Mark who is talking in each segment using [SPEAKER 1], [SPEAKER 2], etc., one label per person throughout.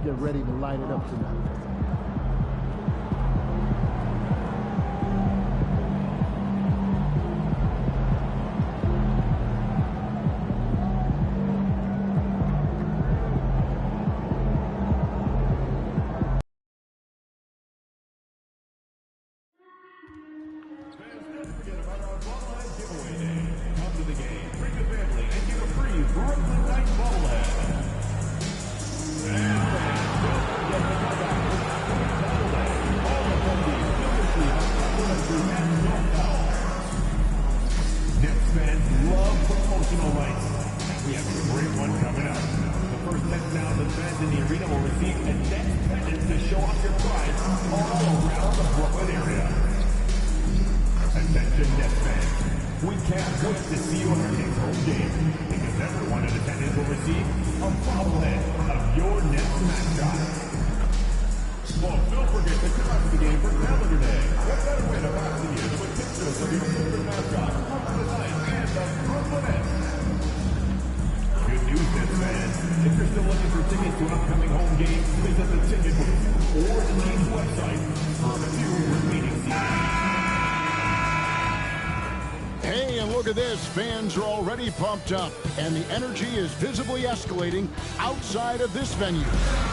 [SPEAKER 1] get ready to light it up tonight. Fans are already pumped up, and the energy is visibly escalating outside of this venue.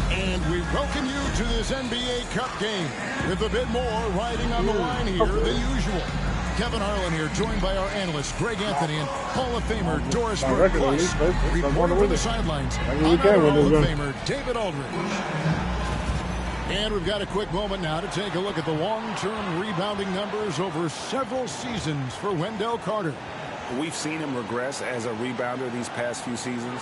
[SPEAKER 1] And we welcome you to this NBA Cup game with a bit more riding on the line here than usual. Kevin Harlan here, joined by our analyst Greg Anthony and Hall of Famer Doris Burke, plus reporter from the sidelines, another Hall of Famer David Aldridge. And we've got a quick moment now to take a look at the long-term rebounding numbers over several seasons for Wendell Carter.
[SPEAKER 2] We've seen him regress as a rebounder these past few seasons.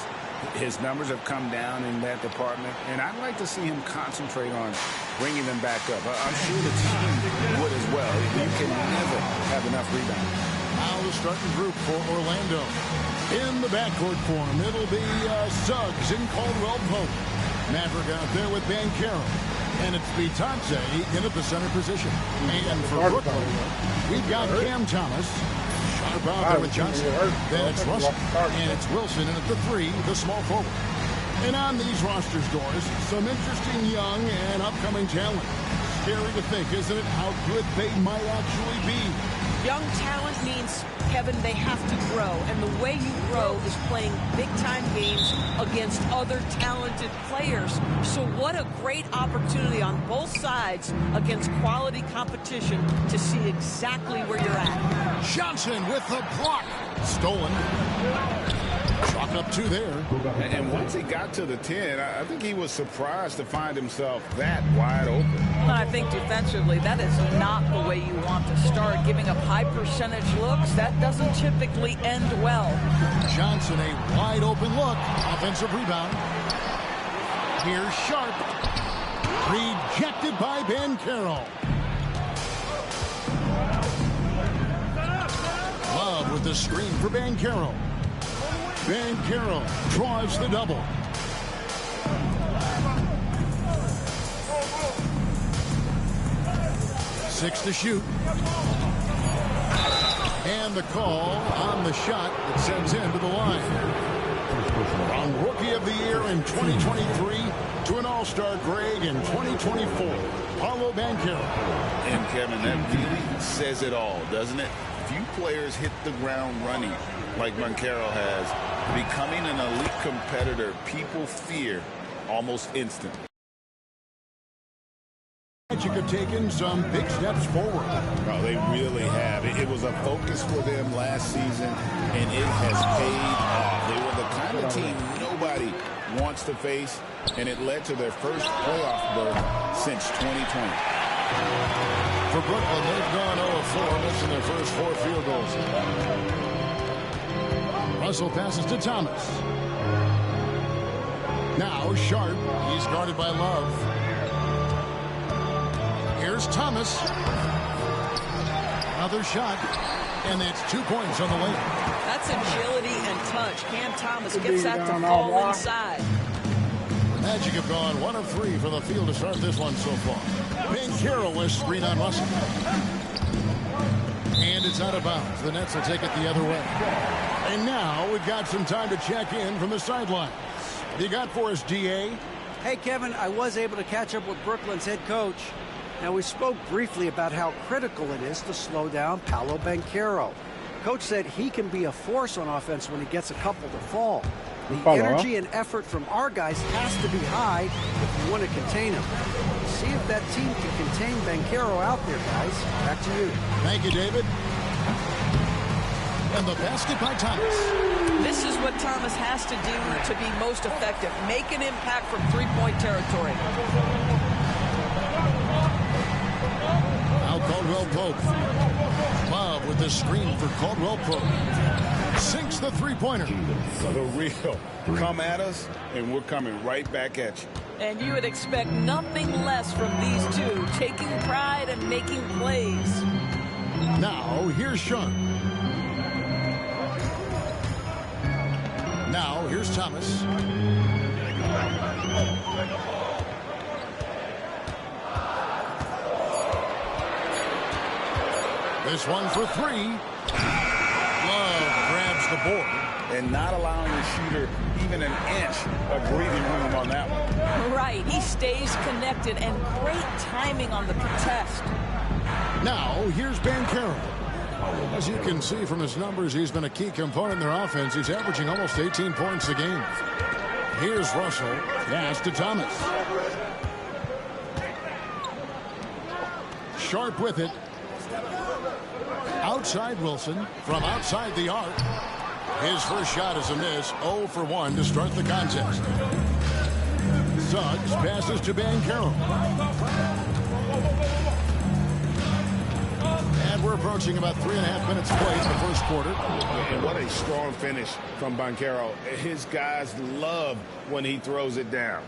[SPEAKER 2] His numbers have come down in that department, and I'd like to see him concentrate on bringing them back up. I'm sure the team would as well. You can never have enough rebounding.
[SPEAKER 1] Now the starting group for Orlando. In the backcourt form, it'll be Suggs and Caldwell Pope. Maverick out there with Banchero. And it's Bitadze in at the center position. And for Brooklyn, we've got Cam Thomas. Sharp out there with Johnson. Then it's Russell. And it's Wilson in at the 3, the small forward. And on these rosters, Doris, some interesting young and upcoming talent. Scary to think, isn't it, how good they might actually be.
[SPEAKER 3] Young talent means, Kevin, they have to grow. And the way you grow is playing big-time games against other talented players. So what a great opportunity on both sides against quality competition to see exactly where you're at.
[SPEAKER 1] Johnson with the block. Stolen. Chalk up 2 there.
[SPEAKER 2] And once he got to the 10, I think he was surprised to find himself that wide open.
[SPEAKER 3] I think defensively, that is not the way you want to start. Giving up high percentage looks, that doesn't typically end well.
[SPEAKER 1] Johnson, a wide open look. Offensive rebound. Here's Sharp. Rejected by Banchero. Love with the screen for Banchero. Banchero draws the double. Six to shoot. And the call on the shot that sends him to the line. From Rookie of the Year in 2023 to an All-Star grade in 2024, Paulo Banchero.
[SPEAKER 2] And Kevin, that really says it all, doesn't it? Few players hit the ground running like Banchero has. Becoming an elite competitor, people fear almost instantly.
[SPEAKER 1] Magic have taken some big steps forward.
[SPEAKER 2] Oh, they really have. It was a focus for them last season, and it has paid off. They were the kind of team nobody wants to face, and it led to their first playoff berth since 2020.
[SPEAKER 1] For Brooklyn, they've gone 0-4, missing their first 4 field goals. Russell passes to Thomas. Now Sharp. He's guarded by Love. Here's Thomas. Another shot. And that's 2 points on the way.
[SPEAKER 3] That's agility and touch. Cam Thomas gets that to fall inside.
[SPEAKER 1] The Magic have gone 1 of 3 from the field to start this one so far. Banchero with screen on Russell. And it's out of bounds. The Nets will take it the other way. And now we've got some time to check in from the sidelines. What do you got for us, DA?
[SPEAKER 4] Hey, Kevin, I was able to catch up with Brooklyn's head coach. Now, we spoke briefly about how critical it is to slow down Paolo Banchero. Coach said he can be a force on offense when he gets a couple to fall. The energy and effort from our guys has to be high if we want to contain him. See if that team can contain Banchero out there, guys. Back to you.
[SPEAKER 1] Thank you, David. And the basket by Thomas.
[SPEAKER 3] This is what Thomas has to do to be most effective. Make an impact from three-point territory.
[SPEAKER 1] Now Caldwell Pope. Love with the screen for Caldwell Pope. Sinks the three-pointer.
[SPEAKER 2] The real. Come at us, and we're coming right back at you.
[SPEAKER 3] And you would expect nothing less from these two, taking pride and making plays.
[SPEAKER 1] Now, here's Sharp. Now, here's Thomas. This one for three. Love grabs the board.
[SPEAKER 2] And not allowing the shooter even an inch of breathing room on that one.
[SPEAKER 3] Right. He stays connected, and great timing on the contest.
[SPEAKER 1] Now, here's Banchero. As you can see from his numbers, he's been a key component in their offense. He's averaging almost 18 points a game. Here's Russell. Pass to Thomas. Sharp with it. Outside Wilson from outside the arc. His first shot is a miss. 0 for 1 to start the contest. Suggs passes to Banchero. And we're approaching about 3.5 minutes played in the first quarter.
[SPEAKER 2] And what a strong finish from Banchero. His guys love when he throws it down.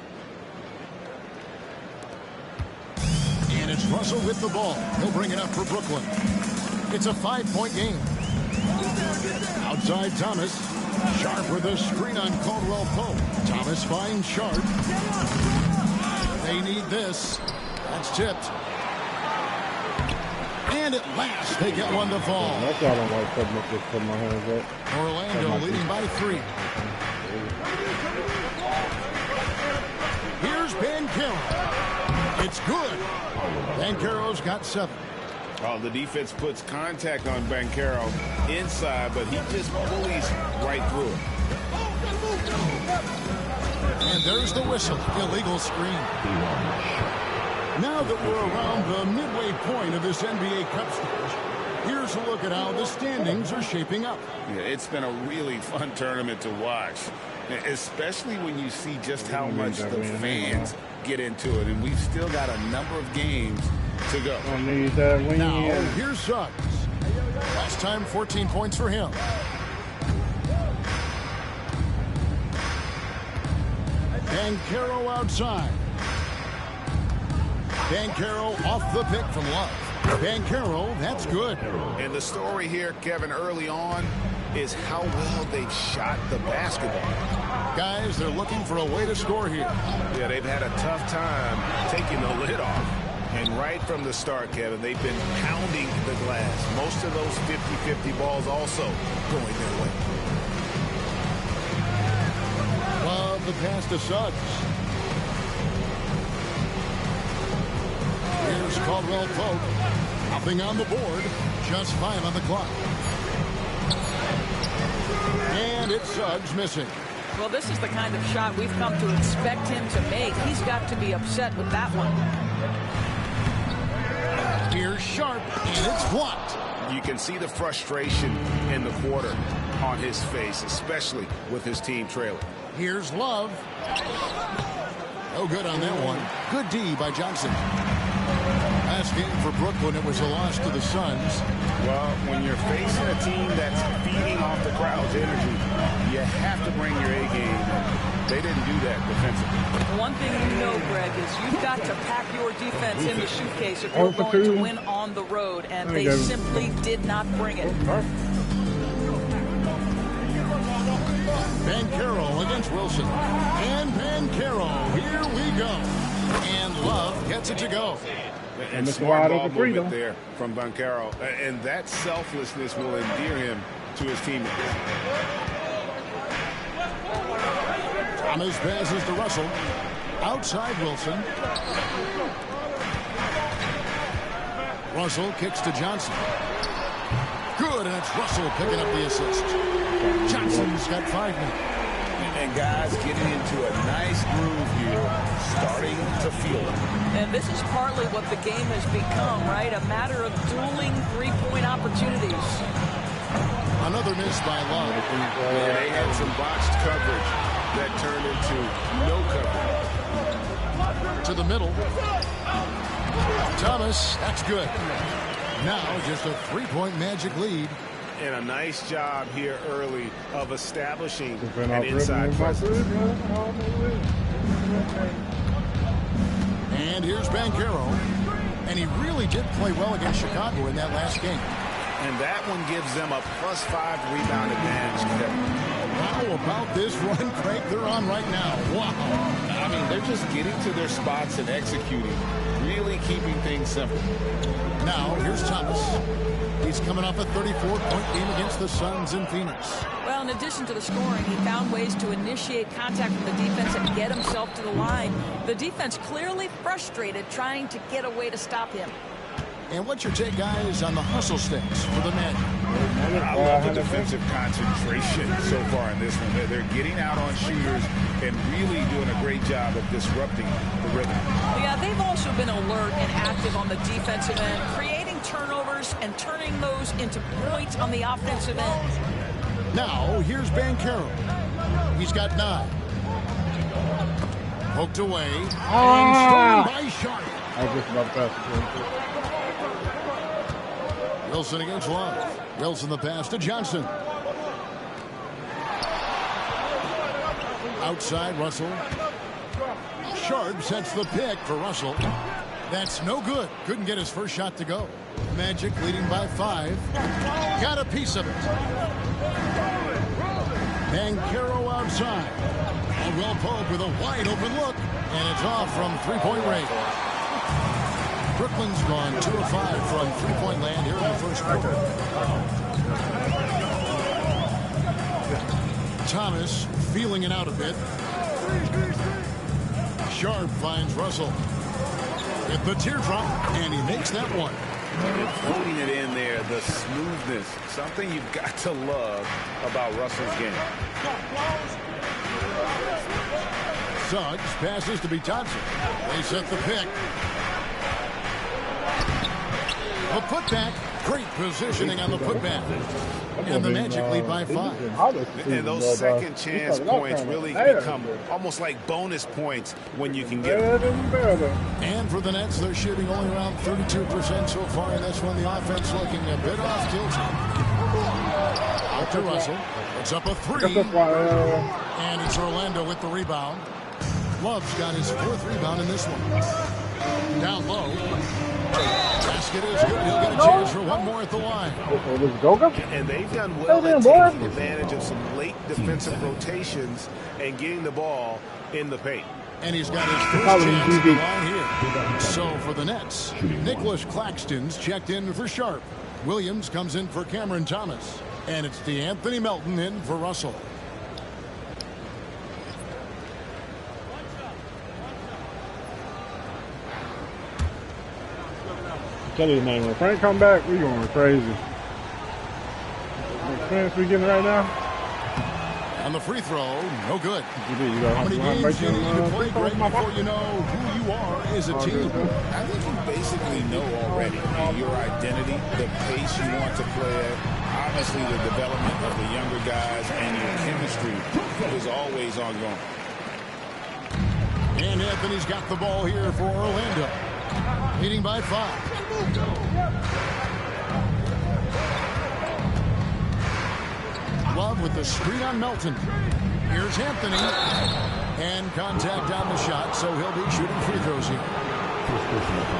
[SPEAKER 1] And it's Russell with the ball. He'll bring it up for Brooklyn. It's a 5-point game. Outside Thomas. Sharp with a screen on Caldwell Pope. Thomas finds Sharp. They need this. That's tipped. And at last, they get one to fall.
[SPEAKER 5] That's why I don't like putting my hands up.
[SPEAKER 1] Orlando leading by 3. Here's Banchero. It's good. Banchero's got 7.
[SPEAKER 2] Oh, the defense puts contact on Banchero inside, but he just bullies right through it.
[SPEAKER 1] And there's the whistle. Illegal screen. Now that we're around the midway point of this NBA Cup stage, here's a look at how the standings are shaping up.
[SPEAKER 2] Yeah, it's been a really fun tournament to watch, especially when you see just how much the fans get into it. And we've still got a number of games to go.
[SPEAKER 1] Now, here's Suggs. Last time, 14 points for him. Banchero outside. Banchero off the pick from Love. Banchero, that's good.
[SPEAKER 2] And the story here, Kevin, early on is how well they've shot the basketball.
[SPEAKER 1] Guys, they're looking for a way to score here.
[SPEAKER 2] Yeah, they've had a tough time taking the lid off. And right from the start, Kevin, they've been pounding the glass. Most of those 50-50 balls also going their way.
[SPEAKER 1] Love the pass to Suggs. Here's Caldwell Pope. Nothing on the board. Just 5 on the clock. And it's Suggs missing.
[SPEAKER 3] Well, this is the kind of shot we've come to expect him to make. He's got to be upset with that one.
[SPEAKER 1] Here's Sharp, and it's blocked.
[SPEAKER 2] You can see the frustration in the quarter on his face, especially with his team trailing.
[SPEAKER 1] Here's Love. No good on that one. Good D by Johnson. Last game for Brooklyn, it was a loss to the Suns.
[SPEAKER 2] Well, when you're facing a team that's feeding off the crowd's energy, you have to bring your A game. They didn't do that defensively.
[SPEAKER 3] One thing you know, Greg, is you've got to pack your defense in the suitcase if you're going to win on the road, and they simply did not bring it.
[SPEAKER 1] Banchero against Wilson. And Banchero, here we go. And Love gets it to go.
[SPEAKER 2] And smart ball movement there from Banchero. And that selflessness will endear him to his teammates.
[SPEAKER 1] Thomas passes to Russell. Outside Wilson. Russell kicks to Johnson. Good, and it's Russell picking up the assist. Johnson's got 5 minutes.
[SPEAKER 2] And guys getting into a nice groove here, starting to feel it.
[SPEAKER 3] And this is partly what the game has become, right? A matter of dueling three-point opportunities.
[SPEAKER 1] Another miss by Love.
[SPEAKER 2] Yeah, they had some botched coverage that turned into no coverage.
[SPEAKER 1] To the middle. Thomas, that's good. Now just a 3-point Magic lead.
[SPEAKER 2] And a nice job here early of establishing an inside presence.
[SPEAKER 1] And here's Banchero. And he really did play well against Chicago in that last game.
[SPEAKER 2] And that one gives them a +5 rebound advantage, Kevin.
[SPEAKER 1] How about this run, Craig, they're on right now? Wow.
[SPEAKER 2] I mean, they're just getting to their spots and executing, really keeping things simple.
[SPEAKER 1] Now, here's Thomas. He's coming off a 34-point game against the Suns in Phoenix.
[SPEAKER 3] Well, in addition to the scoring, he found ways to initiate contact from the defense and get himself to the line. The defense clearly frustrated trying to get a way to stop him.
[SPEAKER 1] And what's your take, guys, on the hustle sticks for the men?
[SPEAKER 2] I love the defensive concentration so far in this one. They're getting out on shooters and really doing a great job of disrupting the rhythm.
[SPEAKER 3] Yeah, they've also been alert and active on the defensive end, creating turnovers and turning those into points on the offensive end.
[SPEAKER 1] Now, here's Banchero. He's got 9. Poked away. And stolen by Sharp.
[SPEAKER 5] I was just about to pass it.
[SPEAKER 1] Wilson against Love. Wilson the pass to Johnson. Outside Russell. Sharp sets the pick for Russell. That's no good. Couldn't get his first shot to go. Magic leading by 5. Got a piece of it. Banchero outside. Caldwell Pope with a wide open look. And it's off from 3-point range. Brooklyn's gone 2 of 5 from 3-point land here in the first quarter. Thomas feeling it out a bit. Sharp finds Russell with the teardrop, and he makes that one.
[SPEAKER 2] And floating it in there, the smoothness, something you've got to love about Russell's game.
[SPEAKER 1] Suggs passes to Thompson. They set the pick. A putback. Great positioning on the putback. And the Magic lead by 5.
[SPEAKER 2] And those second chance points really become almost like bonus points when you can get them.
[SPEAKER 1] And for the Nets, they're shooting only around 32% so far in this one. The offense looking a bit off kilter. Out to Russell. It's up a 3. And it's Orlando with the rebound. Love's got his 4th rebound in this one. Down low. Basket is good. He'll get a chance for one more at the line.
[SPEAKER 2] And they've done well at taking advantage of some late defensive rotations and getting the ball in the paint.
[SPEAKER 1] And he's got his first chance at the line here. So for the Nets, Nicholas Claxton's checked in for Sharp. Williams comes in for Cameron Thomas. And it's DeAnthony Melton in for Russell.
[SPEAKER 5] Tell you, man, when Frank come back, we going crazy. The experience we getting right now.
[SPEAKER 1] On the free throw, no good.
[SPEAKER 5] How
[SPEAKER 1] many games do you need to play, Greg, before you know who you are as a team?
[SPEAKER 2] I think you basically know already your identity, the pace you want to play at, obviously the development of the younger guys, and your chemistry is always ongoing.
[SPEAKER 1] And Anthony's got the ball here for Orlando. Leading by 5. Love with the screen on Melton. Here's Anthony. And contact on the shot, so he'll be shooting free throws here.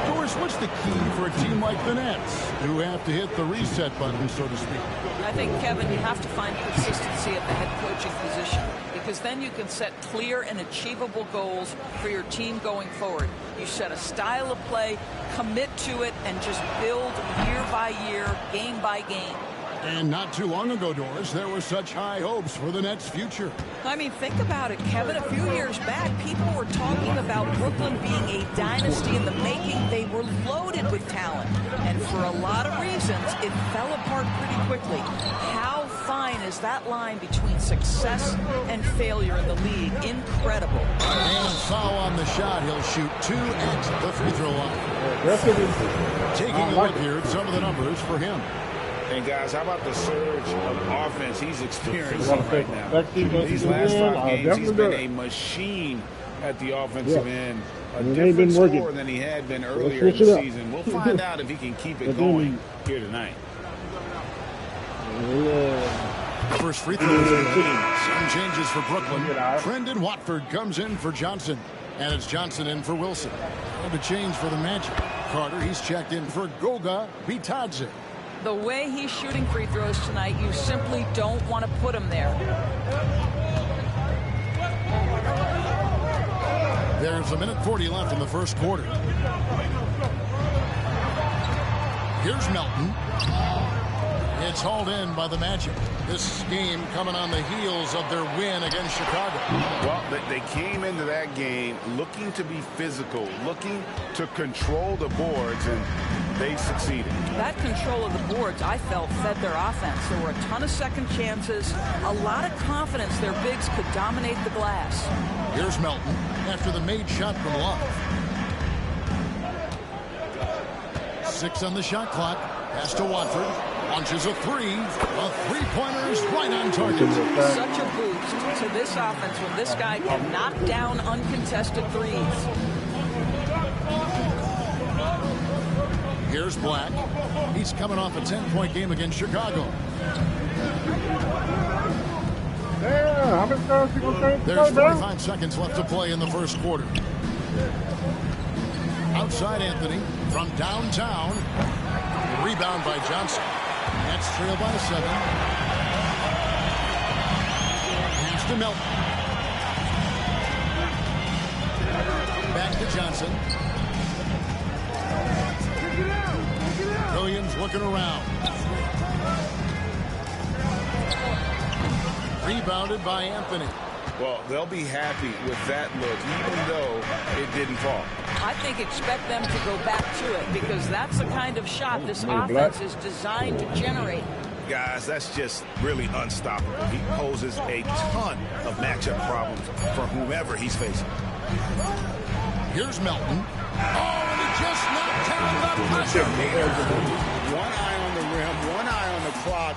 [SPEAKER 1] Doris, what's the key for a team like the Nets who have to hit the reset button, so to speak?
[SPEAKER 3] I think, Kevin, you have to find consistency at the head coaching position, because then you can set clear and achievable goals for your team going forward. You set a style of play, commit to it, and just build year by year, game by game.
[SPEAKER 1] And not too long ago, Doris, there were such high hopes for the Nets' future.
[SPEAKER 3] I mean, think about it, Kevin. A few years back, people were talking about Brooklyn being a dynasty in the making. They were loaded with talent. And for a lot of reasons, it fell apart pretty quickly. How fine is that line between success and failure in the league? Incredible.
[SPEAKER 1] And a foul on the shot. He'll shoot 2 at the free throw line. Taking a look here at some of the numbers for him.
[SPEAKER 2] And guys, how about the surge of offense he's experiencing right now? These last 5 games, he's been a machine at the offensive end. A different scorer than he had been earlier in the season. We'll find out if he can keep it going here tonight.
[SPEAKER 1] First free throw. Some changes for Brooklyn. Brendan Watford comes in for Johnson. And it's Johnson in for Wilson. And a change for the Magic. Carter, he's checked in for Goga Bitadze.
[SPEAKER 3] The way he's shooting free throws tonight, you simply don't want to put him there.
[SPEAKER 1] There's 1:40 left in the first quarter. Here's Melton. It's hauled in by the Magic. This game coming on the heels of their win against Chicago.
[SPEAKER 2] Well, they came into that game looking to be physical, looking to control the boards, and they succeeded.
[SPEAKER 3] That control of the boards, I felt, fed their offense. There were a ton of second chances, a lot of confidence their bigs could dominate the glass.
[SPEAKER 1] Here's Melton after the made shot from Love. 6 on the shot clock. Pass to Watford. Launches a 3. A three-pointer is right on target.
[SPEAKER 3] Such a boost to this offense when this guy can knock down uncontested threes.
[SPEAKER 1] Here's Black. He's coming off a 10-point game against Chicago. There's 45 seconds left to play in the first quarter. Outside Anthony from downtown. Rebound by Johnson. Nets trail by 7. Pass to Melton. Back to Johnson. Williams looking around. Rebounded by Anthony.
[SPEAKER 2] Well, they'll be happy with that look, even though it didn't fall.
[SPEAKER 3] I think expect them to go back to it because that's the kind of shot this offense is designed to generate.
[SPEAKER 2] Guys, that's just really unstoppable. He poses a ton of matchup problems for whomever he's facing.
[SPEAKER 1] Here's Melton. Oh, and he just knocked down the pressure.
[SPEAKER 2] One eye on the rim, one eye on the clock.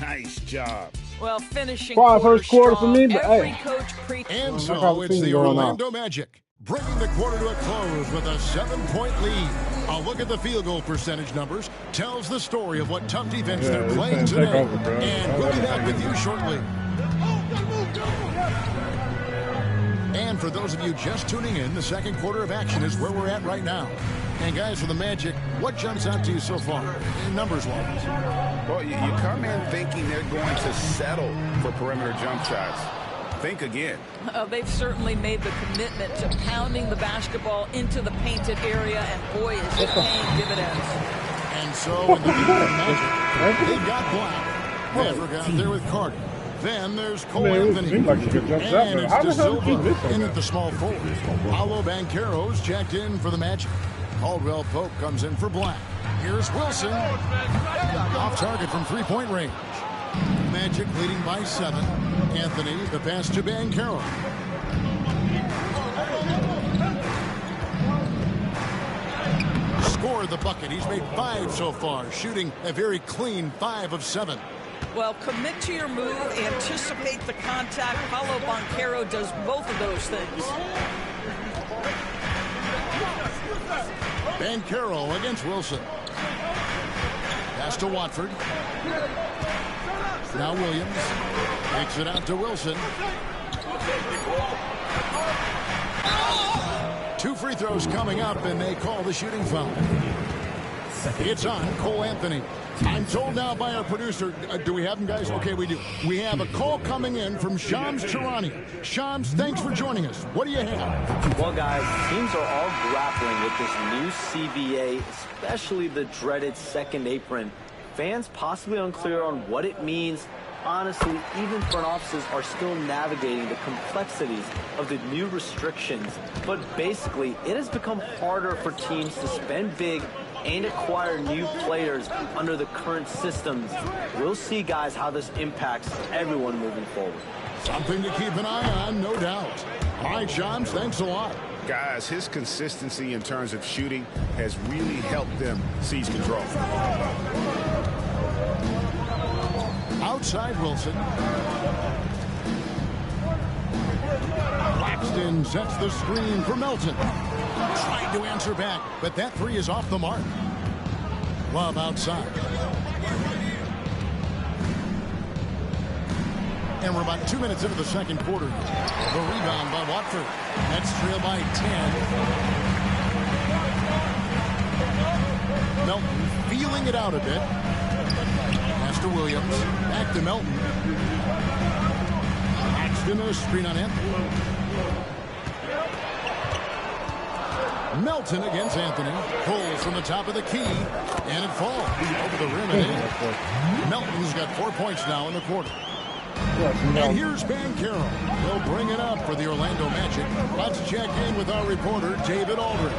[SPEAKER 2] Nice job.
[SPEAKER 3] Well, finishing
[SPEAKER 5] first quarter for me, but
[SPEAKER 3] every
[SPEAKER 5] hey.
[SPEAKER 3] coach
[SPEAKER 1] And so it's the Orlando Magic bringing the quarter to a close with a 7-point lead. A look at the field goal percentage numbers tells the story of what tough defense they're playing today. And we'll be back with you shortly. And for those of you just tuning in, the second quarter of action is where we're at right now. And guys, for the Magic, what jumps out to you so far, numbers-wise?
[SPEAKER 2] Well, you come in thinking they're going to settle for perimeter jump shots. Think again.
[SPEAKER 3] They've certainly made the commitment to pounding the basketball into the painted area, and boy, is it paying dividends.
[SPEAKER 1] And so, in the Magic, they've got Black. Never got there with Carter. Then there's Cole Anthony. And it's De Silva in at the small forward. Paolo Banchero's checked in for the Magic. Caldwell Pope comes in for Black. Here's Wilson. Off target from three-point range. Magic leading by 7. Anthony, the pass to Banchero. Scored the bucket. He's made 5 so far, shooting a very clean 5 of 7.
[SPEAKER 3] Well, commit to your move, anticipate the contact. Paolo Banchero does both of those things.
[SPEAKER 1] Banchero against Wilson. Pass to Watford. Now Williams takes it out to Wilson. 2 free throws coming up, and they call the shooting foul. It's on Cole Anthony. I'm told now by our producer, do we have him, guys? Okay, we do. We have a call coming in from Shams Charania. Shams, thanks for joining us. What do you have?
[SPEAKER 6] Well, guys, teams are all grappling with this new CBA, especially the dreaded second apron. Fans possibly unclear on what it means. Honestly, even front offices are still navigating the complexities of the new restrictions. But basically, it has become harder for teams to spend big and acquire new players under the current systems. We'll see, guys, how this impacts everyone moving forward.
[SPEAKER 1] Something to keep an eye on, no doubt. All right, Shams, thanks a lot.
[SPEAKER 2] Guys, his consistency in terms of shooting has really helped them seize control.
[SPEAKER 1] Outside Wilson. Claxton sets the screen for Melton. Tried to answer back, but that three is off the mark. Love outside. And we're about 2 minutes into the second quarter. The rebound by Watford. Nets trail by 10. Melton feeling it out a bit. Pass to Williams. Back to Melton. Claxton a screen on Anthony. Melton against Anthony. Pulls from the top of the key. And it falls over the rim and in. Melton's got 4 points now in the quarter. And here's Banchero. He'll bring it up for the Orlando Magic. Let's check in with our reporter, David Aldridge.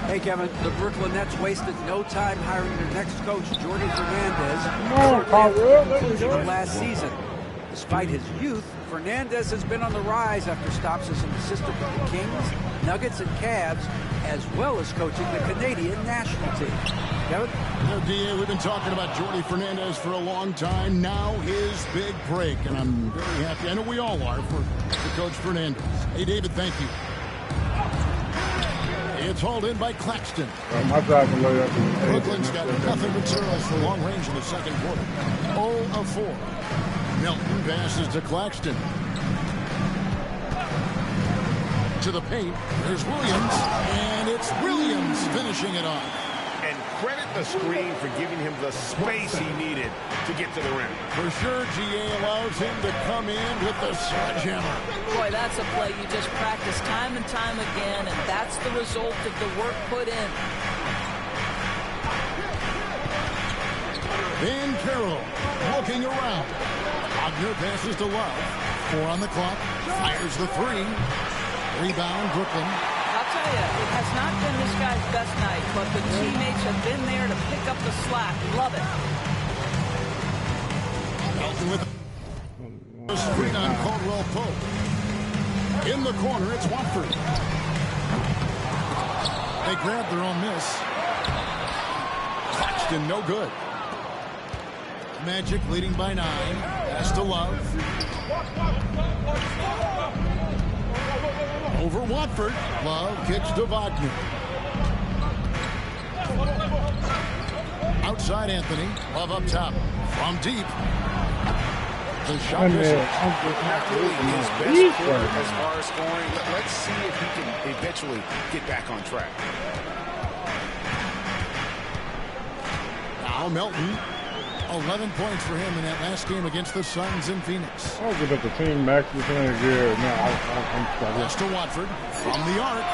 [SPEAKER 4] Hey, Kevin, the Brooklyn Nets wasted no time hiring their next coach, Jordi Fernandez, of last season. Despite his youth, Fernandez has been on the rise after stops as an assistant with the Kings, Nuggets, and Cavs, as well as coaching the Canadian national team. Kevin?
[SPEAKER 1] DA, we've been talking about Jordi Fernandez for a long time. Now his big break, and I'm very happy. I know we all are for Coach Fernandez. Hey, David, thank you. It's hauled in by Claxton. Brooklyn's got nothing but zeros for long range in the second quarter. 0 of 4. Melton passes to Claxton. To the paint. There's Williams. And it's Williams finishing it off.
[SPEAKER 2] And credit the screen for giving him the space he needed to get to the rim.
[SPEAKER 1] For sure, GA allows him to come in with the sledgehammer.
[SPEAKER 3] Boy, that's a play you just practice time and time again, and that's the result of the work put in.
[SPEAKER 1] Banchero looking around. Wagner passes to Love. 4 on the clock. Fires the 3. Rebound, Brooklyn.
[SPEAKER 3] I'll tell you, it has not been this guy's best night, but the teammates have been there to pick up the slack. Love it.
[SPEAKER 1] Melton with a screen on Caldwell Pope. In the corner, it's Watford. They grab their own miss. Claxton, no good. Magic leading by 9. Pass to Love. Over Watford. Love kicks to Wagner. Outside Anthony. Love up top. From deep. The shot misses.
[SPEAKER 2] Not really his best quarter as far as scoring. Let's see if he can eventually get back on track.
[SPEAKER 1] Now Melton. 11 points for him in that last game against the Suns in Phoenix.
[SPEAKER 5] I was about the team Max was playing good. No, I'm sorry.
[SPEAKER 1] Yes to Watford from the arc.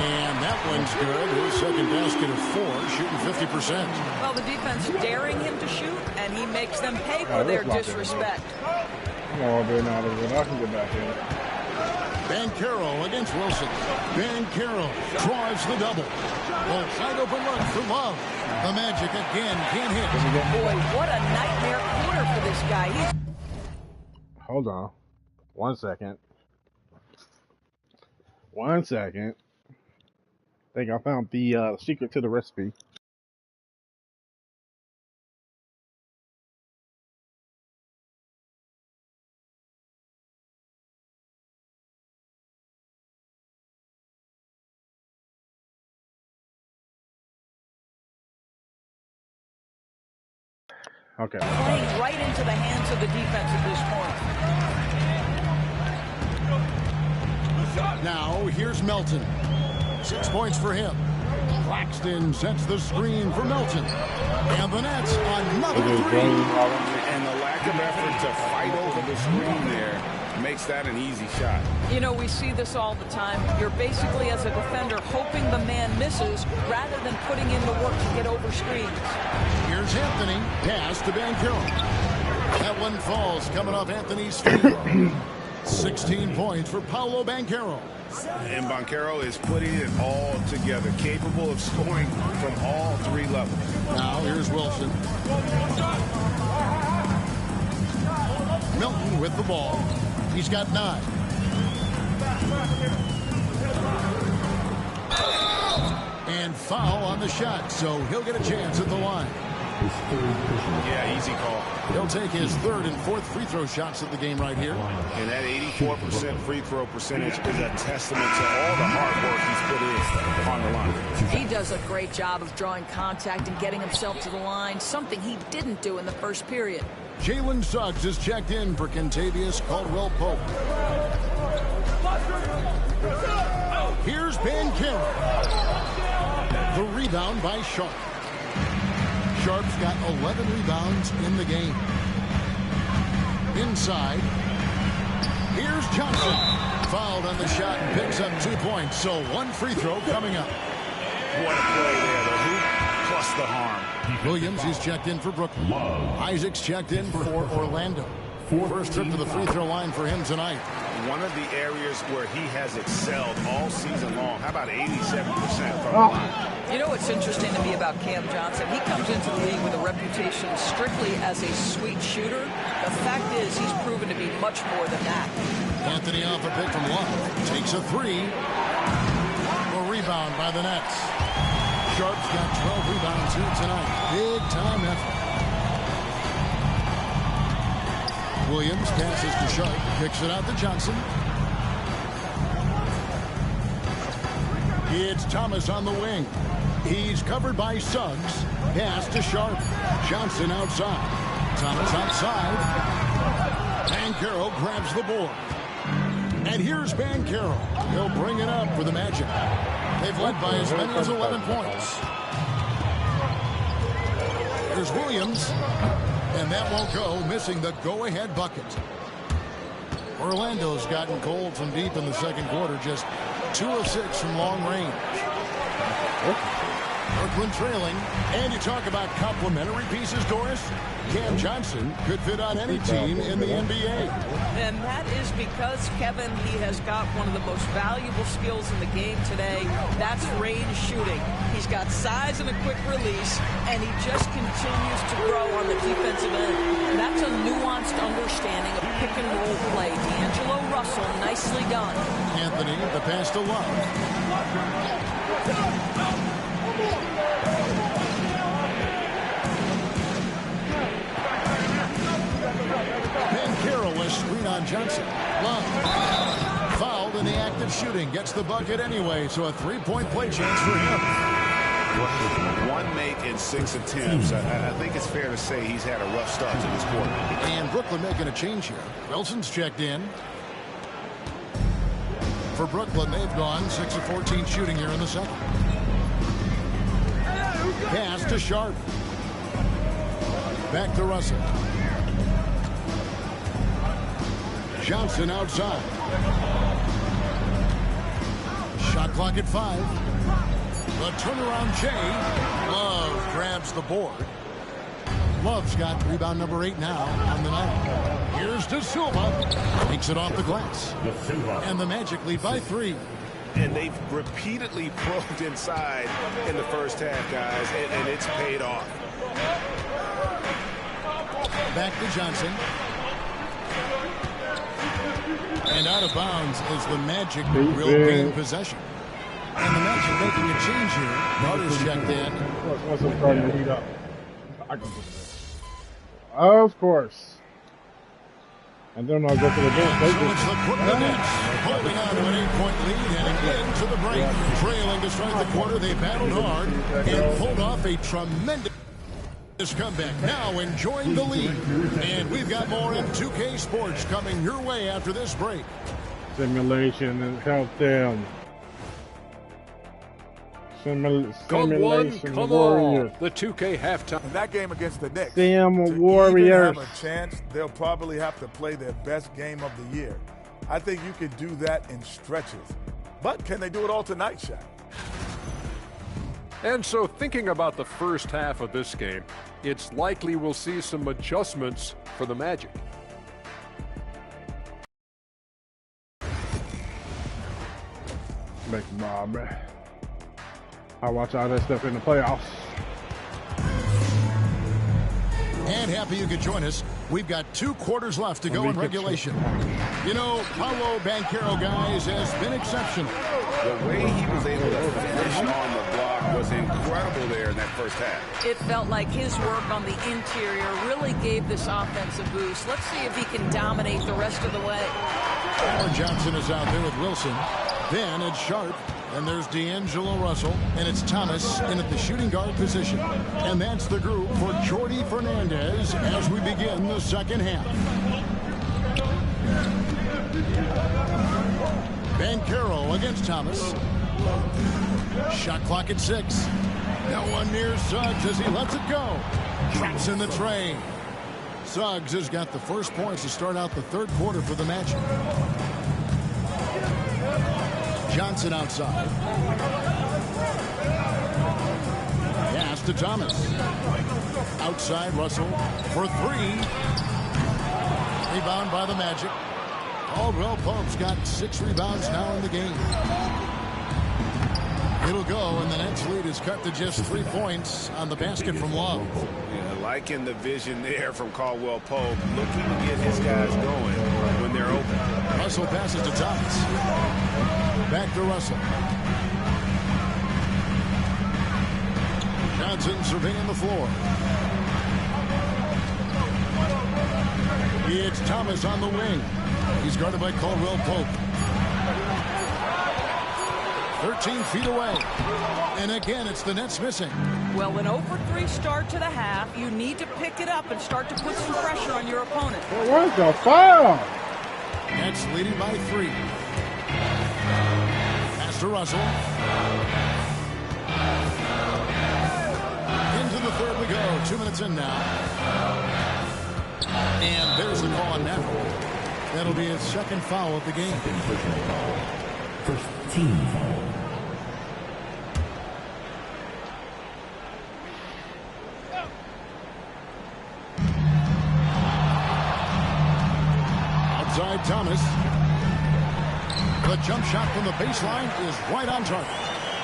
[SPEAKER 1] And that one's good. His second basket of 4, shooting 50%.
[SPEAKER 3] Well, the defense daring him to shoot, and he makes them pay for their disrespect.
[SPEAKER 5] No, they're not. I can get back in.
[SPEAKER 1] Banchero against Wilson. Banchero drives the double. Oh, wide open look for Love. The Magic again can't hit.
[SPEAKER 3] Boy, what a nightmare quarter for this guy.
[SPEAKER 5] Hold on. 1 second. 1 second. I think I found the secret to the recipe. Okay.
[SPEAKER 3] Playing right into the hands of the defense at this point.
[SPEAKER 1] Now, here's Melton. 6 points for him. Claxton sets the screen for Melton. And the Nets, another 3.
[SPEAKER 2] And the lack of effort to fight over the screen there makes that an easy shot.
[SPEAKER 3] You know, we see this all the time. You're basically, as a defender, hoping the man misses rather than putting in the work to get over screens.
[SPEAKER 1] Here's Anthony. Pass to Banchero. That one falls coming off Anthony's feet. 16 points for Paolo Banchero.
[SPEAKER 2] And Banchero is putting it all together, capable of scoring from all three levels.
[SPEAKER 1] Now here's Wilson. Milton with the ball. He's got 9. And foul on the shot, so he'll get a chance at the line.
[SPEAKER 2] Yeah, easy call.
[SPEAKER 1] He'll take his 3rd and 4th free throw shots of the game right here.
[SPEAKER 2] And that 84% free throw percentage is a testament to all the hard work he's put in on the line.
[SPEAKER 3] He does a great job of drawing contact and getting himself to the line, something he didn't do in the first period.
[SPEAKER 1] Jalen Suggs is checked in for Kentavious Caldwell-Pope. Here's Banchero. The rebound by Sharp. Sharp's got 11 rebounds in the game. Inside. Here's Johnson. Fouled on the shot and picks up 2 points. So 1 free throw coming up.
[SPEAKER 2] What a play there. The hoop plus the harm.
[SPEAKER 1] Williams is checked in for Brooklyn. Isaac's checked in for Orlando. First trip to the free throw line for him tonight.
[SPEAKER 2] One of the areas where he has excelled all season long. How about 87% from the line?
[SPEAKER 3] You know what's interesting to me about Cam Johnson? He comes into the league with a reputation strictly as a sweet shooter. The fact is he's proven to be much more than that.
[SPEAKER 1] Anthony off a pick from Love. Takes a 3. A rebound by the Nets. Sharp's got 12 rebounds here tonight. Big time effort. Williams passes to Sharp. Kicks it out to Johnson. It's Thomas on the wing. He's covered by Suggs. Pass to Sharp. Johnson outside. Thomas outside. Banchero grabs the board. And here's Banchero. He'll bring it up for the Magic. They've led by as many as 11 points. Here's Williams. And that won't go, missing the go-ahead bucket. Orlando's gotten cold from deep in the second quarter, just 2 of 6 from long range. Brooklyn trailing. And you talk about complementary pieces, Doris. Cam Johnson could fit on any team in the NBA.
[SPEAKER 3] And that is because, Kevin, he has got one of the most valuable skills in the game today. That's range shooting. He's got size and a quick release, and he just continues to grow on the defensive end. And that's a nuanced understanding of pick and roll play. D'Angelo Russell, nicely done.
[SPEAKER 1] Anthony, the pass to Love. Banchero was screen on Johnson. Love. Fouled in the act of shooting. Gets the bucket anyway, so a 3-point play chance for him.
[SPEAKER 2] 1 make in 6 attempts. I think it's fair to say he's had a rough start to this quarter.
[SPEAKER 1] And Brooklyn making a change here. Wilson's checked in. For Brooklyn, they've gone 6 of 14 shooting here in the second. Pass to Sharp. Back to Russell. Johnson outside. Shot clock at 5. The turnaround Jay. Love grabs the board. Love's got rebound number 8 now on the night. Here's De Silva. Takes it off the glass. And the Magic lead by 3.
[SPEAKER 2] And they've repeatedly probed inside in the first half, guys, and it's paid off.
[SPEAKER 1] Back to Johnson. And out of bounds is the Magic will gain possession. And the Magic making a change here. Brothers checked in.
[SPEAKER 5] Once I'm starting to heat up, I can do this. Of course. And then I'll go to the bench.
[SPEAKER 1] So it's the Brooklyn Nets holding on to an 8-point lead and into the break. Trailing to start the quarter, they battled hard and pulled off a tremendous comeback. Now enjoying the lead. And we've got more in 2K Sports coming your way after this break.
[SPEAKER 5] Simulation and help them. Simulation Warriors.
[SPEAKER 7] The 2K halftime.
[SPEAKER 8] In that game against the Knicks,
[SPEAKER 5] Sim Warriors.
[SPEAKER 8] to even have a chance, they'll probably have to play their best game of the year. I think you could do that in stretches. But can they do it all tonight, Shaq?
[SPEAKER 7] And so thinking about the first half of this game, it's likely we'll see some adjustments for the Magic.
[SPEAKER 5] Make them all, bruh. I'll watch all that stuff in the playoffs.
[SPEAKER 1] And happy you could join us. We've got 2 quarters left to go in regulation. You know, Paolo Banchero, guys, has been exceptional.
[SPEAKER 2] The way he was able to finish on the block was incredible there in that first half.
[SPEAKER 3] It felt like his work on the interior really gave this offense a boost. Let's see if he can dominate the rest of the way.
[SPEAKER 1] Howard Johnson is out there with Wilson. Then it's Sharp. And there's D'Angelo Russell, and it's Thomas in at the shooting guard position. And that's the group for Jordi Fernandez as we begin the second half. Banchero against Thomas. Shot clock at 6. No one near Suggs as he lets it go. Drops in the tray. Suggs has got the first points to start out the third quarter for the Magic. Johnson outside. Pass to Thomas. Outside Russell for 3. Rebound by the Magic. Caldwell Pope's got 6 rebounds now in the game. It'll go, and the Nets lead is cut to just 3 points on the basket from Love.
[SPEAKER 2] Yeah, liking the vision there from Caldwell Pope, looking to get his guys going when they're open.
[SPEAKER 1] Russell passes to Thomas. Back to Russell. Johnson surveying the floor. It's Thomas on the wing. He's guarded by Caldwell Pope. 13 feet away. And again, it's the Nets missing.
[SPEAKER 3] Well, an 0-for-3 start to the half. You need to pick it up and start to put some pressure on your opponent.
[SPEAKER 5] Where's the foul?
[SPEAKER 1] Nets leading by 3. Pass to Russell. Into the third we go. 2 minutes in now. And there's the call on that. That'll be his second foul of the game.
[SPEAKER 9] First team foul.
[SPEAKER 1] Outside Thomas. The jump shot from the baseline is right on target.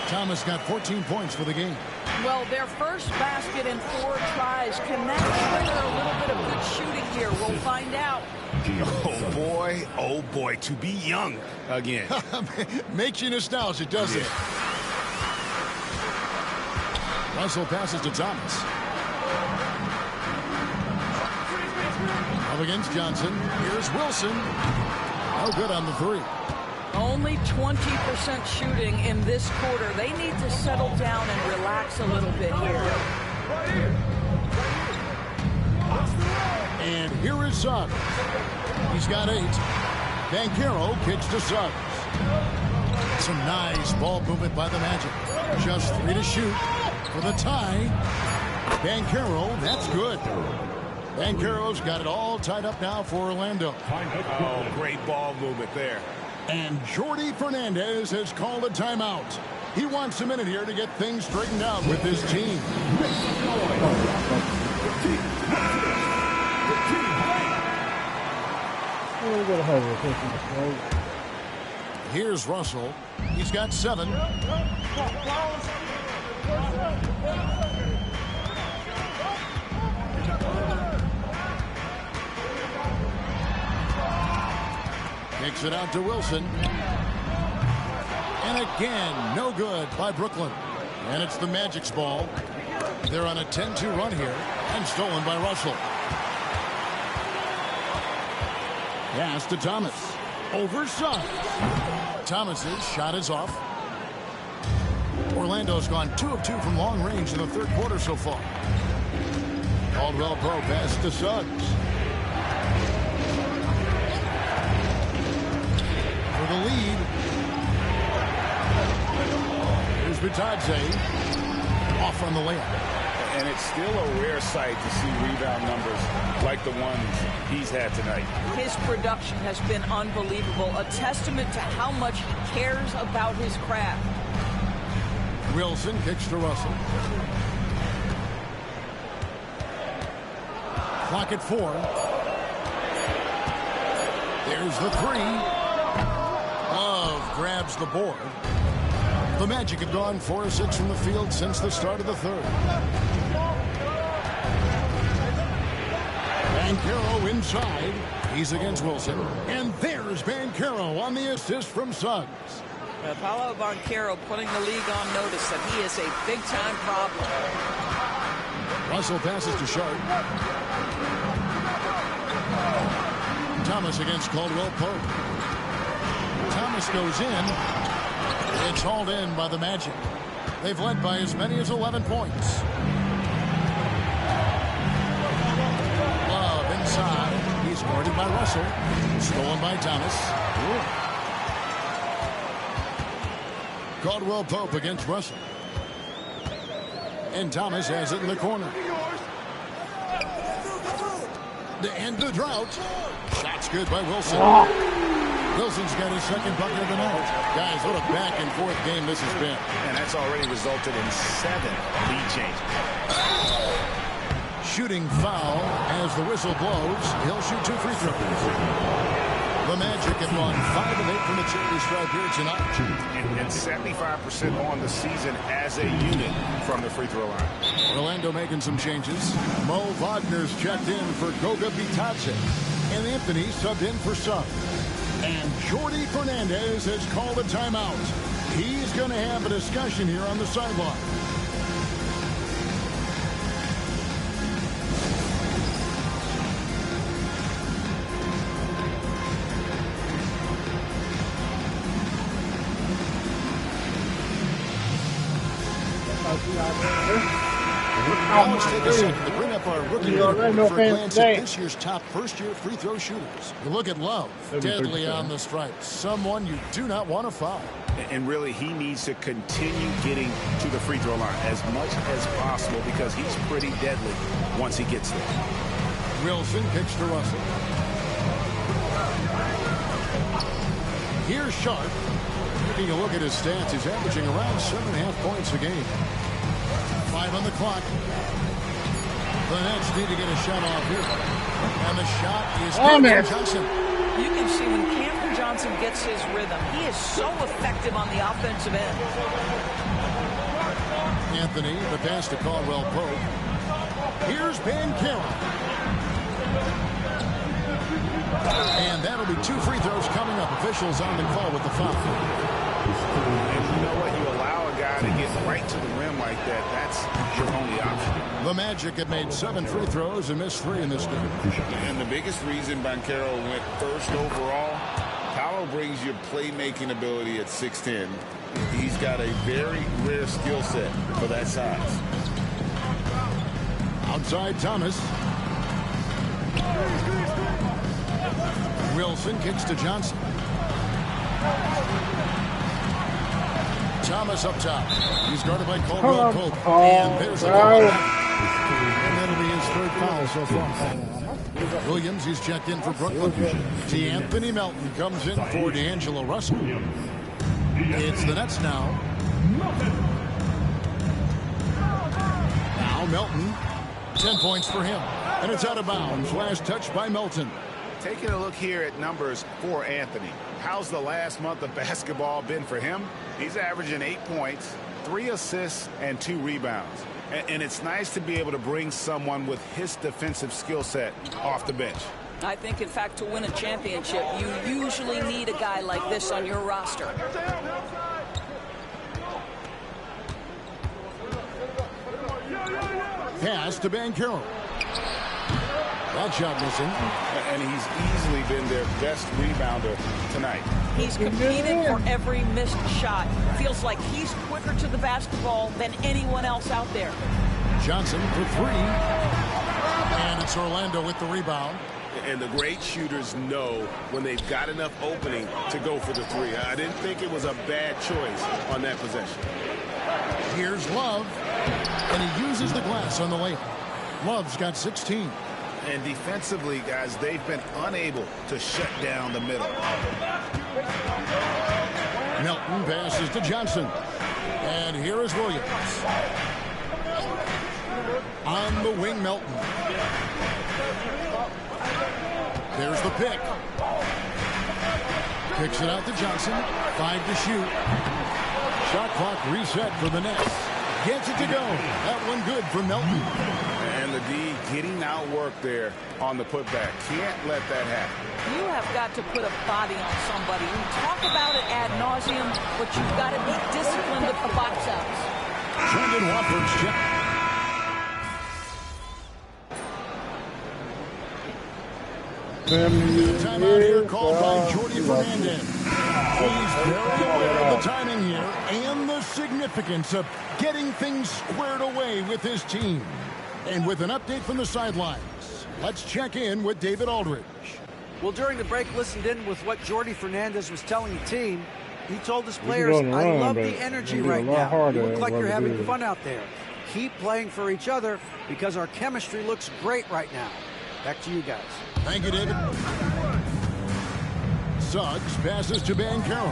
[SPEAKER 1] Thomas got 14 points for the game.
[SPEAKER 3] Well, their first basket in 4 tries. Can that trigger a little bit of good shooting here? We'll find out.
[SPEAKER 2] Oh boy, to be young again.
[SPEAKER 1] Makes you nostalgic, doesn't it? Russell passes to Thomas. Up against Johnson. Here's Wilson. No good on the 3.
[SPEAKER 3] Only 20% shooting in this quarter. They need to settle down and relax a little bit here.
[SPEAKER 1] And here is Suggs. He's got 8. Banchero kicks to Suggs. Some nice ball movement by the Magic. Just 3 to shoot for the tie. Banchero, that's good. Banchero's got it all tied up now for Orlando.
[SPEAKER 2] Oh, great ball movement there.
[SPEAKER 1] And Jordi Fernandez has called a timeout. He wants a minute here to get things straightened out with his team. Here's Russell. He's got 7. Kicks it out to Wilson. And again, no good by Brooklyn. And it's the Magic's ball. They're on a 10-2 run here, and stolen by Russell. Pass to Thomas. Over Suggs. Thomas's shot is off. Orlando's gone 2 of 2 from long range in the third quarter so far. Caldwell Pope pass to Suggs. For the lead. Here's Bitadze off on the layup.
[SPEAKER 2] And it's still a rare sight to see rebound numbers like the ones he's had tonight.
[SPEAKER 3] His production has been unbelievable, a testament to how much he cares about his craft.
[SPEAKER 1] Wilson kicks to Russell. Clock at 4. There's the 3. Love grabs the board. The Magic have gone 4 of 6 from the field since the start of the third. Banchero inside. He's against Wilson. And there's Banchero on the assist from Suggs.
[SPEAKER 3] Paolo Banchero putting the league on notice that he is a big-time problem.
[SPEAKER 1] Russell passes to Sharp. Thomas against Caldwell Pope. Thomas goes in. It's hauled in by the Magic. They've led by as many as 11 points. Love inside. He's guarded by Russell. Stolen by Thomas. Caldwell Pope against Russell. And Thomas has it in the corner. To end the drought. Shot's good by Wilson. Wilson's got his second bucket of the night. Guys, what a back-and-forth game this has been.
[SPEAKER 2] And that's already resulted in 7 lead changes.
[SPEAKER 1] Shooting foul as the whistle blows. He'll shoot 2 free throws. The Magic have gone 5 of 8 from the charity stripe here tonight.
[SPEAKER 2] And 75% on the season as a unit from the free throw line.
[SPEAKER 1] Orlando making some changes. Mo Wagner's checked in for Goga Bitadze. And Anthony subbed in for Suggs. And Jordi Fernandez has called a timeout. He's going to have a discussion here on the sideline. Now let's take a second to bring up our rookie leaderboard for a glance at this year's top first-year free throw shooters. You look at Love, deadly on the stripes, someone you do not want to foul.
[SPEAKER 2] And really, he needs to continue getting to the free throw line as much as possible because he's pretty deadly once he gets there.
[SPEAKER 1] Wilson kicks to Russell. Here's Sharp. Taking a look at his stats, he's averaging around 7.5 points a game. 5 on the clock. The Nets need to get a shot off here. And the shot is Cameron Johnson.
[SPEAKER 3] You can see when Cameron Johnson gets his rhythm, he is so effective on the offensive end.
[SPEAKER 1] Anthony, the pass to Caldwell Pope. Here's Banchero. And that'll be 2 free throws coming up. Officials on the call with the foul.
[SPEAKER 2] And you know what? You allow a guy to get right to the rim like that. That's your only option.
[SPEAKER 1] The Magic have made 7 free throws and missed 3 in this game.
[SPEAKER 2] And the biggest reason Banchero went first overall, Paolo brings your playmaking ability at 6'10". He's got a very rare skill set for that size.
[SPEAKER 1] Outside Thomas. Wilson kicks to Johnson. Thomas up top. He's guarded by Caldwell Pope. And there's a goal. And that'll be his 3rd foul so far. Williams, he's checked in for Brooklyn. D'Anthony Melton comes in for D'Angelo Russell. It's the Nets now. Now Melton. 10 points for him. And it's out of bounds. Last touch by Melton.
[SPEAKER 2] Taking a look here at numbers for Anthony. How's the last month of basketball been for him? He's averaging 8 points, 3 assists, and 2 rebounds. And it's nice to be able to bring someone with his defensive skill set off the bench.
[SPEAKER 3] I think, in fact, to win a championship, you usually need a guy like this on your roster.
[SPEAKER 1] Pass to Banchero. That shot missing.
[SPEAKER 2] And he's easily been their best rebounder tonight.
[SPEAKER 3] He's competed for every missed shot. Feels like he's quicker to the basketball than anyone else out there.
[SPEAKER 1] Johnson for 3. And it's Orlando with the rebound.
[SPEAKER 2] And the great shooters know when they've got enough opening to go for the three. I didn't think it was a bad choice on that possession.
[SPEAKER 1] Here's Love, and he uses the glass on the layup. Love's got 16.
[SPEAKER 2] And defensively, guys, they've been unable to shut down the middle.
[SPEAKER 1] Melton passes to Johnson. And here is Williams. On the wing, Melton. There's the pick. Kicks it out to Johnson. 5 to shoot. Shot clock reset for the Nets. Gets it to go. That one good for Melton.
[SPEAKER 2] And the D getting outworked there on the putback. Can't let that happen.
[SPEAKER 3] You have got to put a body on somebody. We talk about it ad nauseum, but you've got to be disciplined with the box outs.
[SPEAKER 1] Brendan Wofford's check. Timeout here called by Jordy Fernandez. He's very aware of the timing here and the significance of getting things squared away with his team. And with an update from the sidelines, let's check in with David Aldridge.
[SPEAKER 4] Well, during the break, listened in with what Jordy Fernandez was telling the team. He told his players, I love the energy right now. You look like you're having fun out there. Keep playing for each other because our chemistry looks great right now. Back to you guys.
[SPEAKER 1] Thank you, David. Suggs passes to Banchero.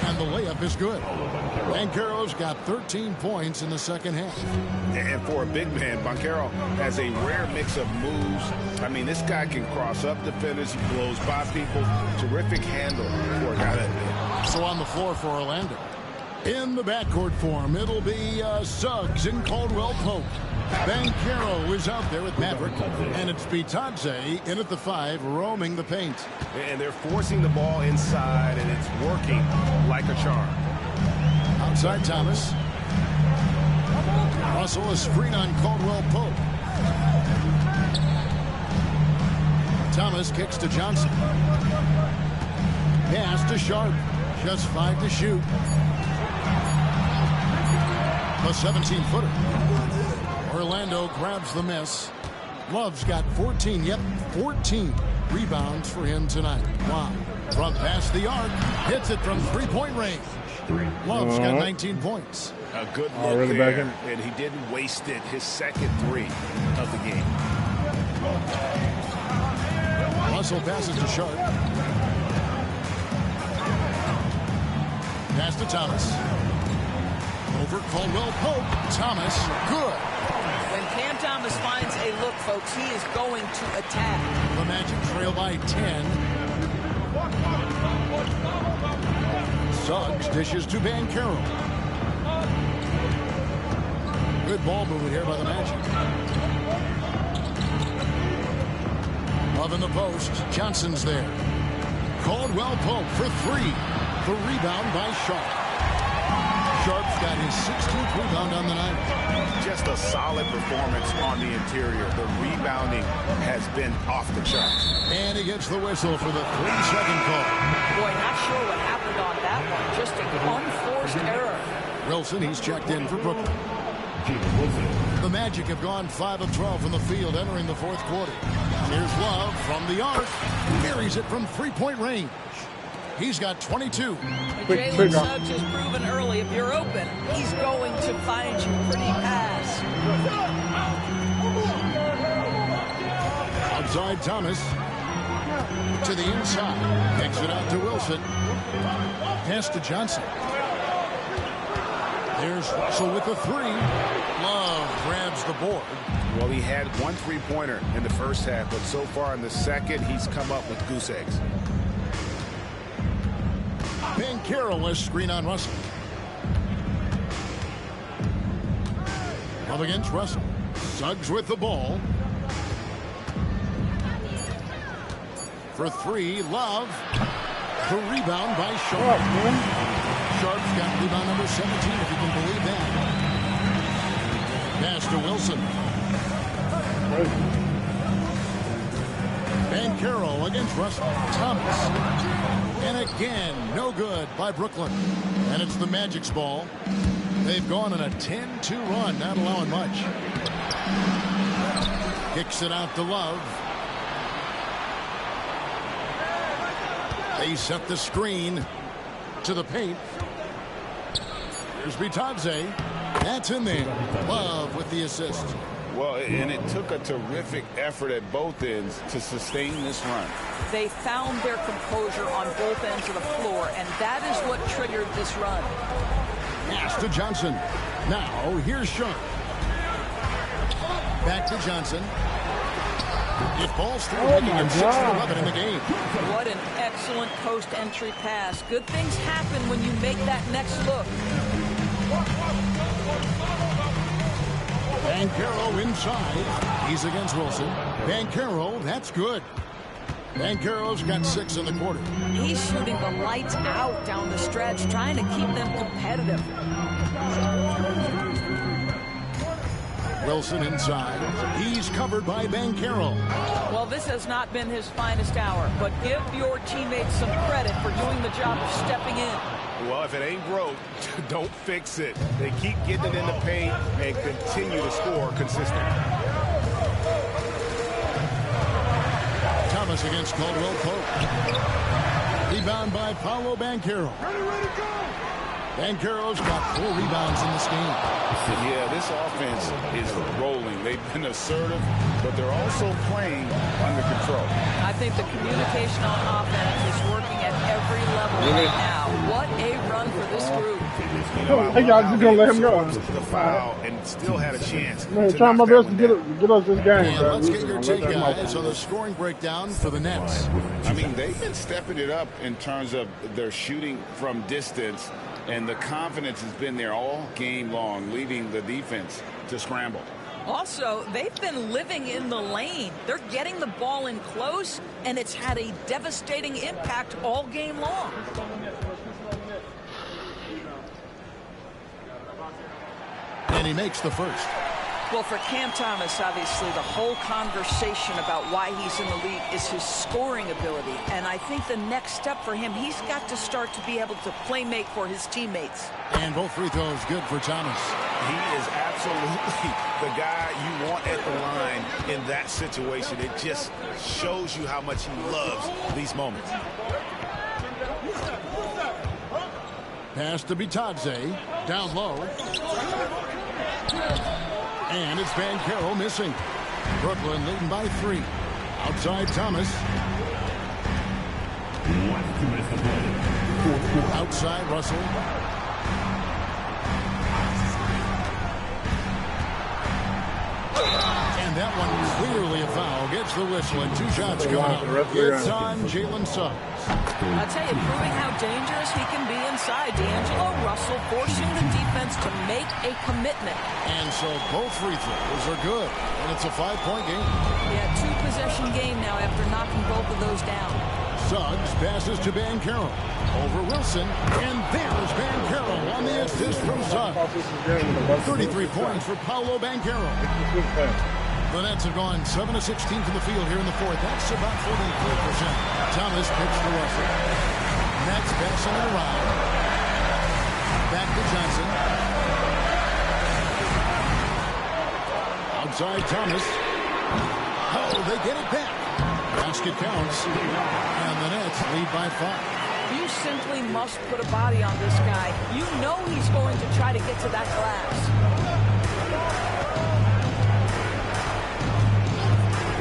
[SPEAKER 1] And the layup is good. Banchero's got 13 points in the second half.
[SPEAKER 2] And for a big man, Banchero has a rare mix of moves. I mean, this guy can cross up defenders. He blows by people. Terrific handle for a guy that big.
[SPEAKER 1] So on the floor for Orlando. In the backcourt form, it'll be Suggs and Caldwell Pope. Banchero is out there with Maverick, and it's Bitadze in at the 5, roaming the paint.
[SPEAKER 2] And they're forcing the ball inside, and it's working like a charm.
[SPEAKER 1] Outside Thomas. Russell, a screen on Caldwell Pope. Thomas kicks to Johnson. Pass to Sharp. Just 5 to shoot. A 17-footer. Orlando grabs the miss. Love's got 14. Yep, 14 rebounds for him tonight. Wow. From past the arc. Hits it from three-point range. Love's got 19 points.
[SPEAKER 2] A good look there, and he didn't waste it. His second three of the game.
[SPEAKER 1] Russell passes to Sharp. Pass to Thomas. Over Caldwell Pope. Thomas, good.
[SPEAKER 3] When Cam Thomas finds a look, folks, he is going to attack.
[SPEAKER 1] The Magic trail by 10. Suggs dishes to Banchero. Good ball movement here by the Magic. Love in the post. Johnson's there. Caldwell Pope for 3. The rebound by Sharp. Sharp's got his 16th rebound on the night.
[SPEAKER 2] Just a solid performance on the interior. The rebounding has been off the charts.
[SPEAKER 1] And he gets the whistle for the 3-second call.
[SPEAKER 3] Boy, not sure what happened on that one. Just an unforced error.
[SPEAKER 1] Wilson, he's checked in for Brooklyn. The Magic have gone 5 of 12 from the field entering the fourth quarter. Here's Love from the arc. Carries it from three-point range. He's got 22.
[SPEAKER 3] Jalen Suggs has proven early, if you're open, he's going to find you pretty pass.
[SPEAKER 1] Outside Thomas. To the inside. Takes it out to Wilson. Pass to Johnson. There's Russell with the 3. Love grabs the board.
[SPEAKER 2] Well, he had one three-pointer in the first half, but so far in the second, he's come up with goose eggs.
[SPEAKER 1] Banchero is screen on Russell. Up against Russell. Suggs with the ball. For 3, Love. The rebound by Sharp. Sharp's got rebound number 17, if you can believe that. Pass to Wilson. Banchero against Russell. Thomas. And again, no good by Brooklyn. And it's the Magic's ball. They've gone on a 10-2 run, not allowing much. Kicks it out to Love. They set the screen to the paint. Here's Bitadze. That's in there. Love with the assist.
[SPEAKER 2] Well, and it took a terrific effort at both ends to sustain this run.
[SPEAKER 3] They found their composure on both ends of the floor, and that is what triggered this run.
[SPEAKER 1] Pass to Johnson. Now, here's Sharp. Back to Johnson. It falls through, making it 6-11 in the game.
[SPEAKER 3] What an excellent post-entry pass. Good things happen when you make that next look.
[SPEAKER 1] Banchero inside. He's against Wilson. Banchero, that's good. Banchero's got 6 in the quarter.
[SPEAKER 3] He's shooting the lights out down the stretch, trying to keep them competitive.
[SPEAKER 1] Wilson inside. He's covered by Banchero.
[SPEAKER 3] Well, this has not been his finest hour, but give your teammates some credit for doing the job of stepping in.
[SPEAKER 2] Well, if it ain't broke, don't fix it. They keep getting it in the paint and continue to score consistently.
[SPEAKER 1] Thomas against Caldwell Pope. Rebound by Paolo Banchero. Banchero's got 4 rebounds in this game.
[SPEAKER 2] Yeah, this offense is rolling. They've been assertive, but they're also playing under control.
[SPEAKER 3] I think the communication on offense is working at every level right now. What a run for this group.
[SPEAKER 5] Hey, y'all just gonna let him go.
[SPEAKER 2] The foul and still had a chance.
[SPEAKER 5] Man, trying my best to get us this game.
[SPEAKER 1] And let's get your take, guys, on the scoring breakdown for the Nets.
[SPEAKER 2] I mean, they've been stepping it up in terms of their shooting from distance, and the confidence has been there all game long, leading the defense to scramble.
[SPEAKER 3] Also, they've been living in the lane. They're getting the ball in close, and it's had a devastating impact all game long.
[SPEAKER 1] And he makes the first.
[SPEAKER 3] Well, for Cam Thomas, obviously, the whole conversation about why he's in the league is his scoring ability. And I think the next step for him, he's got to start to be able to play make for his teammates.
[SPEAKER 1] And both free throws good for Thomas.
[SPEAKER 2] He is absolutely the guy you want at the line in that situation. It just shows you how much he loves these moments.
[SPEAKER 1] Pass to Bitadze. Down low. And it's Banchero missing. Brooklyn leading by 3. Outside Thomas. Outside Russell. And that one clearly a foul. Gets the whistle and 2 shots coming up. It's on Jalen Suggs.
[SPEAKER 3] I'll tell you, proving how dangerous he can be inside. D'Angelo Russell forcing the defense to make a commitment.
[SPEAKER 1] And so both free throws are good. And it's a 5-point game.
[SPEAKER 3] Yeah, 2-possession game now after knocking both of those down.
[SPEAKER 1] Suggs passes to Banchero. Over Wilson. And there's Banchero on the assist from Suggs. 33 points for Paolo Banchero. The Nets have gone 7 of 16 from the field here in the 4th. That's about 43%. Thomas picks to Russell. Nets passing it around. Back to Johnson. Outside Thomas. Oh, they get it back. Basket counts. And the Nets lead by 5.
[SPEAKER 3] You simply must put a body on this guy. You know he's going to try to get to that glass.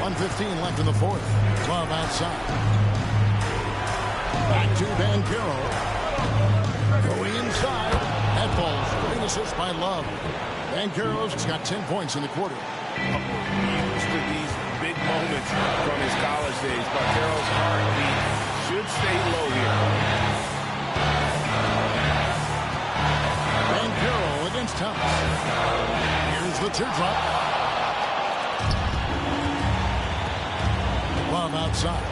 [SPEAKER 1] 1:15 left in the 4th. Love outside. Back to Banchero. Going inside. That ball's great assist by Love. Banchero's got 10 points in the quarter.
[SPEAKER 2] Used to these big moments from his college days. Banchero's heartbeat should stay low here.
[SPEAKER 1] Banchero against Thomas. Here's the teardrop. Love outside.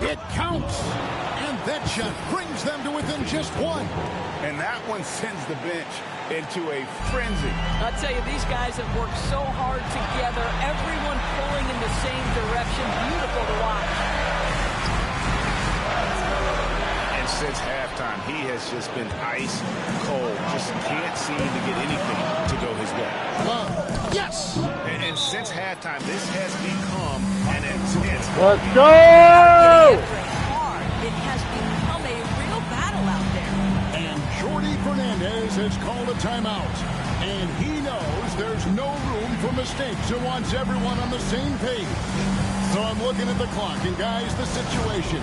[SPEAKER 1] It counts. And that shot brings them to within just 1.
[SPEAKER 2] And that one sends the bench into a frenzy.
[SPEAKER 3] I'll tell you, these guys have worked so hard together. Everyone pulling in the same direction. Beautiful to watch.
[SPEAKER 2] And since half halftime, he has just been ice cold. Just can't seem to get anything to go his way.
[SPEAKER 1] Yes!
[SPEAKER 2] And since halftime, this has become an intense.
[SPEAKER 5] Let's go!
[SPEAKER 3] It has become a real battle out there.
[SPEAKER 1] And Jordy Fernandez has called a timeout. And he knows there's no room for mistakes and wants everyone on the same page. So I'm looking at the clock, and guys, the situation.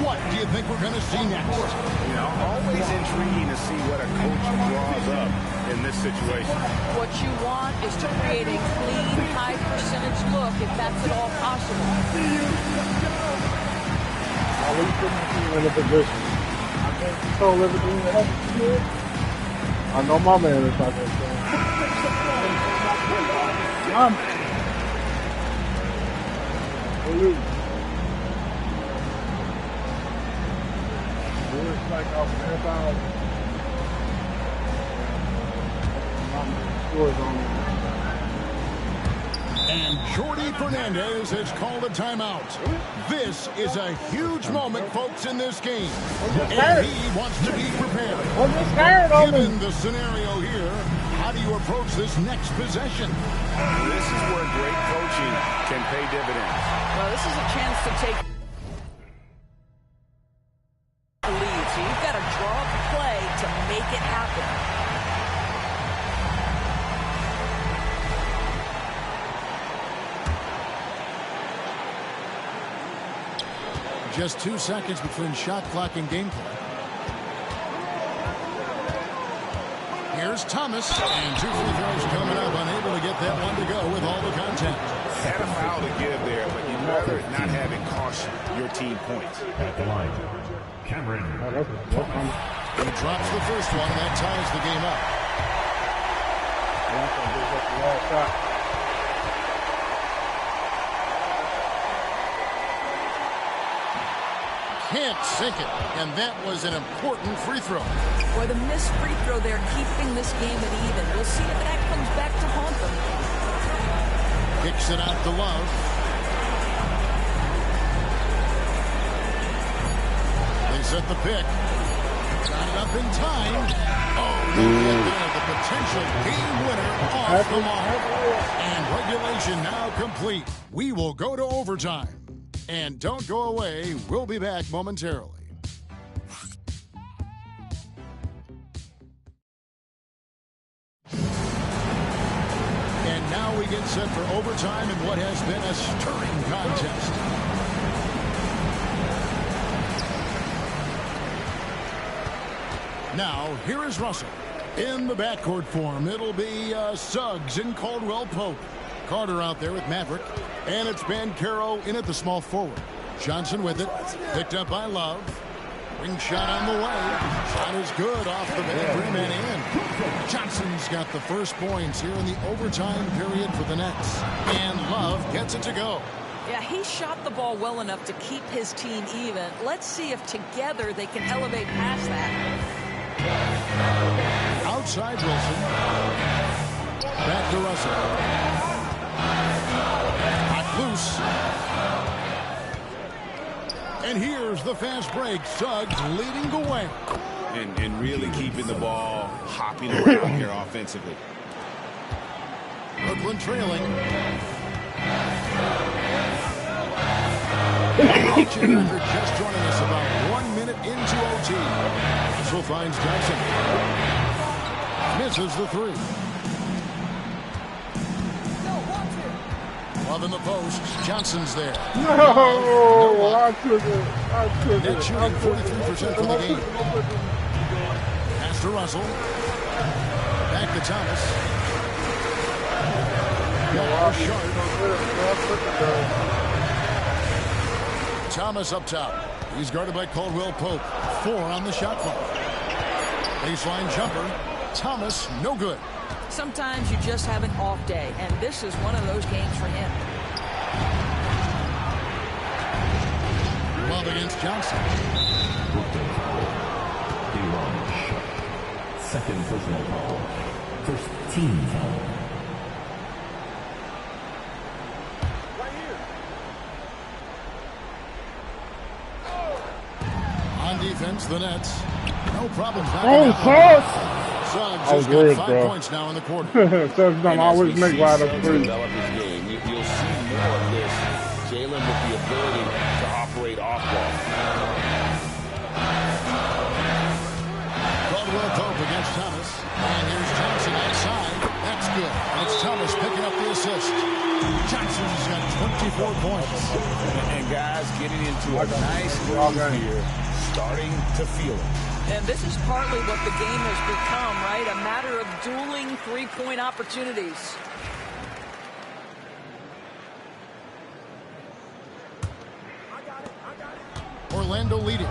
[SPEAKER 1] What do you think we're going to see next?
[SPEAKER 2] You know, always intriguing to see what a coach draws up in this situation.
[SPEAKER 3] What you want is to create a clean, high-percentage look, if that's at all possible.
[SPEAKER 5] At least put my team in a position. I can't control everything that happens to me. I know my man is out there saying. It's like off the half scores on me.
[SPEAKER 1] And Jordy Fernandez has called a timeout. This is a huge moment, folks, in this game. And he wants to be prepared. Given the scenario here, how do you approach this next possession?
[SPEAKER 2] This is where great coaching can pay dividends.
[SPEAKER 3] Well, this is a chance to take the lead. So you've got to draw up a play to make it happen.
[SPEAKER 1] Just 2 seconds between shot clock and gameplay. Here's Thomas, and 2 free throws coming up, unable to get that one to go with all the contact.
[SPEAKER 2] Had a foul to give there, but you'd rather it not have it cost your team points.
[SPEAKER 9] At the line, Cameron.
[SPEAKER 1] He drops the first one, and that ties the game up. Can't sink it, and that was an important free throw.
[SPEAKER 3] Boy, the missed free throw there, keeping this game at even. We'll see if that comes back to haunt them.
[SPEAKER 1] Kicks it out to Love. They set the pick. Got it up in time. Oh, the potential game winner off the mark. And regulation now complete. We will go to overtime. And don't go away. We'll be back momentarily. And now we get set for overtime in what has been a stirring contest. Now, here is Russell. In the backcourt form, it'll be Suggs and Caldwell Pope. Carter out there with Maverick. And it's Banchero in at the small forward. Johnson with it. Picked up by Love. Ring shot on the way. Shot is good off the back rim and in. Johnson's got the first points here in the overtime period for the Nets. And Love gets it to go.
[SPEAKER 3] Yeah, he shot the ball well enough to keep his team even. Let's see if together they can elevate past that.
[SPEAKER 1] Outside Wilson. Back to Russell. Hot loose. And here's the fast break. Suggs leading the way.
[SPEAKER 2] And really keeping the ball hopping around here offensively.
[SPEAKER 1] Brooklyn trailing. Just joining us about 1 minute into OT. Russell finds Johnson. Misses the three. Love in the post. Johnson's there.
[SPEAKER 5] No, I took it.
[SPEAKER 1] Net shooting 43% for the game. Pass to Russell. Back to Thomas. Thomas up top. He's guarded by Caldwell Pope. 4 on the shot clock. Baseline jumper. Thomas, no good.
[SPEAKER 3] Sometimes you just have an off day, and this is one of those games for him.
[SPEAKER 1] Love against Johnson.
[SPEAKER 9] Second personal foul. First team foul.
[SPEAKER 1] On defense, the Nets. No problems.
[SPEAKER 5] Oh, Suggs!
[SPEAKER 1] Suggs
[SPEAKER 5] I was
[SPEAKER 1] has got
[SPEAKER 5] worried,
[SPEAKER 1] 5
[SPEAKER 5] bro.
[SPEAKER 1] points now in the quarter.
[SPEAKER 5] Suggs don't always make wide open threes.
[SPEAKER 2] Develop his game. You'll see more of this. Jalen with the ability to operate off ball.
[SPEAKER 1] Caldwell Pope against Thomas. And here's Johnson outside. That's good. And it's Thomas picking up the assist. Johnson's got 24 points.
[SPEAKER 2] And guys getting into a nice groove here, starting to feel it.
[SPEAKER 3] And this is partly what the game has become, right? A matter of dueling three-point opportunities.
[SPEAKER 1] Orlando leading.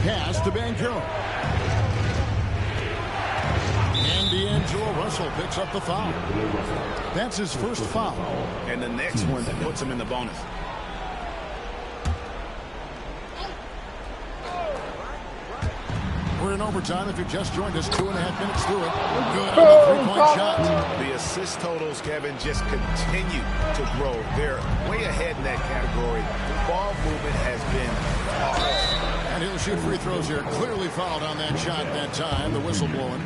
[SPEAKER 1] Pass to Banchero. And D'Angelo Russell picks up the foul. That's his first foul.
[SPEAKER 2] And the next one that puts him in the bonus.
[SPEAKER 1] We're in overtime. If you just joined us, 2.5 minutes through it. Good on the three-point shot.
[SPEAKER 2] The assist totals, Kevin, just continue to grow. They're way ahead in that category. The ball movement has been awesome.
[SPEAKER 1] And he'll shoot free throws here. Clearly fouled on that shot that time. The whistle blowing.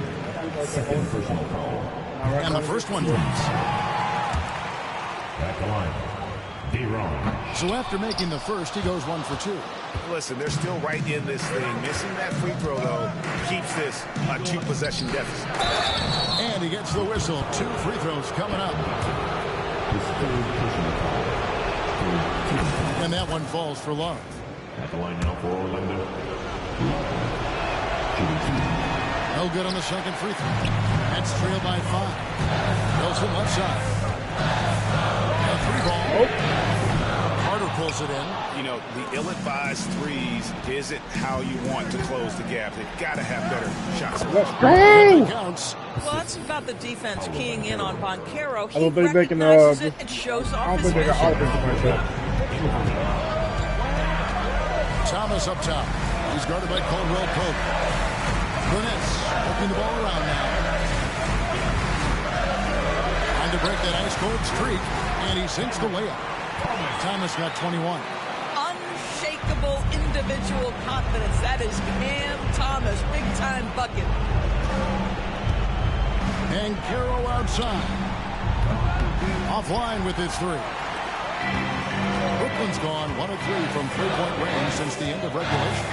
[SPEAKER 1] And the first one drops.
[SPEAKER 9] At the line, D-Ron.
[SPEAKER 1] So after making the first, he goes 1 for 2.
[SPEAKER 2] Listen, they're still right in this thing. Missing that free throw, though, keeps this a 2-possession deficit.
[SPEAKER 1] And he gets the whistle. 2 free throws coming up. And that one falls for Love.
[SPEAKER 9] At the line now for Orlando.
[SPEAKER 1] No good on the second free throw. That's trailed by 5. Wilson left side. A 3-ball. Carter pulls it in.
[SPEAKER 2] You know, the ill-advised threes isn't how you want to close the gap. They've got to have better shots.
[SPEAKER 5] Let's go!
[SPEAKER 1] Counts.
[SPEAKER 3] Well, that's about the defense keying in on Banchero.
[SPEAKER 5] I
[SPEAKER 3] He
[SPEAKER 5] don't think they can,
[SPEAKER 3] recognizes it and shows
[SPEAKER 5] I
[SPEAKER 3] off
[SPEAKER 5] don't
[SPEAKER 3] his
[SPEAKER 5] think they got
[SPEAKER 3] vision.
[SPEAKER 5] offense like that.
[SPEAKER 1] Thomas up top. He's guarded by Caldwell Pope. Burnett working the ball around now. Trying to break that ice cold streak, and he sinks the layup. Thomas got 21.
[SPEAKER 3] Unshakable individual confidence. That is Cam Thomas. Big-time bucket.
[SPEAKER 1] And Carroll outside. Offline with his 3. Brooklyn's gone 1 of 3 from three-point range since the end of regulation.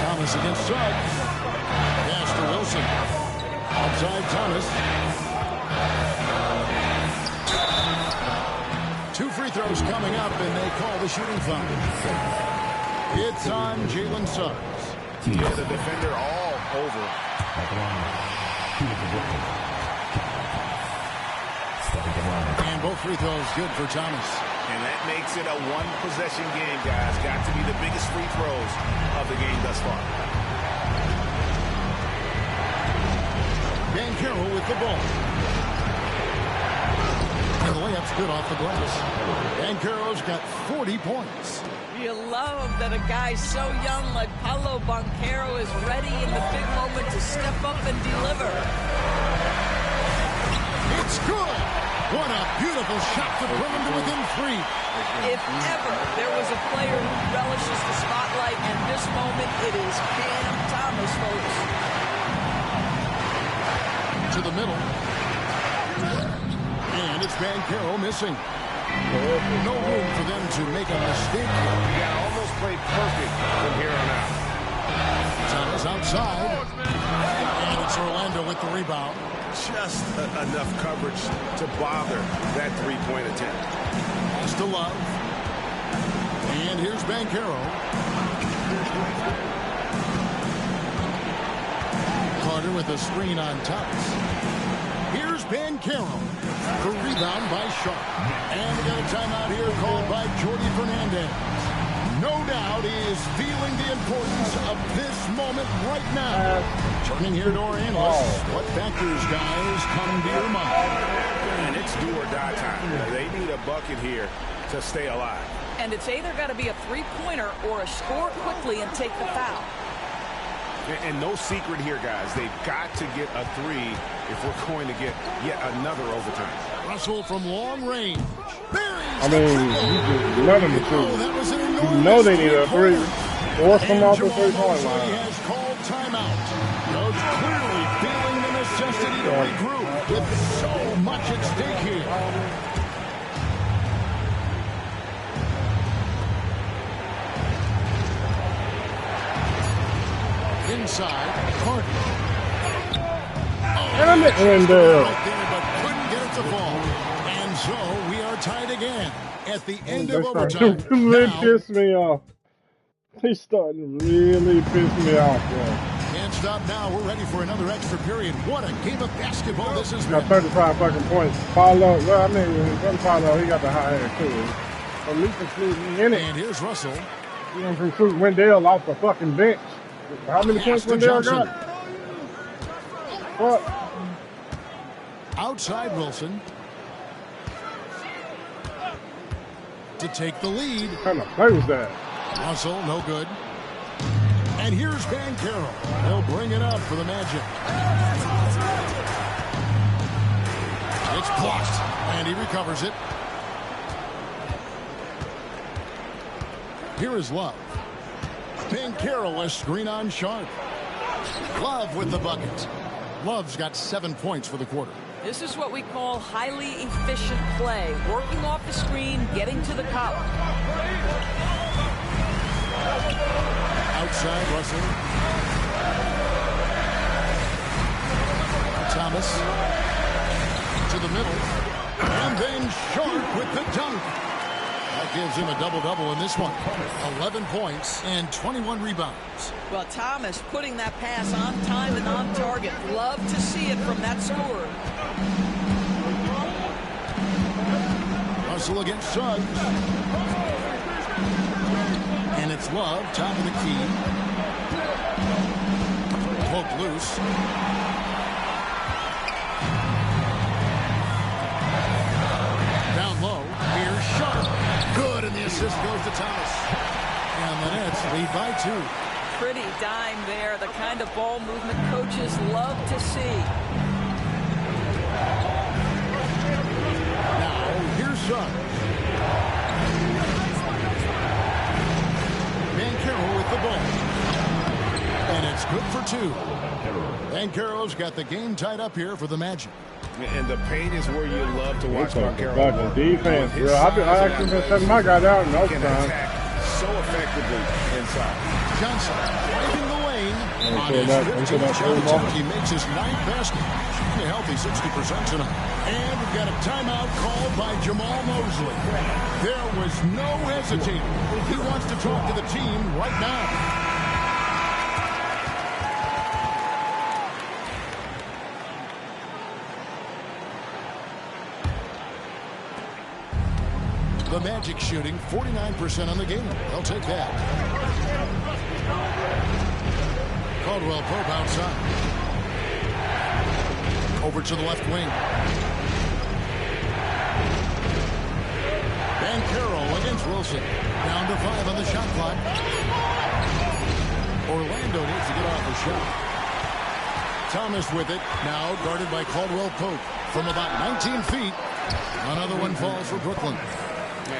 [SPEAKER 1] Thomas against Suggs. Pass to Wilson. Outside Thomas. 2 free throws coming up, and they call the shooting foul. It's on Jalen Suggs.
[SPEAKER 2] Yeah, the defender all over.
[SPEAKER 9] At the line, shooting for Brooklyn. Stepping to line.
[SPEAKER 1] And both free throws good for Thomas.
[SPEAKER 2] And that makes it a 1-possession game, guys. Got to be the biggest free throws of the game thus far.
[SPEAKER 1] Banchero with the ball. And the layup's good off the glass. Banchero's got 40 points.
[SPEAKER 3] You love that a guy so young like Paolo Banchero is ready in the big moment to step up and deliver.
[SPEAKER 1] It's good. What a beautiful shot to bring him to within 3.
[SPEAKER 3] If ever there was a player who relishes the spotlight, and this moment it is Cam Thomas, folks.
[SPEAKER 1] To the middle. And it's Banchero missing. No room for them to make a mistake.
[SPEAKER 2] You got to almost play perfect from here on out.
[SPEAKER 1] Thomas outside. And it's Orlando with the rebound.
[SPEAKER 2] Just enough coverage to bother that 3-point attempt.
[SPEAKER 1] Pass to Love. And here's Banchero. Carter with a screen on Thomas. Here's Banchero. The rebound by Sharp. And we got a timeout here called by Jordi Fernandez. No doubt he is feeling the importance of this moment right now. Turning here to our analysts. What factors, guys, come to your mind?
[SPEAKER 2] And it's do or die time. They need a bucket here to stay alive.
[SPEAKER 3] And it's either got to be a three-pointer or a score quickly and take the foul.
[SPEAKER 2] And no secret here, guys. They've got to get a 3 if we're going to get yet another overtime.
[SPEAKER 1] Russell from long range.
[SPEAKER 5] I mean, you just let them shoot. You know they need a three. Force them off the three-point line.
[SPEAKER 1] Has called timeout. Coach clearly feeling the necessity to regroup with so much at stake here. Inside, Carter.
[SPEAKER 5] And
[SPEAKER 1] right there, but couldn't get it to fall. And so we are tied again at the end of overtime.
[SPEAKER 5] Really piss me off. He's starting to really piss me off, bro.
[SPEAKER 1] Can't stop now. We're ready for another extra period. What a game of basketball this has
[SPEAKER 5] got
[SPEAKER 1] been.
[SPEAKER 5] 35 fucking points. Paulo, well, I mean, from Paulo, he got the high end too. At least including in it.
[SPEAKER 1] And here's Russell.
[SPEAKER 5] You know, recruit Wendell off the fucking bench. How many points Wendell got? What?
[SPEAKER 1] Outside Wilson. To take the lead.
[SPEAKER 5] What kind of play was that?
[SPEAKER 1] Russell, no good. And here's Banchero. He'll bring it up for the Magic. It's blocked, and he recovers it. Here is Love. Banchero, a screen on Sharp. Love with the bucket. Love's got 7 points for the quarter.
[SPEAKER 3] This is what we call highly efficient play. Working off the screen, getting to the cup.
[SPEAKER 1] Outside, Russell. Thomas to the middle. And then Sharp with the dunk. That gives him a double-double in this one. 11 points and 21 rebounds.
[SPEAKER 3] Well, Thomas putting that pass on time and on target. Love to see it from that scorer.
[SPEAKER 1] Russell against Suggs. And it's Love, top of the key. Poked loose. Down low. Here's Sharp. Good, and the assist goes to Thomas. And the Nets lead by 2.
[SPEAKER 3] Pretty dime there. The kind of ball movement coaches love to see.
[SPEAKER 1] Now, here's Suggs. Banchero with the ball. And it's good for 2. Banchero's got the game tied up here for the Magic.
[SPEAKER 2] And the paint is where you love to watch Banchero.
[SPEAKER 5] Fucking defense, bro. I actually been setting my guy out in overtime.
[SPEAKER 2] So effectively inside.
[SPEAKER 1] Johnson driving the lane. On his 15th shot attempt, he makes his 9th basket. Shooting a healthy 60% tonight. And we've got a timeout called by Jamal Mosley. There was no hesitating. He wants to talk to the team right now. The Magic shooting 49% on the game. They'll take that. Caldwell Pope outside. Over to the left wing. Banchero against Wilson. Down to 5 on the shot clock. Orlando needs to get off the shot. Thomas with it. Now guarded by Caldwell Pope from about 19 feet. Another one falls for Brooklyn.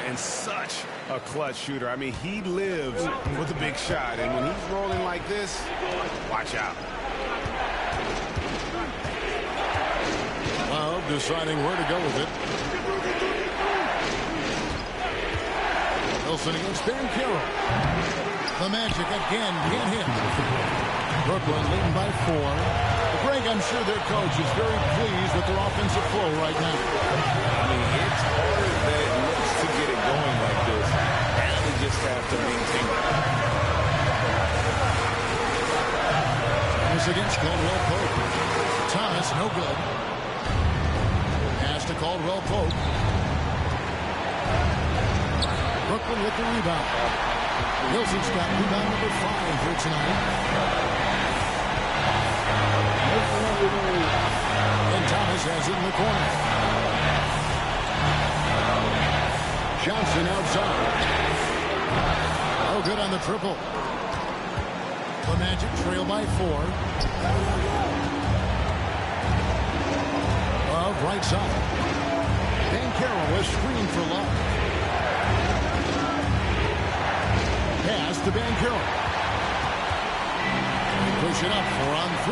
[SPEAKER 2] And such a clutch shooter. I mean, he lives with a big shot. And when he's rolling like this, watch out.
[SPEAKER 1] Love deciding where to go with it. Wilson against Banchero. The Magic again can't hit. Brooklyn leading by 4. Greg, I'm sure their coach is very pleased with their offensive flow right now.
[SPEAKER 2] I mean, it's harder than it looks to get it going like this. And they just have to maintain it.
[SPEAKER 1] Thomas against Caldwell Pope. Thomas, no good. Pass to Caldwell Pope. Brooklyn with the rebound. Wilson's got rebound number 5 here tonight. And Thomas has it in the corner. Johnson outside. Oh, good on the triple. The Magic trail by 4. Love right side. to Banchero. They push it up 4-on-3.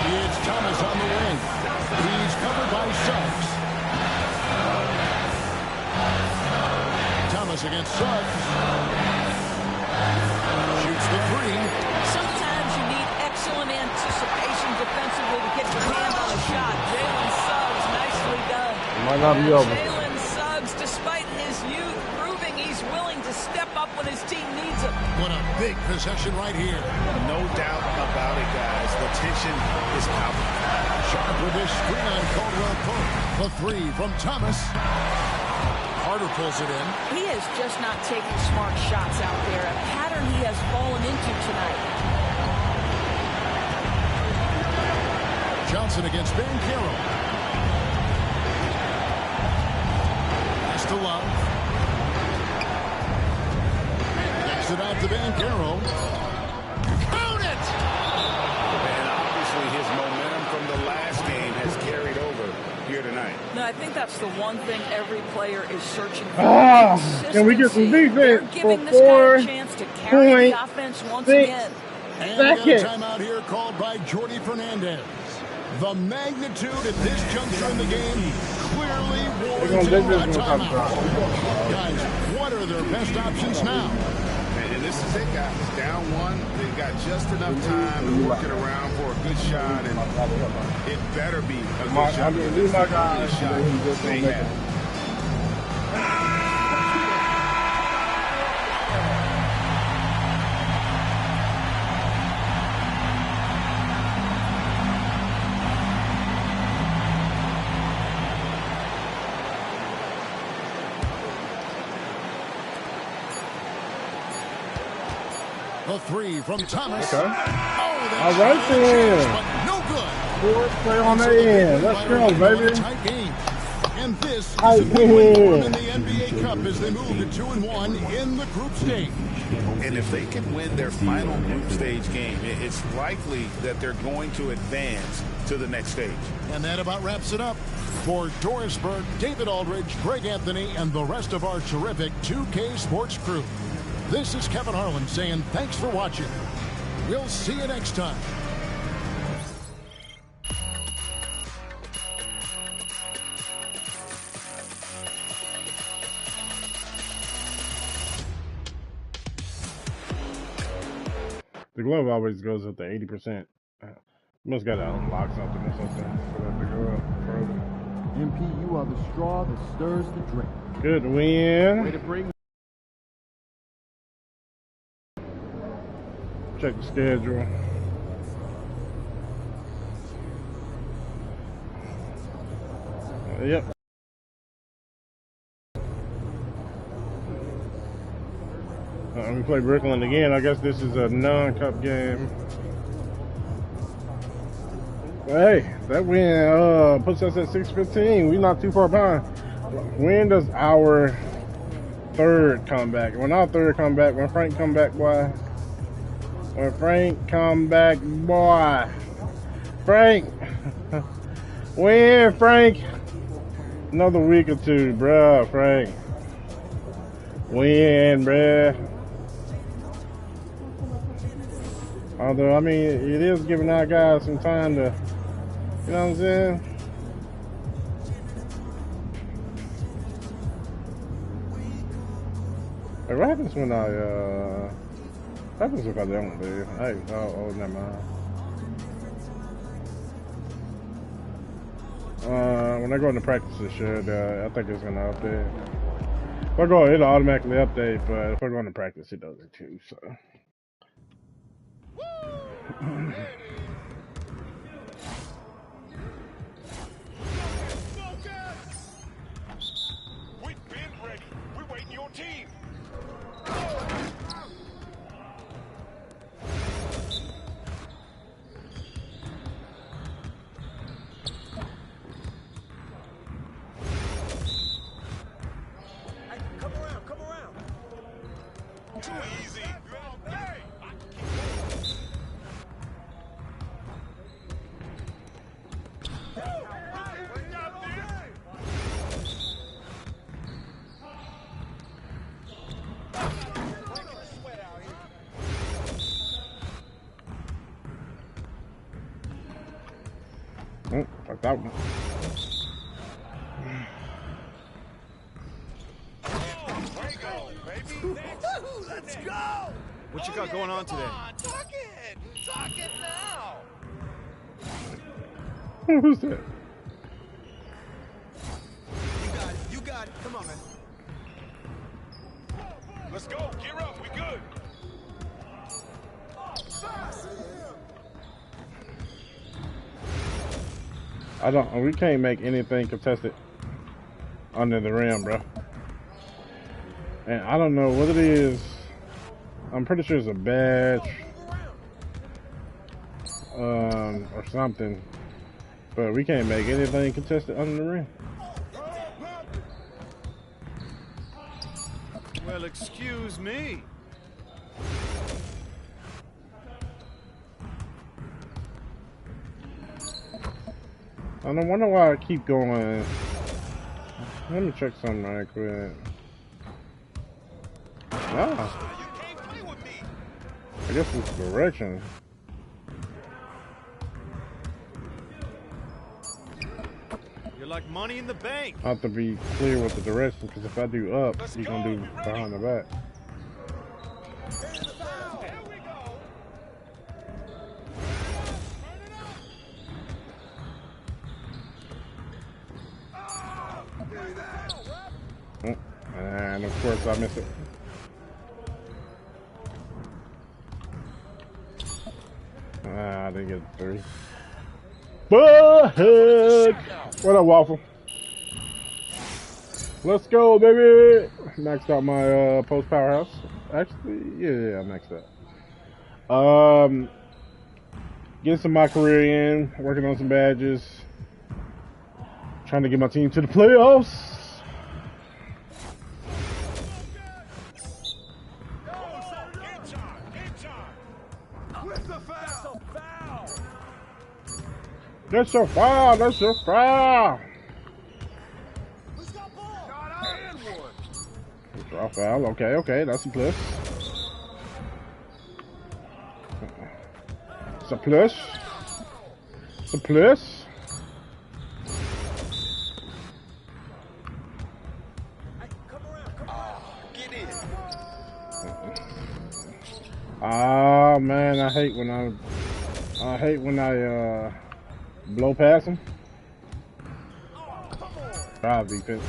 [SPEAKER 1] It's Thomas on the wing. He's covered by Suggs. Thomas against Suggs. Shoots the three.
[SPEAKER 3] Sometimes you need excellent anticipation defensively to get your hand on a shot. Jalen Suggs, nicely done.
[SPEAKER 5] Might not be over.
[SPEAKER 3] Jalen Suggs, despite his youth, proving he's willing to step up when his team needs him.
[SPEAKER 1] What a big possession right here.
[SPEAKER 2] No doubt about it, guys. The tension is palpable.
[SPEAKER 1] Sharp with his screen on Caldwell Pope. The three from Thomas. Carter pulls it in.
[SPEAKER 3] He is just not taking smart shots out there, a pattern he has fallen into tonight.
[SPEAKER 1] Johnson against Banchero. Pass to Love. Kicks it out to Banchero. Count it!
[SPEAKER 2] And obviously his momentum from the last game has carried over here tonight.
[SPEAKER 3] No, I think that's the one thing every player is searching for.
[SPEAKER 5] Can we get some defense?
[SPEAKER 3] They're
[SPEAKER 5] for
[SPEAKER 3] giving this guy a chance to carry the
[SPEAKER 5] 4.6
[SPEAKER 3] offense once again.
[SPEAKER 1] And we got a timeout here called by Jordy Fernandez. The magnitude at this juncture in the game clearly warrants a timeout. Guys, what are their best options now?
[SPEAKER 2] And this is it, guys. Down one, they've got just enough time to work it around for a good shot, and it better be a good shot.
[SPEAKER 5] This is my guy.
[SPEAKER 2] They have.
[SPEAKER 1] The three from Thomas.
[SPEAKER 5] Okay.
[SPEAKER 1] Oh,
[SPEAKER 5] all right then.
[SPEAKER 1] But no good.
[SPEAKER 5] Fourth play on the end. Let's go, baby.
[SPEAKER 1] Tight game. And this is
[SPEAKER 5] Tight
[SPEAKER 1] a win for them in
[SPEAKER 5] game.
[SPEAKER 1] the NBA Cup as they move to 2-1 in the group stage.
[SPEAKER 2] And if they can win their final group stage game, it's likely that they're going to advance to the next stage.
[SPEAKER 1] And that about wraps it up. For Doris Burke, David Aldridge, Greg Anthony, and the rest of our terrific 2K Sports crew, this is Kevin Harlan saying thanks for watching. We'll see you next time.
[SPEAKER 5] The glove always goes up to 80%. Must got to unlock something or something for that to go up further.
[SPEAKER 10] MP, you are the straw that stirs the drink.
[SPEAKER 5] Good win.
[SPEAKER 10] Way to bring.
[SPEAKER 5] Check the schedule. Yep. We play Brooklyn again. I guess this is a non-cup game. Hey, that win puts us at 6-15. We're not too far behind. When does our third comeback? When our third comeback, when Frank come back, boy. When Frank come back, boy. Frank. When, Frank? Another week or two, bruh, Frank. When, bruh. Although, I mean, it is giving our guys some time to, you know what I'm saying? Hey, what happens when what happens if I don't leave? Hey, oh, never mind. When I go into practice, it should, I think it's gonna update. If I go, it'll automatically update, but if I go into practice, it does it too, so.
[SPEAKER 11] We've been ready. We're waiting your team. Hey, come around, come around. Too easy. Hey!
[SPEAKER 5] Fuck that one.
[SPEAKER 11] Let's go!
[SPEAKER 10] What you got going on today?
[SPEAKER 11] Talk it! Talk it now!
[SPEAKER 5] Who's that?
[SPEAKER 11] You got it. You got it. Come on, man. Let's go. Gear up. We good.
[SPEAKER 5] We can't make anything contested under the rim, bro. And I don't know what it is. I'm pretty sure it's a badge. Or something. But we can't make anything contested under the rim.
[SPEAKER 10] Well, excuse me.
[SPEAKER 5] I don't wonder why I keep going. Let me check something right quick. Ah. I guess it's direction.
[SPEAKER 10] You're like money in the bank.
[SPEAKER 5] I have to be clear with the direction, because if I do up, you're going to do behind the back. And of course I missed it. I didn't get a 3. But what up, Waffle? Let's go, baby. Maxed out my post powerhouse. Actually, yeah, I maxed out. Getting some of my career in, working on some badges, trying to get my team to the playoffs. That's your foul. That's your foul. Draw foul. Okay. That's a plus. It's a plus. It's a plus. Ah, man, I hate when I blow past him. Drive defense.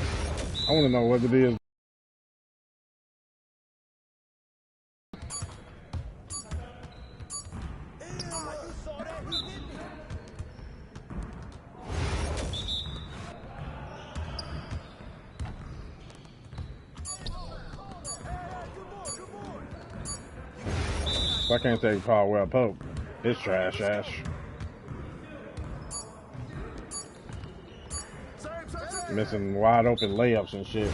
[SPEAKER 5] I want to know what it is. I can't take Caldwell Pope. It's trash ass. Missing wide open layups and shit.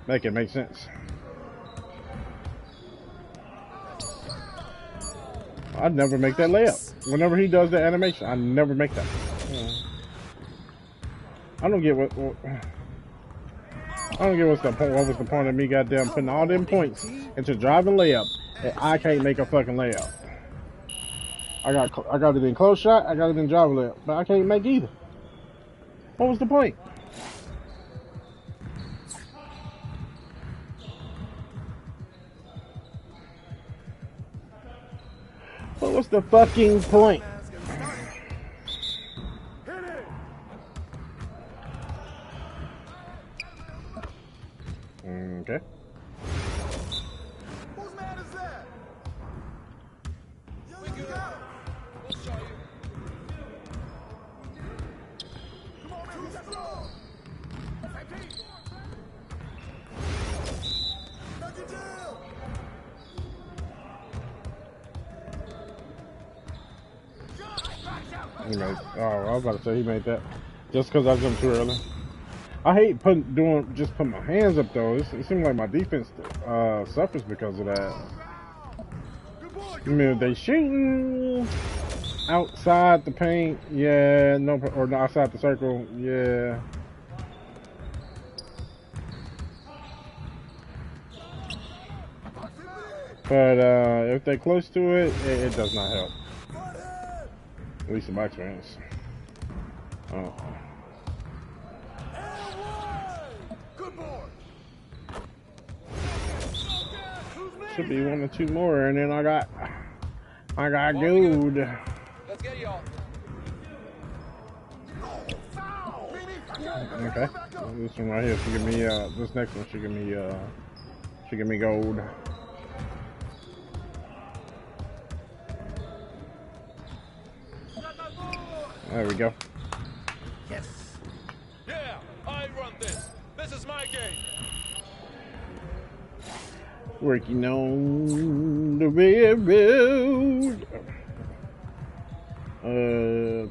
[SPEAKER 5] Make it make sense. I'd never make that layup. Whenever he does the animation, I never make that. I don't get what's the point. What was the point of me goddamn putting all them points into driving layup and I can't make a fucking layup? I got it in close shot, I got it in driving layup, but I can't make either. What was the point? What was the fucking point? Okay.
[SPEAKER 11] Whose man is that? We good. We'll show you. Come on, man. Let's go.
[SPEAKER 5] He made. Oh, I was about to say he made that just because I jumped too early. I hate putting my hands up though. It seems like my defense suffers because of that. I mean, if they shooting outside the paint, yeah, no, or outside the circle, yeah. But if they're close to it, it does not help. At least in my experience. Oh.
[SPEAKER 11] Good boy.
[SPEAKER 5] Should be 1 or 2 more, and then I got gold.
[SPEAKER 11] Let's get y'all.
[SPEAKER 5] Okay, this one right here should give me this next one should give me gold. There we go.
[SPEAKER 11] Yes. Yeah, I run this. This is my game.
[SPEAKER 5] Working on the railroad.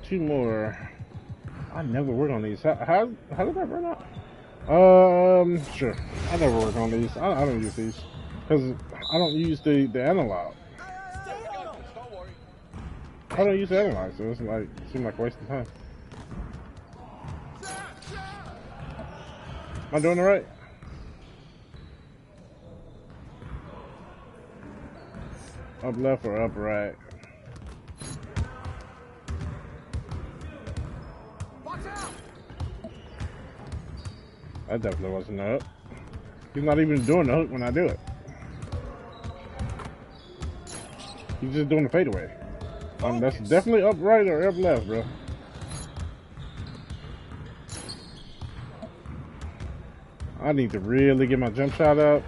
[SPEAKER 5] 2 more. I never work on these. How did that run out? Sure. I never work on these. I don't use these because I don't use the analog. I don't use the analog, so it's like seems like wasting time. Am I doing it right? Up left or up right? That definitely wasn't up. He's not even doing the hook when I do it. He's just doing the fadeaway. That's definitely up right or up left, bro. I need to really get my jump shot up.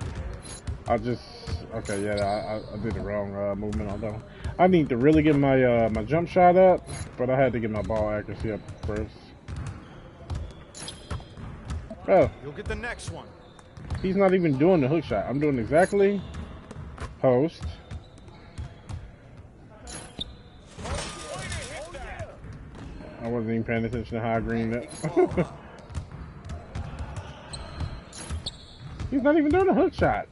[SPEAKER 5] Okay, yeah, I did the wrong movement on that one. I need to really get my my jump shot up, but I had to get my ball accuracy up first. Oh,
[SPEAKER 10] You'll get the next one.
[SPEAKER 5] he's not even doing the hook shot. I'm doing exactly post. I wasn't even paying attention to how I greened it. He's not even doing a hook shot.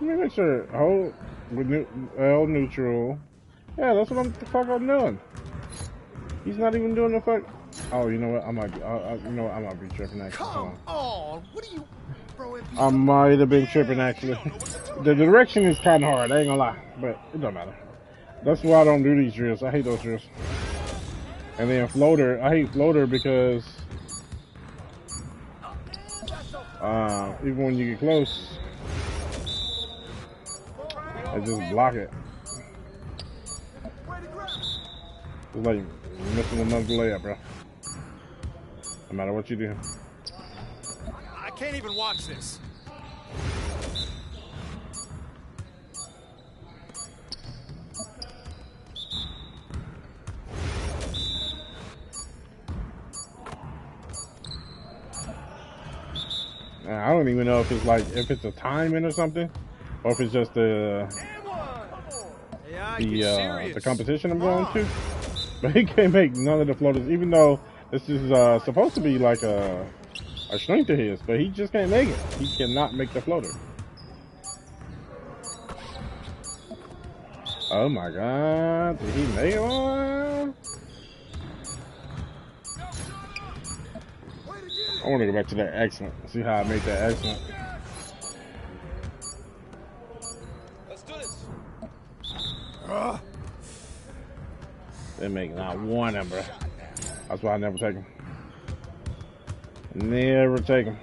[SPEAKER 5] Let me make sure. Hold with L neutral. Yeah, that's what the fuck I'm doing. He's not even doing the fuck. Oh, you know what? I might be tripping actually.
[SPEAKER 11] Come on. What are you, bro?
[SPEAKER 5] I might have been tripping actually. The direction is kind of hard. I ain't gonna lie, but it don't matter. That's why I don't do these drills. I hate those drills. And then floater. I hate floater because even when you get close, I just block it. It's like missing another layup, bro. No matter what you do.
[SPEAKER 10] I can't even watch this.
[SPEAKER 5] I don't even know if it's like a timing or something, or if it's just the competition I'm going to. But he can't make none of the floaters, even though this is supposed to be like a strength of his, but he just can't make it. He cannot make the floater. Oh my god, did he make one? I want to go back to that excellent. See how I make that excellent.
[SPEAKER 11] Let's do this.
[SPEAKER 5] They make not one of them, bro. That's why I never take them. Never take them.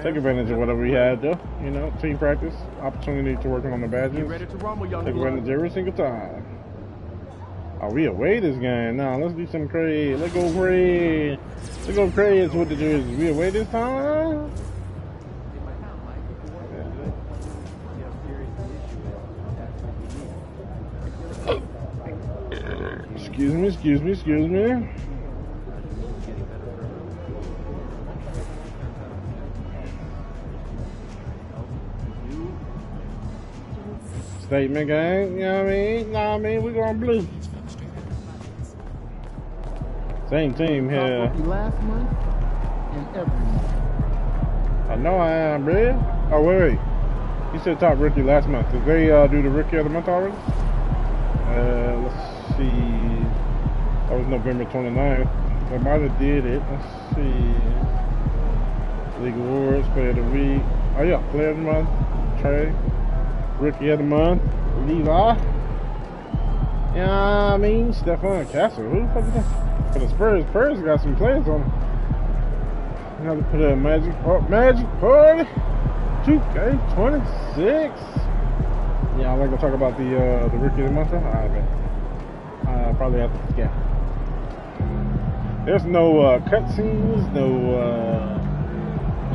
[SPEAKER 5] Take advantage of whatever we had, though. You know, team practice, opportunity to work on the badges. Take advantage every single time. Oh, we away this game. Now let's do some crazy. Let's go crazy. Let's go crazy with the jerseys. We away this time? Excuse me, excuse me, excuse me. Statement gang, you know what I mean? Nah, I mean, we're going blue. Same team here.
[SPEAKER 12] Last month and every month.
[SPEAKER 5] I know I am, bro. Oh, wait. You said top rookie last month. Did they do the rookie of the month already? Let's see. That was November 29th. They might have did it. Let's see. League Awards, Player of the Week. Oh yeah, player of the month, Trey. Rookie of the month, Levi. Yeah, I mean, Stephon Castle. Who the fuck is that? For the Spurs, Spurs got some players on them. I have to put a Magic Party 2K26. Yeah, I'm not gonna talk about the Rookie of the Month. Alright, man. Probably have to, yeah. There's no cutscenes, no.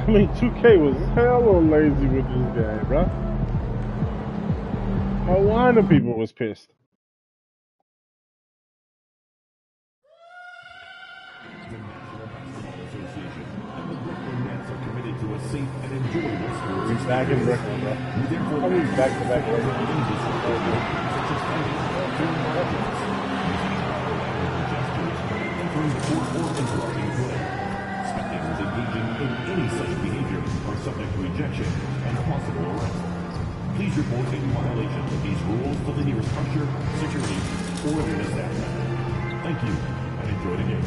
[SPEAKER 5] I mean, 2K was hella lazy with this game, bro. No wonder people was pissed.
[SPEAKER 9] Safe and enjoyable sports.
[SPEAKER 5] He's back in Brooklyn, bro. Oh, he's back to back.
[SPEAKER 9] Spectators engaging in any such behavior are subject to ejection and possible arrest. Please report any violation of these rules to the nearest usher, security, or arena staff member. Thank you, and enjoy the game.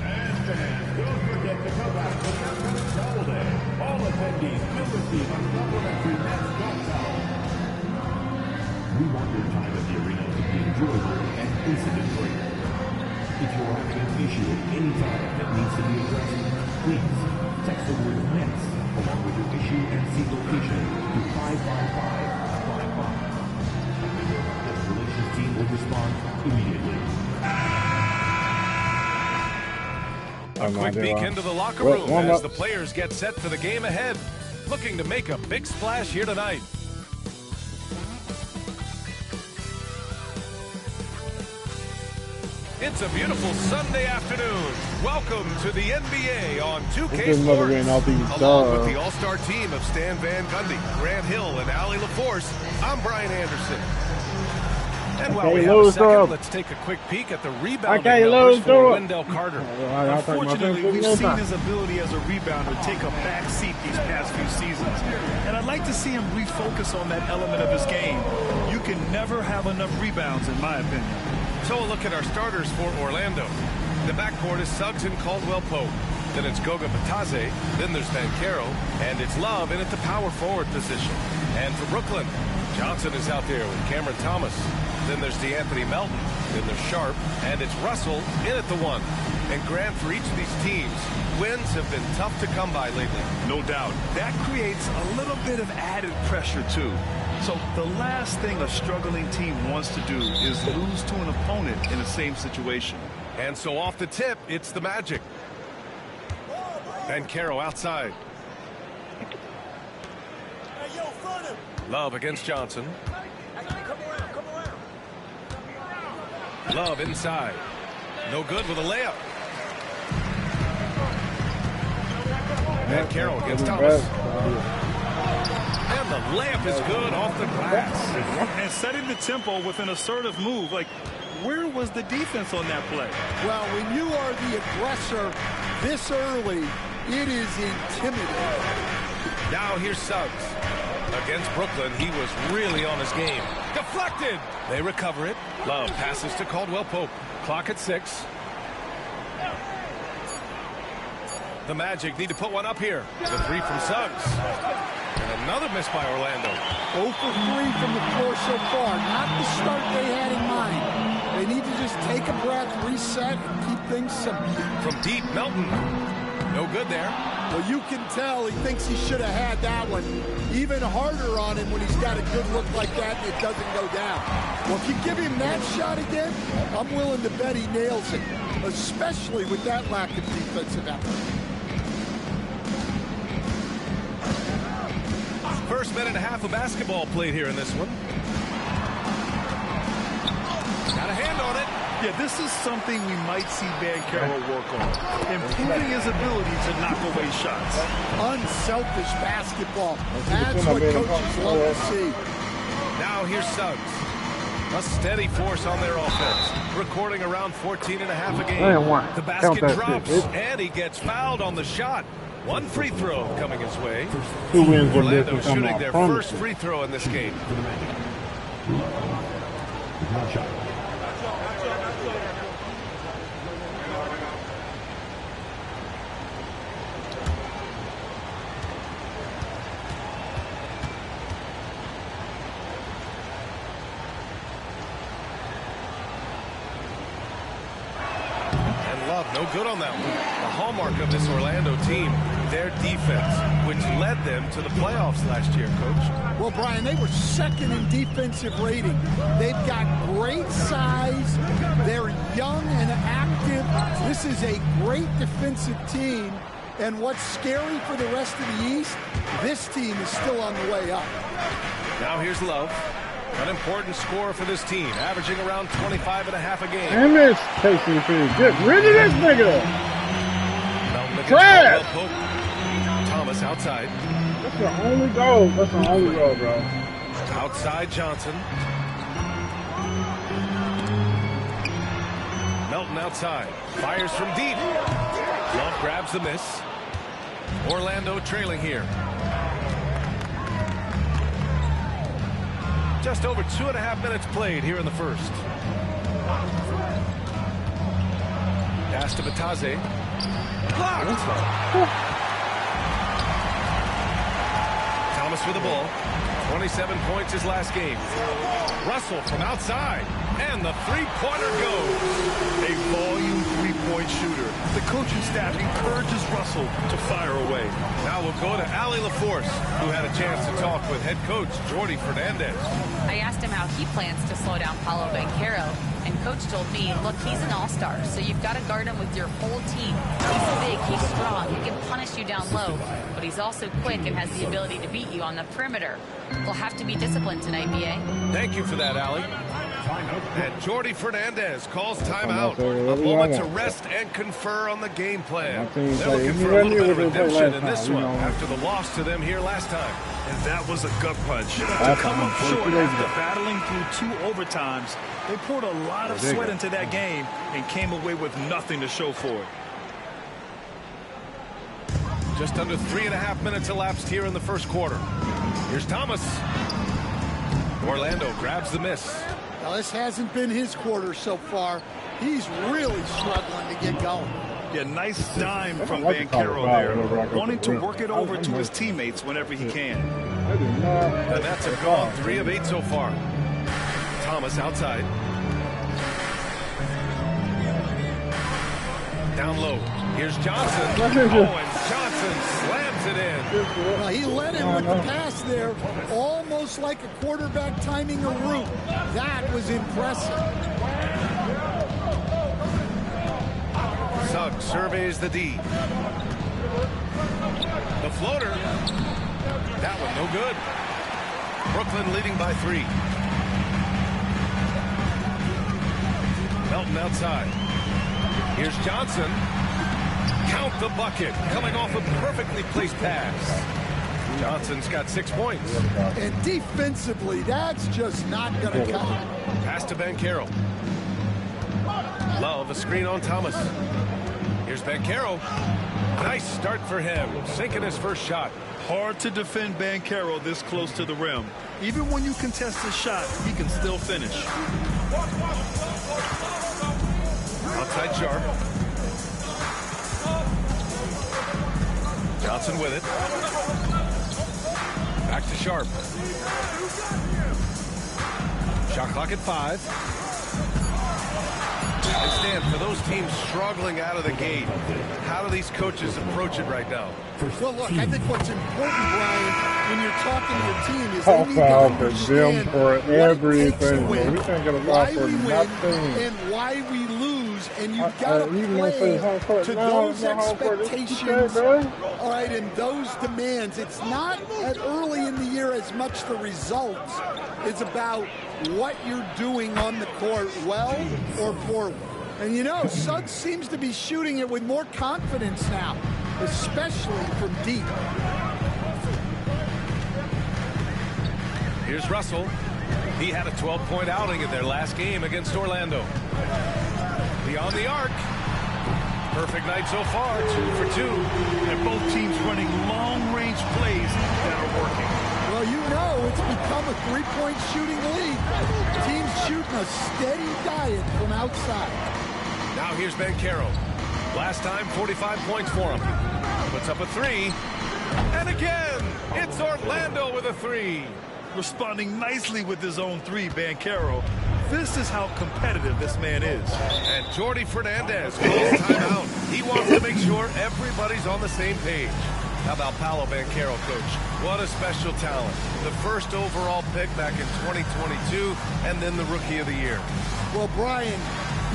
[SPEAKER 9] And fans, don't forget to come back for your first double day. All attendees will receive a complimentary men's golf towel. We want your time at the arena to be enjoyable and incident-free. If you're having an issue at any time that needs to be addressed, please text the word MENS along with your issue and seat location to 55555. The Guest Relations team will respond immediately.
[SPEAKER 10] A quick peek into the locker room as the players get set for the game ahead. Looking to make a big splash here tonight. It's a beautiful Sunday afternoon. Welcome to the NBA on 2K Sports. Along with the all-star team of Stan Van Gundy, Grant Hill, and Allie LaForce, I'm Brian Anderson. And while we have a second, let's take a quick peek at the rebounding numbers for Wendell Carter.
[SPEAKER 13] Unfortunately, we've seen his ability as a rebounder take a back seat these past few seasons. And I'd like to see him refocus on that element of his game. You can never have enough rebounds, in my opinion.
[SPEAKER 10] So a look at our starters for Orlando. The backcourt is Suggs and Caldwell-Pope. Then it's Goga Bitadze. Then there's Banchero. And it's Love in at the power forward position. And for Brooklyn, Johnson is out there with Cameron Thomas. Then there's DeAnthony Melton. Then there's Sharp. And it's Russell in at the one. And Grant, for each of these teams, wins have been tough to come by lately.
[SPEAKER 13] No doubt. That creates a little bit of added pressure, too. So the last thing a struggling team wants to do is lose to an opponent in the same situation.
[SPEAKER 10] And so off the tip, it's the Magic. Banchero outside. Love against Johnson. Love inside. No good with a layup. Banchero against Thomas. And the layup is good off the glass.
[SPEAKER 13] And setting the tempo with an assertive move. Like, where was the defense on that play?
[SPEAKER 14] Well, when you are the aggressor this early, it is intimidating.
[SPEAKER 10] Now here's Suggs. Against Brooklyn, he was really on his game. Deflected. They recover it. Love passes to Caldwell-Pope. Clock at 6. The Magic need to put one up here. The three from Suggs. And another miss by Orlando.
[SPEAKER 14] 0 for 3 from the floor so far. Not the start they had in mind. They need to just take a breath, reset, and keep things simple.
[SPEAKER 10] From deep, Melton. No good there.
[SPEAKER 14] Well, you can tell he thinks he should have had that one. Even harder on him when he's got a good look like that and it doesn't go down. Well, if you give him that shot again, I'm willing to bet he nails it, especially with that lack of defensive effort.
[SPEAKER 10] First minute and a half of basketball played here in this one. Got a hand on it.
[SPEAKER 13] Yeah, this is something we might see Banchero work on. Improving his ability to knock away shots.
[SPEAKER 14] Unselfish basketball. That's what coaches love to see.
[SPEAKER 10] Now here's Suggs. A steady force on their offense. Recording around 14 and a half a game. The basket drops, and he gets fouled on the shot. One free throw coming his way. Orlando shooting their first free throw in this game. No good on that one. The hallmark of this Orlando team, their defense, which led them to the playoffs last year, Coach.
[SPEAKER 14] Well, Brian, they were second in defensive rating. They've got great size. They're young and active. This is a great defensive team. And what's scary for the rest of the East, this team is still on the way up.
[SPEAKER 10] Now here's Love. An important score for this team, averaging around 25 and a half a game.
[SPEAKER 5] Damn it, KCP. Get rid of this nigga.
[SPEAKER 10] Trash. Thomas outside.
[SPEAKER 5] That's the only goal. That's the only goal, bro.
[SPEAKER 10] Outside Johnson. Melton outside. Fires from deep. Love grabs the miss. Orlando trailing here. Just over 2.5 minutes played here in the first. Pass to Bataze. Blocked. Thomas with the ball. 27 points his last game. Russell from outside. And the three-pointer goes.
[SPEAKER 13] A volume three-point shooter. The coaching staff encourages Russell to fire away.
[SPEAKER 10] Now we'll go to Allie LaForce, who had a chance to talk with head coach Jordy Fernandez.
[SPEAKER 15] I asked him how he plans to slow down Paolo Banchero, and coach told me, look, he's an all-star, so you've got to guard him with your whole team. He's big, he's strong, he can punish you down low, but he's also quick and has the ability to beat you on the perimeter. We'll have to be disciplined tonight, B.A.
[SPEAKER 10] Thank you for that, Allie. And Jordy Fernandez calls timeout. A moment to rest and confer on the game plan. They're looking for a little bit of redemption in this one after the loss to them here last time.
[SPEAKER 13] And that was a gut punch. To come up short after battling through 2 overtimes, they poured a lot of sweat into that game and came away with nothing to show for it.
[SPEAKER 10] Just under 3.5 minutes elapsed here in the first quarter. Here's Thomas. Orlando grabs the miss.
[SPEAKER 14] Now, this hasn't been his quarter so far. He's really struggling to get going.
[SPEAKER 13] Yeah, nice dime from Banchero there, wanting to work it over to his teammates whenever he can.
[SPEAKER 10] And that's a gone 3 of 8 so far. Thomas outside. Down low. Here's Johnson. Oh, and Johnson slams it in.
[SPEAKER 14] Well, he led him with the pass there, almost like a quarterback timing a route. That was impressive.
[SPEAKER 10] Suggs surveys the D. The floater. That one no good. Brooklyn leading by 3. Melton outside. Here's Johnson. Count the bucket. Coming off a perfectly placed pass. Johnson's got 6 points.
[SPEAKER 14] And defensively, that's just not going to cut it.
[SPEAKER 10] Pass to Banchero. Love a screen on Thomas. Here's Banchero. Nice start for him. Sinking his first shot.
[SPEAKER 13] Hard to defend Banchero this close to the rim. Even when you contest his shot, he can still finish.
[SPEAKER 10] Outside Sharp. Johnson with it. Back to Sharp. Shot clock at 5. And Stan, for those teams struggling out of the gate, how do these coaches approach it right now?
[SPEAKER 14] Well, look, I think what's important, Brian, when you're talking to your team is they need to understand
[SPEAKER 5] for everything.
[SPEAKER 14] Why we win
[SPEAKER 5] nothing.
[SPEAKER 14] and why we lose, and you've got to play to those expectations. All right, and those demands. It's not at early in the year as much the results. It's about what you're doing on the court, well or poorly. And you know, Suggs seems to be shooting it with more confidence now, especially from deep.
[SPEAKER 10] Here's Russell. He had a 12-point outing in their last game against Orlando. Beyond the arc. Perfect night so far, 2 for 2.
[SPEAKER 13] And both teams running long-range plays that are working.
[SPEAKER 14] Well, you know it's become a three-point shooting league. Teams shooting a steady diet from outside.
[SPEAKER 10] Now here's Banchero. Last time, 45 points for him. Puts up a 3. And again, it's Orlando with a 3.
[SPEAKER 13] Responding nicely with his own 3, Banchero. This is how competitive this man is.
[SPEAKER 10] And Jordy Fernandez calls timeout. He wants to make sure everybody's on the same page. How about Paolo Banchero, Coach? What a special talent. The first overall pick back in 2022, and then the Rookie of the Year.
[SPEAKER 14] Well, Brian,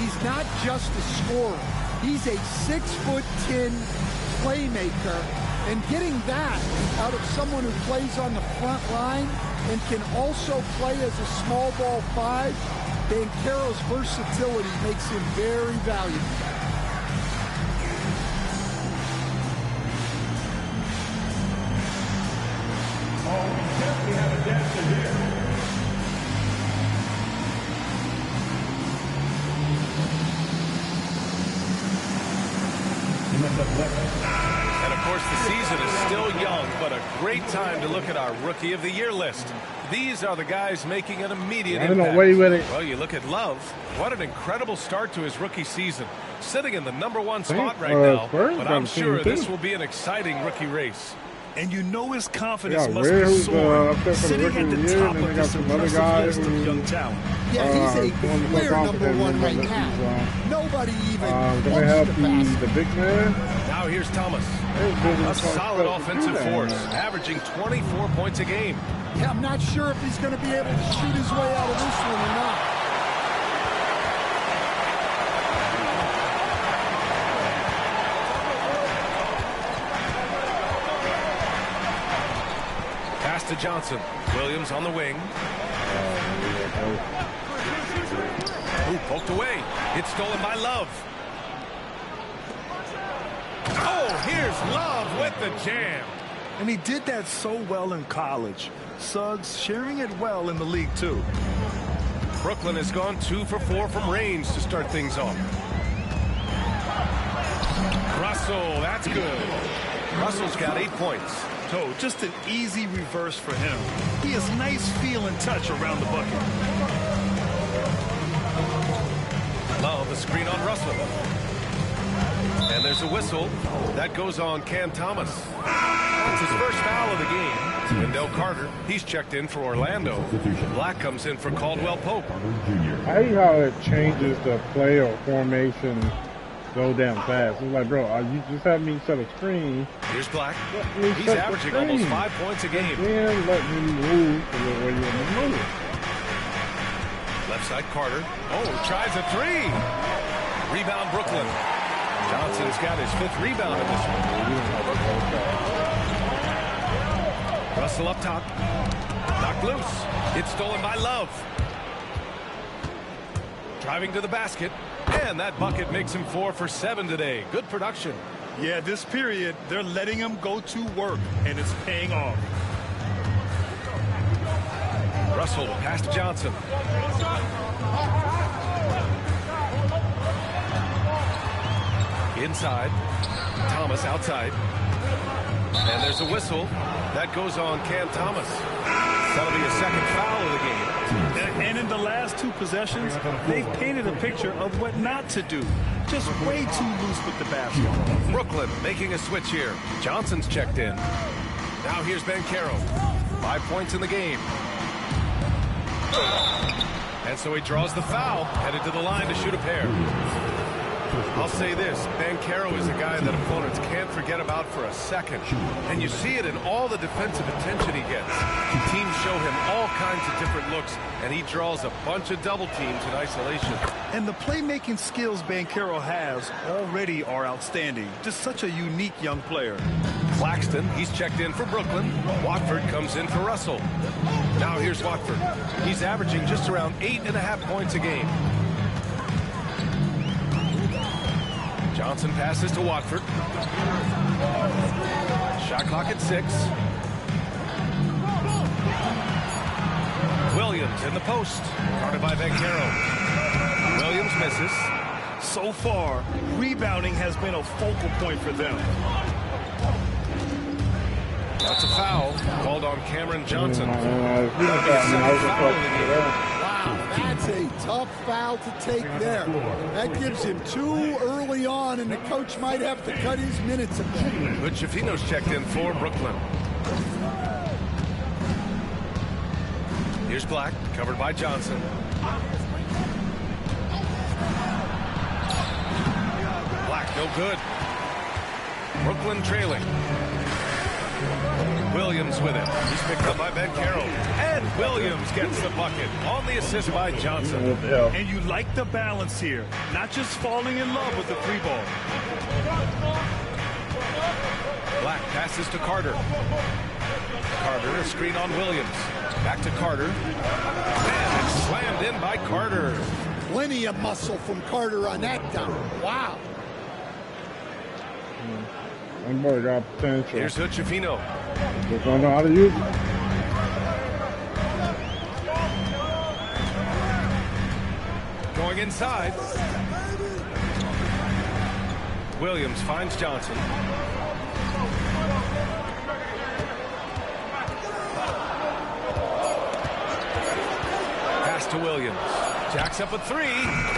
[SPEAKER 14] he's not just a scorer. He's a 6'10" playmaker, and getting that out of someone who plays on the front line and can also play as a small ball 5, Banchero's versatility makes him very valuable.
[SPEAKER 9] Oh, we definitely have a dancer here.
[SPEAKER 10] And of course, the season is still young, but a great time to look at our Rookie of the Year list. These are the guys making an immediate impact. Well, you look at Love. What an incredible start to his rookie season. Sitting in the #1 spot right now, but I'm sure this will be an exciting rookie race.
[SPEAKER 13] And you know his confidence must be soaring, sitting at the top of this impressive list of young talent.
[SPEAKER 14] Yeah, he's a clear #1 right now. Nobody even
[SPEAKER 5] Then they have the big man.
[SPEAKER 10] Now here's Thomas. A solid offensive force, averaging 24 points a game.
[SPEAKER 14] Yeah, I'm not sure if he's going to be able to shoot his way out of this one or not.
[SPEAKER 10] Pass to Johnson. Williams on the wing. Ooh, poked away. It's stolen by Love. Oh, here's Love with the jam.
[SPEAKER 13] And he did that so well in college. Suggs sharing it well in the league, too.
[SPEAKER 10] Brooklyn has gone 2 for 4 from range to start things off. Russell, that's good. Russell's got 8 points.
[SPEAKER 13] So just an easy reverse for him. He has nice feel and touch around the bucket.
[SPEAKER 10] Love the screen on Russell. And there's a whistle. That goes on Cam Thomas. It's his first foul of the game. Wendell Carter, he's checked in for Orlando. Black comes in for Caldwell Pope.
[SPEAKER 5] I hate how it changes the play or formation so damn fast. It's like, bro, you just have me set a screen.
[SPEAKER 10] Here's Black. He's averaging almost 5 points a game.
[SPEAKER 5] Then let me move to the way you want to move.
[SPEAKER 10] Left side Carter. Oh, tries a 3. Rebound Brooklyn. Johnson's got his 5th rebound in this one. Russell up top. Knocked loose. It's stolen by Love. Driving to the basket. And that bucket makes him 4 for 7 today. Good production.
[SPEAKER 13] Yeah, this period, they're letting him go to work, and it's paying off.
[SPEAKER 10] Russell pass to Johnson. Inside. Thomas outside. And there's a whistle. That goes on Cam Thomas. That'll be a second foul of the game.
[SPEAKER 13] And in the last 2 possessions, they've painted a picture of what not to do. Just way too loose with the basket.
[SPEAKER 10] Brooklyn making a switch here. Johnson's checked in. Now here's Banchero. 5 points in the game. And so he draws the foul, headed to the line to shoot a pair. I'll say this, Banchero is a guy that opponents can't forget about for a second. And you see it in all the defensive attention he gets. Teams show him all kinds of different looks, and he draws a bunch of double teams in isolation.
[SPEAKER 13] And the playmaking skills Banchero has already are outstanding. Just such a unique young player.
[SPEAKER 10] Claxton, he's checked in for Brooklyn. Watford comes in for Russell. Now here's Watford. He's averaging just around 8.5 points a game. Johnson passes to Watford. Shot clock at 6. Williams in the post. Guarded by Banchero. Williams misses.
[SPEAKER 13] So far, rebounding has been a focal point for them.
[SPEAKER 10] That's a foul called on Cameron Johnson.
[SPEAKER 14] Wow, that's a tough foul to take there. That gives him 2 early on, and the coach might have to cut his minutes a bit.
[SPEAKER 10] But Schifino's checked in for Brooklyn. Here's Black, covered by Johnson. Black, no good. Brooklyn trailing. Williams with it. He's picked up by Bancaro. And Williams gets the bucket on the assist by Johnson.
[SPEAKER 13] And you like the balance here. Not just falling in love with the three ball.
[SPEAKER 10] Black passes to Carter. Carter, a screen on Williams. Back to Carter. And it's slammed in by Carter.
[SPEAKER 14] Plenty of muscle from Carter on that dunk. Wow.
[SPEAKER 5] One boy got potential.
[SPEAKER 10] Here's Hochefino.
[SPEAKER 5] Just don't know how to use it.
[SPEAKER 10] Going inside. Williams finds Johnson. Pass to Williams. Jacks up a three.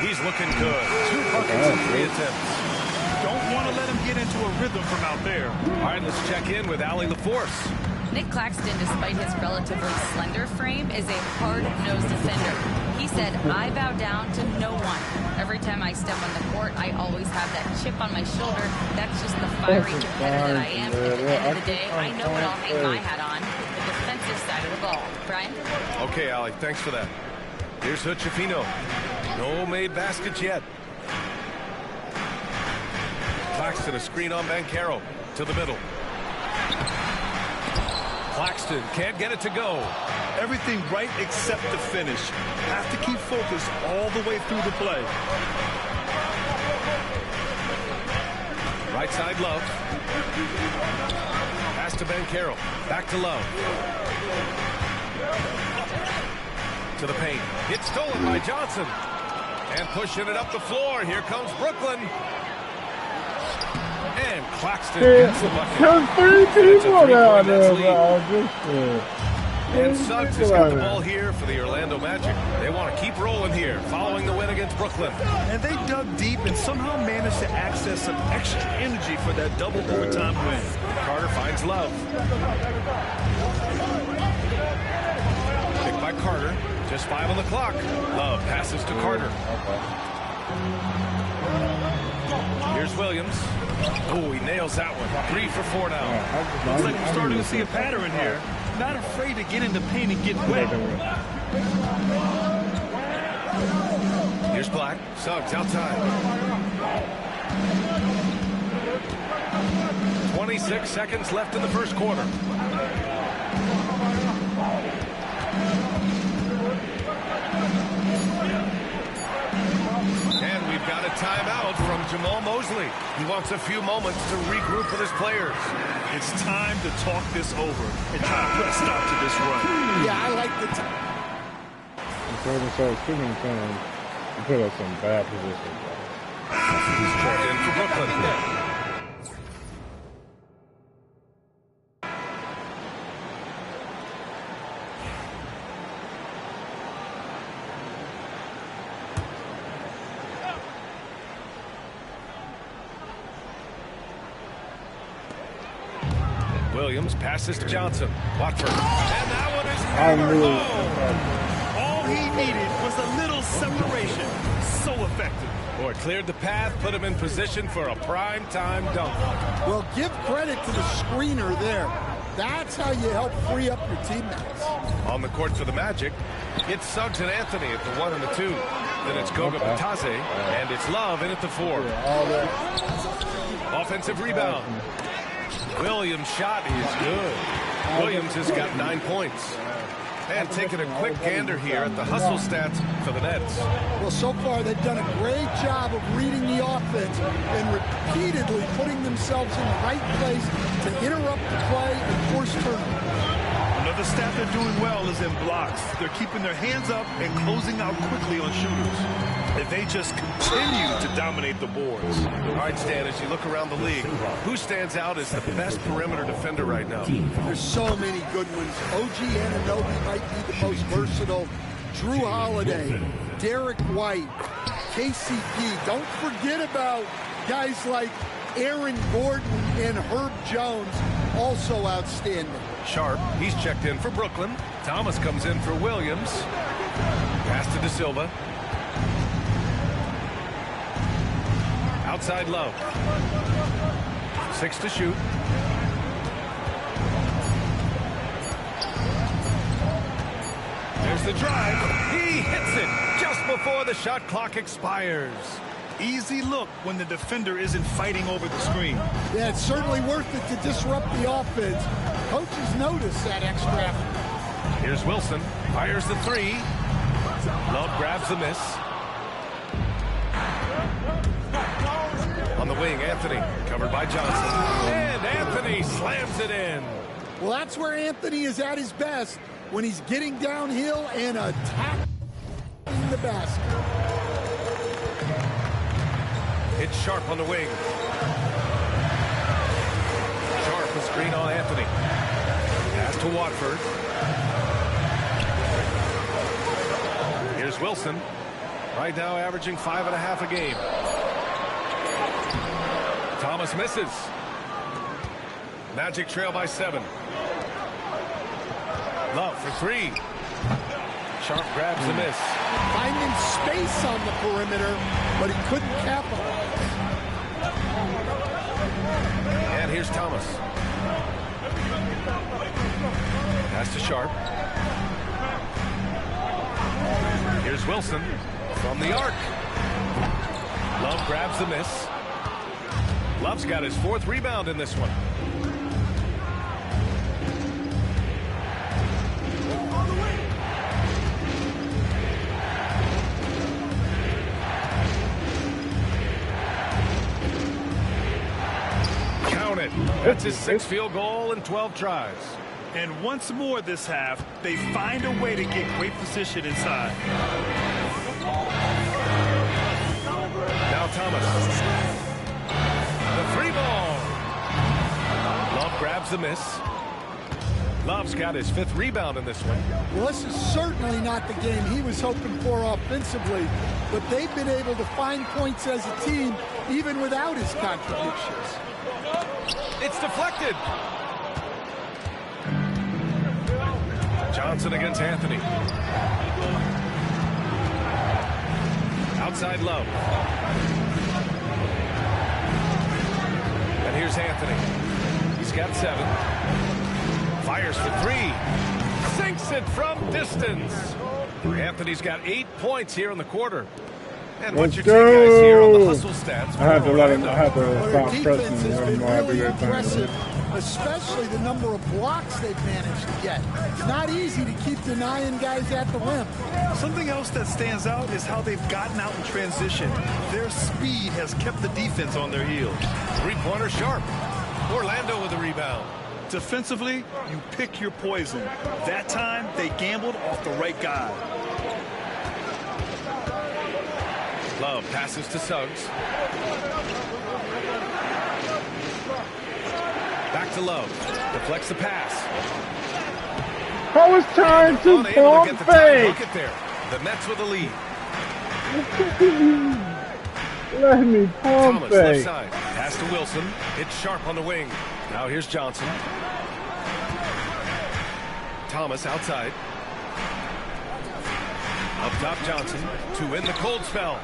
[SPEAKER 10] He's looking good. 2 buckets in 3 attempts.
[SPEAKER 13] Don't want to let him get into a rhythm from out there.
[SPEAKER 10] All right, let's check in with Allie LaForce.
[SPEAKER 15] Nick Claxton, despite his relatively slender frame, is a hard-nosed defender. He said, I bow down to no one. Every time I step on the court, I always have that chip on my shoulder. That's just the fiery competitor that I am. At the end of the day, I know what I'll hang my hat on, the defensive side of the ball. Brian?
[SPEAKER 10] Okay, Allie, thanks for that. Here's Hochefino. No made baskets yet. Claxton, a screen on Bancaro. To the middle. Claxton can't get it to go.
[SPEAKER 13] Everything right except the finish. Have to keep focused all the way through the play.
[SPEAKER 10] Right side, Love. Pass to Bancaro. Back to Love. To the paint. It's stolen by Johnson. And pushing it up the floor. Here comes Brooklyn. And Claxton gets the bucket.
[SPEAKER 5] There's 3 people down there.
[SPEAKER 10] And Suggs has got the ball here for the Orlando Magic. They want to keep rolling here, following the win against Brooklyn.
[SPEAKER 13] And they dug deep and somehow managed to access some extra energy for that double overtime win.
[SPEAKER 10] Carter finds Love. Picked by Carter. Just 5 on the clock. Love passes to Carter. Here's Williams. Oh, he nails that one. 3 for 4 now.
[SPEAKER 13] Looks like we're starting to see a pattern here. Not afraid to get in the paint and get wet.
[SPEAKER 10] Here's Black. Suggs outside. 26 seconds left in the first quarter. And we've got a timeout from Jamal Mosley. He wants a few moments to regroup with his players.
[SPEAKER 13] It's time to talk this over and try to put a stop to this run.
[SPEAKER 14] Yeah, I like the time.
[SPEAKER 5] Too many times you put us in bad positions.
[SPEAKER 10] He's checked in for Brooklyn. Williams passes to Johnson. Watford. And that one is
[SPEAKER 13] all he needed was a little separation. So effective.
[SPEAKER 10] Boy, cleared the path, put him in position for a prime-time dunk.
[SPEAKER 14] Well, give credit to the screener there. That's how you help free up your teammates.
[SPEAKER 10] On the court for the Magic, it's Suggs and Anthony at the 1 and the 2. Then it's Goga Batase, and it's Love in at the 4. Offensive rebound. Williams' shot is good. Williams has got 9 points. And taking a quick gander here at the hustle stats for the Nets.
[SPEAKER 14] Well, so far they've done a great job of reading the offense and repeatedly putting themselves in the right place to interrupt the play and force turnovers.
[SPEAKER 13] Another stat they're doing well is in blocks. They're keeping their hands up and closing out quickly on shooters. And they just continue to dominate the boards.
[SPEAKER 10] All right, Stan, as you look around the league, who stands out as the best perimeter defender right now?
[SPEAKER 14] There's so many good ones. OG Anunoby might be the most versatile. Drew Holiday, Derek White, KCP. Don't forget about guys like Aaron Gordon and Herb Jones, also outstanding.
[SPEAKER 10] Sharp, he's checked in for Brooklyn. Thomas comes in for Williams. Pass to De Silva. Outside Love. 6 to shoot. There's the drive. He hits it just before the shot clock expires.
[SPEAKER 13] Easy look when the defender isn't fighting over the screen.
[SPEAKER 14] Yeah, it's certainly worth it to disrupt the offense. Coaches notice that extra effort.
[SPEAKER 10] Here's Wilson. Fires the 3. Love grabs the miss. On the wing, Anthony. Covered by Johnson. And Anthony slams it in.
[SPEAKER 14] Well, that's where Anthony is at his best, when he's getting downhill and attacking the basket.
[SPEAKER 10] It's Sharp on the wing. Sharp with screen on Anthony. Pass to Watford. Here's Wilson. Right now averaging 5.5 a game. Thomas misses. Magic trail by 7. Love for 3. Sharp grabs the miss.
[SPEAKER 14] Finding space on the perimeter, but he couldn't capitalize.
[SPEAKER 10] And here's Thomas. Pass to Sharp. Here's Wilson from the arc. Love grabs the miss. Love's got his 4th rebound in this one. Count it. That's his 6th field goal in 12 tries.
[SPEAKER 13] And once more this half, they find a way to get great position inside.
[SPEAKER 10] Now Thomas. The 3 ball. Love grabs the miss. Love's got his 5th rebound in this one.
[SPEAKER 14] Well, this is certainly not the game he was hoping for offensively, but they've been able to find points as a team even without his contributions.
[SPEAKER 10] It's deflected. Johnson against Anthony. Outside Love. And here's Anthony. He's got 7. Fires for 3. Sinks it from distance. Anthony's got 8 points here in the quarter. And what's your take, guys, here on the hustle stats?
[SPEAKER 5] I had to let him. I had to stop
[SPEAKER 14] Their
[SPEAKER 5] pressing.
[SPEAKER 14] defense has been really impressive,
[SPEAKER 5] Thing.
[SPEAKER 14] especially the number of blocks they've managed to get. It's not easy to keep denying guys at the rim.
[SPEAKER 13] Something else that stands out is how they've gotten out in transition. Their speed has kept the defense on their heels.
[SPEAKER 10] 3-pointer Sharp. Orlando with the rebound.
[SPEAKER 13] Defensively, you pick your poison. That time, they gambled off the right guy.
[SPEAKER 10] Love passes to Suggs. Back to Love. Deflects the pass.
[SPEAKER 5] I was trying to pump fake.
[SPEAKER 10] There. The Nets with the lead.
[SPEAKER 5] Let me pump
[SPEAKER 10] Thomas left
[SPEAKER 5] fake.
[SPEAKER 10] side. Pass to Wilson. It's Sharp on the wing. Now here's Johnson. Thomas outside. Up top Johnson to win the cold spell.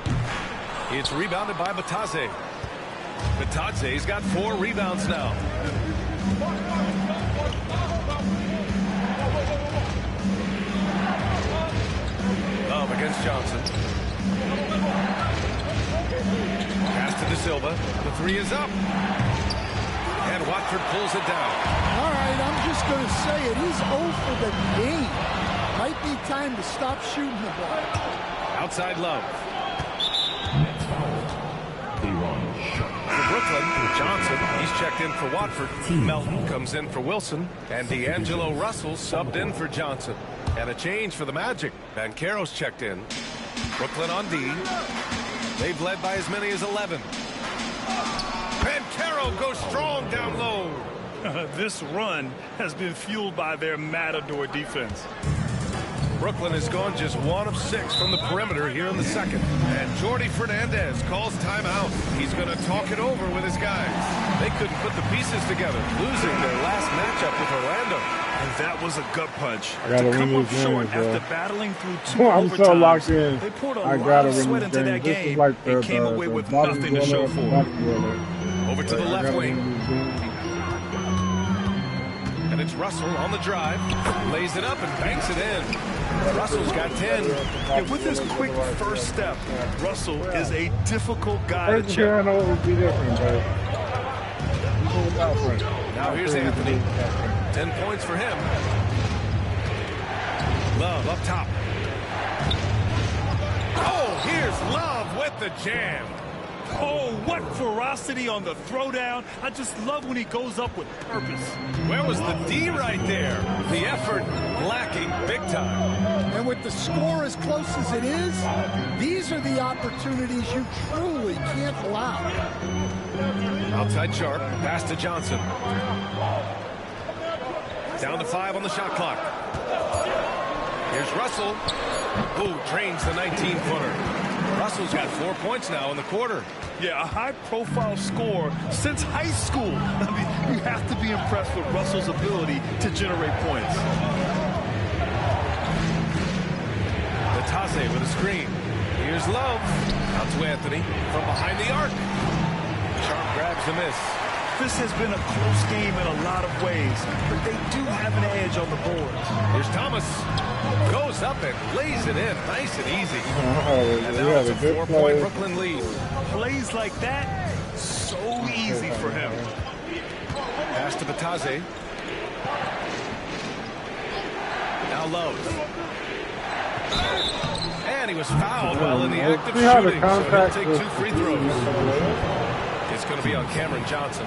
[SPEAKER 10] It's rebounded by Batadze. Batadze's got 4 rebounds now. Love against Johnson. Pass to De Silva. The 3 is up. And Watford pulls it down.
[SPEAKER 14] All right, I'm just going to say it. He's 0 for the game. Might be time to stop shooting the ball.
[SPEAKER 10] Outside Love. For Brooklyn, Johnson, he's checked in for Watford. Melton comes in for Wilson. And D'Angelo Russell subbed in for Johnson. And a change for the Magic. Banchero's checked in. Brooklyn on D. They've led by as many as 11. Banchero goes strong down low.
[SPEAKER 13] This run has been fueled by their Matador defense.
[SPEAKER 10] Brooklyn has gone just 1 of 6 from the perimeter here in the second. And Jordi Fernandez calls timeout. He's going to talk it over with his guys. They couldn't put the pieces together, losing their last matchup with Orlando.
[SPEAKER 13] And that was a gut punch.
[SPEAKER 5] To
[SPEAKER 13] come up short after battling through 2
[SPEAKER 5] I'm so locked in.
[SPEAKER 13] They poured a
[SPEAKER 5] I
[SPEAKER 13] lot
[SPEAKER 5] gotta
[SPEAKER 13] of
[SPEAKER 5] win
[SPEAKER 13] sweat
[SPEAKER 5] this
[SPEAKER 13] into
[SPEAKER 5] game.
[SPEAKER 13] that
[SPEAKER 5] This is
[SPEAKER 13] game
[SPEAKER 5] like
[SPEAKER 13] and came away with nothing to show for it.
[SPEAKER 10] Over to the left wing. And it's Russell on the drive. Lays it up and banks it in. Russell's got 10.
[SPEAKER 13] And with his quick first step, Russell is a difficult guy to check.
[SPEAKER 5] I know it would be different, but
[SPEAKER 10] now here's Anthony. 10 points for him. Love up top. Oh, here's Love with the jam.
[SPEAKER 13] Oh, what ferocity on the throwdown. I just love when he goes up with purpose.
[SPEAKER 10] Where was the D right there? The effort lacking big time.
[SPEAKER 14] And with the score as close as it is, these are the opportunities you truly can't allow.
[SPEAKER 10] Outside Sharp, pass to Johnson. Down to 5 on the shot clock. Here's Russell, who trains the 19-footer. Russell's got 4 points now in the quarter.
[SPEAKER 13] Yeah, a high-profile score since high school. I mean, you have to be impressed with Russell's ability to generate points.
[SPEAKER 10] Batase with a screen. Here's Love. Out to Anthony from behind the arc. Sharp grabs the miss.
[SPEAKER 13] This has been a close game in a lot of ways, but they do have an edge on the boards.
[SPEAKER 10] Here's Thomas. Goes up and lays it in. Nice and easy. And now it's a 4-point Brooklyn lead.
[SPEAKER 13] Plays like that, so easy for him.
[SPEAKER 10] Pass to Batase. Now Love. And he was fouled while in the act of shooting, so he'll take 2 free throws. It's going to be on Cameron Johnson.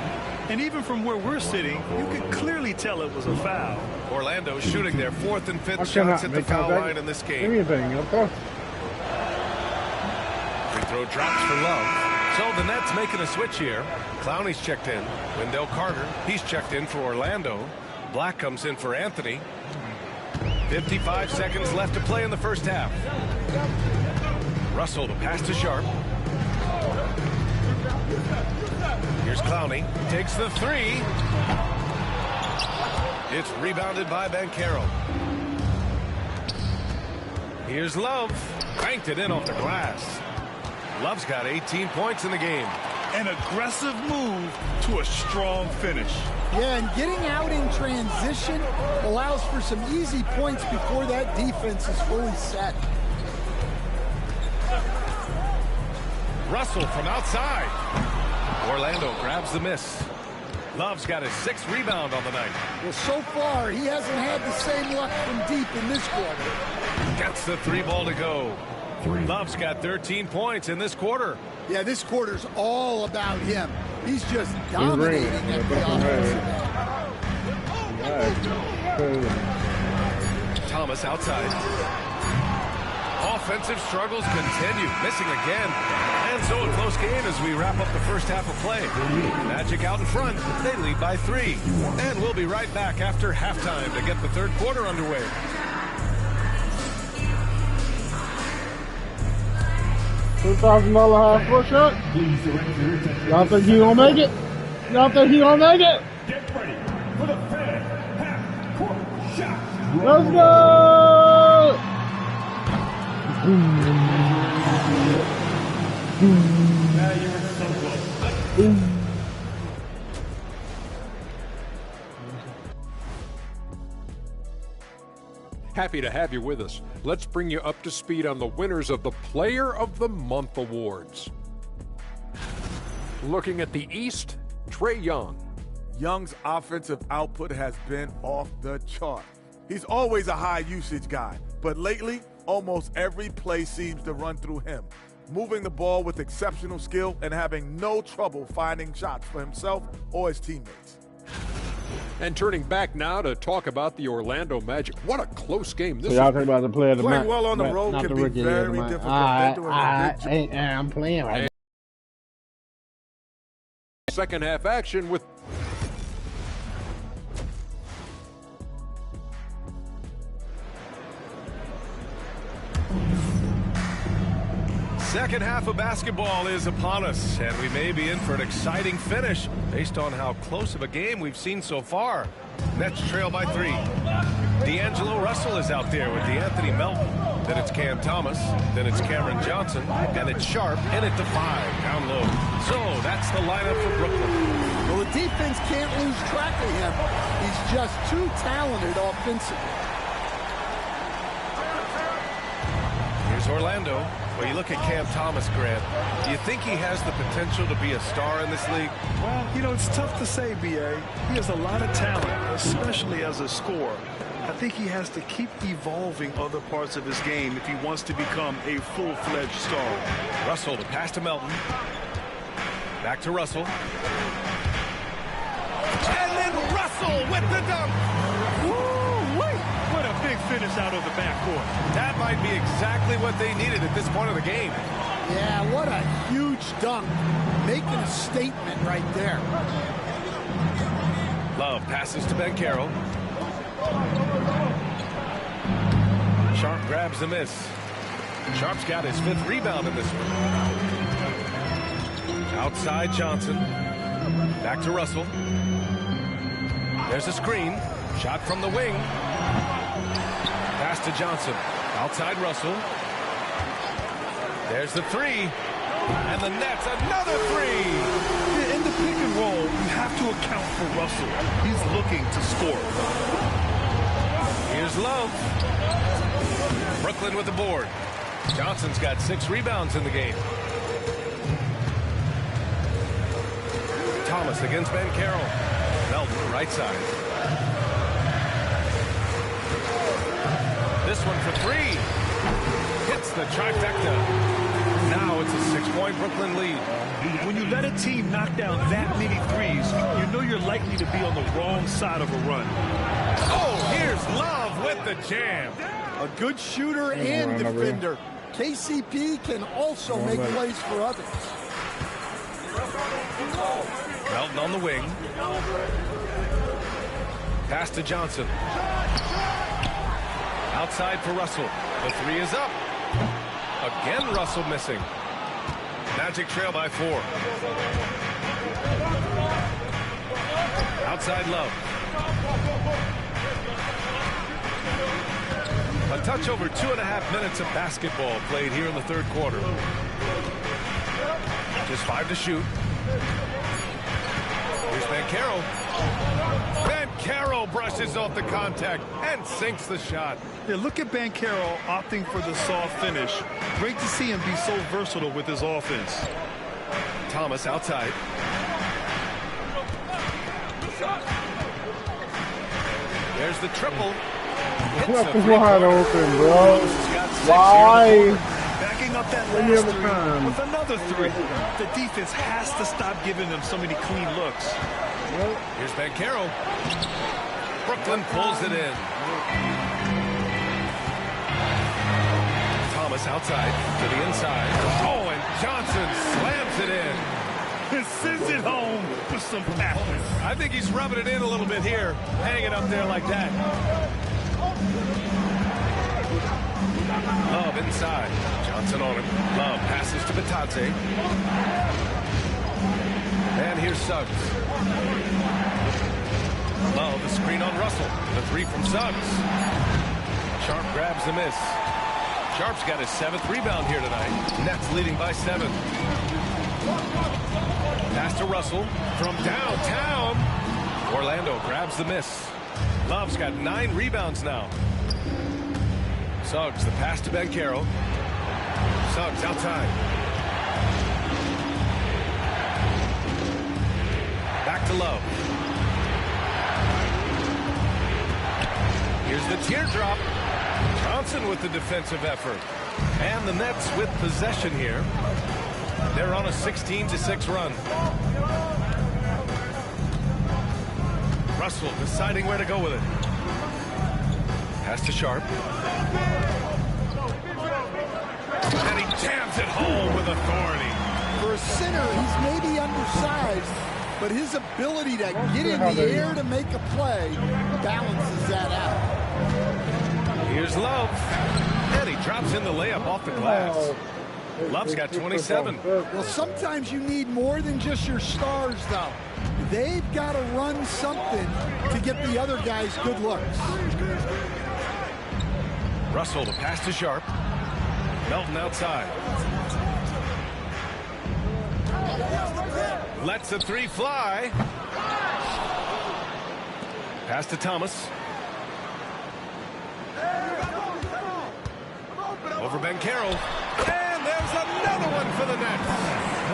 [SPEAKER 13] And even from where we're sitting, you could clearly tell it was a foul.
[SPEAKER 10] Orlando shooting their 4th and 5th shots at the foul line in this game.
[SPEAKER 5] Anything, okay.
[SPEAKER 10] Free throw drops for Love. So the Nets making a switch here. Clowney's checked in. Wendell Carter, he's checked in for Orlando. Black comes in for Anthony. 55 seconds left to play in the first half. Russell, the pass to Sharp. Here's Clowney. Takes the 3. It's rebounded by Banchero. Here's Love. Banked it in off the glass. Love's got 18 points in the game.
[SPEAKER 13] An aggressive move to a strong finish.
[SPEAKER 14] Yeah, and getting out in transition allows for some easy points before that defense is fully set.
[SPEAKER 10] Russell from outside. Orlando grabs the miss. Love's got his 6th rebound on the night.
[SPEAKER 14] Well, so far, he hasn't had the same luck from deep in this quarter.
[SPEAKER 10] Gets the 3 ball to go. Love's got 13 points in this quarter.
[SPEAKER 14] Yeah, this quarter's all about him. He's just dominating at the offensive
[SPEAKER 10] end. Thomas outside. Offensive struggles continue, missing again. And so a close game as we wrap up the first half of play. Magic out in front. They lead by 3. And we'll be right back after halftime to get the third quarter underway.
[SPEAKER 5] $2,000 high foot shot. Y'all think he gonna make it? Y'all think he gonna make it?
[SPEAKER 9] Get ready for the fifth half court shot.
[SPEAKER 5] Let's go!
[SPEAKER 9] Now you're so close.
[SPEAKER 7] Happy to have you with us. Let's bring you up to speed on the winners of the Player of the Month awards. Looking at the East, Trae Young.
[SPEAKER 8] Young's offensive output has been off the chart. He's always a high usage guy, but lately, almost every play seems to run through him, moving the ball with exceptional skill and having no trouble finding shots for himself or his teammates.
[SPEAKER 7] And turning back now to talk about the Orlando Magic. What a close game this
[SPEAKER 5] is. So y'all
[SPEAKER 7] is.
[SPEAKER 5] think about the player of the
[SPEAKER 8] Playing well on the road can be very difficult.
[SPEAKER 5] I'm playing right now.
[SPEAKER 7] Second half action with
[SPEAKER 10] Second half of basketball is upon us, and we may be in for an exciting finish based on how close of a game we've seen so far. Nets trail by 3. D'Angelo Russell is out there with D'Anthony Melton. Then it's Cam Thomas. Then it's Cameron Johnson. And it's Sharp in at the 5, down low. So that's the lineup for Brooklyn.
[SPEAKER 14] Well, the defense can't lose track of him. He's just too talented offensively.
[SPEAKER 10] Here's Orlando. Well, you look at Cam Thomas, Grant. Do you think he has the potential to be a star in this league?
[SPEAKER 13] Well, you know, it's tough to say, B.A. He has a lot of talent, especially as a scorer. I think he has to keep evolving other parts of his game if he wants to become a full-fledged star.
[SPEAKER 10] Russell to pass to Melton. Back to Russell. And then Russell with the dunk.
[SPEAKER 13] What a big finish out of the backcourt.
[SPEAKER 10] That might be exactly what they needed at this point of the game.
[SPEAKER 14] Yeah, what a huge dunk. Making a statement right there.
[SPEAKER 10] Love passes to Banchero. Sharp grabs the miss. Sharp's got his 5th rebound in this one. Outside Johnson. Back to Russell. There's a screen. Shot from the wing. Pass to Johnson. Outside Russell. There's the 3. And the Nets, another 3.
[SPEAKER 13] In the pick and roll, you have to account for Russell. He's looking to score.
[SPEAKER 10] Here's Love. Brooklyn with the board. Johnson's got 6 rebounds in the game. Thomas against Banchero. Melton, right side. This one for 3. Hits the trifecta. Now it's a 6-point Brooklyn lead.
[SPEAKER 13] When you let a team knock down that many threes, you know you're likely to be on the wrong side of a run.
[SPEAKER 10] Oh, here's Love with the jam.
[SPEAKER 14] A good shooter and defender. KCP can also make plays for others.
[SPEAKER 10] Melton on the wing. Pass to Johnson. Outside for Russell. The 3 is up. Again, Russell missing. Magic trail by 4. Outside Love. A touch over 2.5 minutes of basketball played here in the 3rd quarter. Just 5 to shoot. Here's Banchero. Banchero brushes off the contact and sinks the shot.
[SPEAKER 13] Yeah, look at Banchero opting for the soft finish. Great to see him be so versatile with his offense.
[SPEAKER 10] Thomas outside. There's the triple.
[SPEAKER 5] What's wide open, bro? Why?
[SPEAKER 13] Backing up that last 3 with another 3. The defense has to stop giving them so many clean looks.
[SPEAKER 10] Here's Banchero. Brooklyn pulls it in. Thomas outside to the inside. Oh, and Johnson slams it in.
[SPEAKER 13] Sends it home with some passion.
[SPEAKER 10] I think he's rubbing it in a little bit here, hanging up there like that. Love inside. Johnson on him. Love passes to Batadze. And here's Suggs. Love, the screen on Russell. The 3 from Suggs. Sharp grabs the miss. Sharp's got his 7th rebound here tonight. Nets leading by 7. Pass to Russell from downtown. Orlando grabs the miss. Love's got 9 rebounds now. Suggs, the pass to Banchero. Suggs outside. Back to Love. Here's the teardrop. Johnson with the defensive effort. And the Nets with possession here. They're on a 16-6 run. Russell deciding where to go with it. Pass to Sharp. And he jams it home with authority.
[SPEAKER 14] For a center, he's maybe undersized, but his ability to get in the air to make a play balances that out.
[SPEAKER 10] Here's Love. And he drops in the layup off the glass. Love's got 27.
[SPEAKER 14] Well, sometimes you need more than just your stars, though. They've got to run something to get the other guys good looks.
[SPEAKER 10] Russell, the pass to Sharp. Melton outside. Lets the three fly. Pass to Thomas. Over Banchero. And there's another one for the net.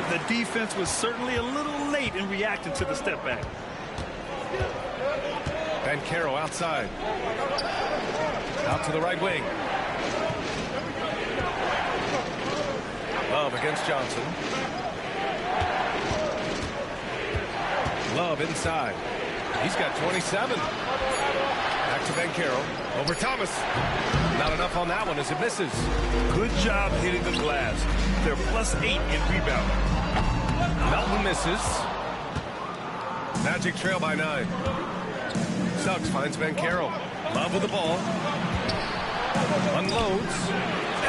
[SPEAKER 13] The defense was certainly a little late in reacting to the step back.
[SPEAKER 10] Banchero outside. Out to the right wing. Love against Johnson. Love inside. He's got 27. Back to Banchero. Over Thomas. Not enough on that one as it misses.
[SPEAKER 13] Good job hitting the glass. They're +8 in rebound.
[SPEAKER 10] Melton misses. Magic trail by 9. Suggs finds Banchero. Love with the ball. Unloads.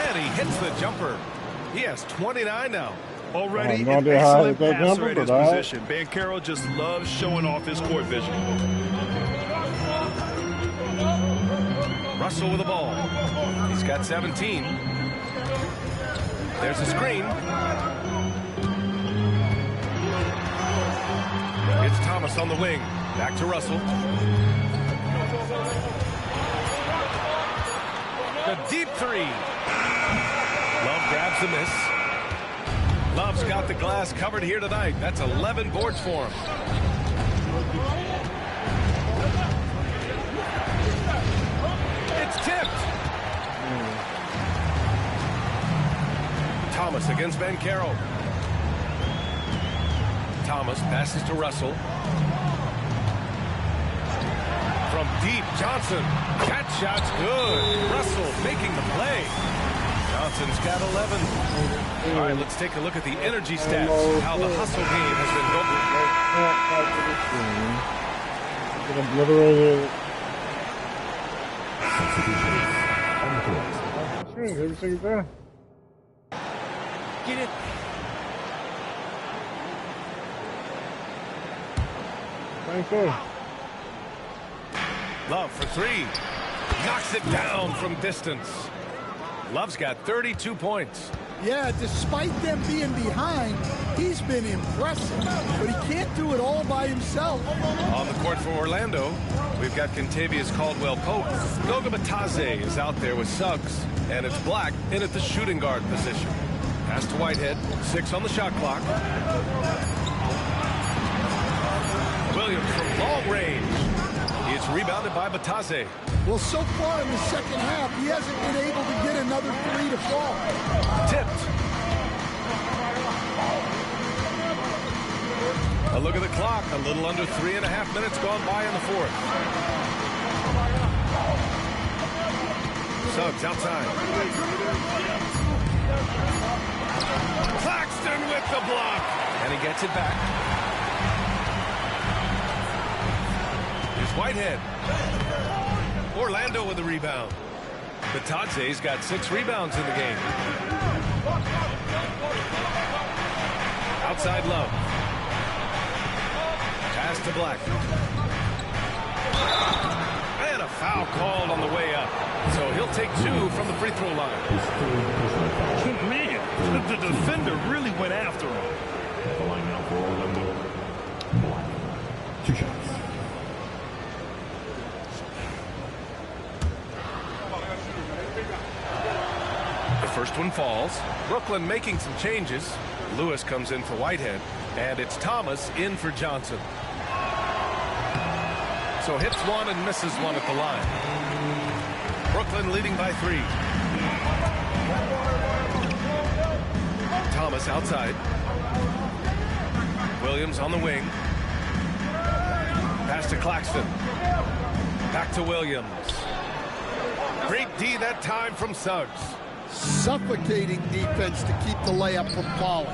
[SPEAKER 10] And he hits the jumper. He has 29 now.
[SPEAKER 13] Already an excellent passer at his position. Banchero just loves showing off his court vision.
[SPEAKER 10] Russell with the ball. He's got 17. There's a screen. It's Thomas on the wing. Back to Russell. The deep three. Love grabs the miss. Love's got the glass covered here tonight. That's 11 boards for him. It's tipped. Thomas against Banchero. Thomas passes to Russell. From deep, Johnson. That shot's good. Russell making the play. Johnson's got 11. All right, let's take a look at the energy stats. How the hustle game has been going.
[SPEAKER 5] Obliterated. Everything's there.
[SPEAKER 3] Get it.
[SPEAKER 5] Thank you.
[SPEAKER 10] Love for three. Knocks it down from distance. Love's got 32 points.
[SPEAKER 14] Yeah, despite them being behind, he's been impressive. But he can't do it all by himself.
[SPEAKER 10] On the court for Orlando, we've got Kentavious Caldwell-Pope. Goga Batadze is out there with Suggs. And it's Black in at the shooting guard position. Pass to Whitehead. 6 on the shot clock. Williams from long range. It's rebounded by Batadze.
[SPEAKER 14] Well, so far in the second half, he hasn't been able to get another three to fall.
[SPEAKER 10] Tipped. A look at the clock. A little under 3.5 minutes gone by in the fourth. Suggs outside. Claxton with the block. And he gets it back. Here's Whitehead. Orlando with the rebound. Batadze's got 6 rebounds in the game. Outside Love. Pass to Black. And a foul called on the way up. So he'll take 2 from the free throw line.
[SPEAKER 13] Man, the defender really went after him.
[SPEAKER 9] The line now for Orlando. 2 shots.
[SPEAKER 10] First one falls. Brooklyn making some changes. Lewis comes in for Whitehead. And it's Thomas in for Johnson. So hits one and misses one at the line. Brooklyn leading by 3. Thomas outside. Williams on the wing. Pass to Claxton. Back to Williams. Great D that time from Suggs.
[SPEAKER 14] Suffocating defense to keep the layup from falling.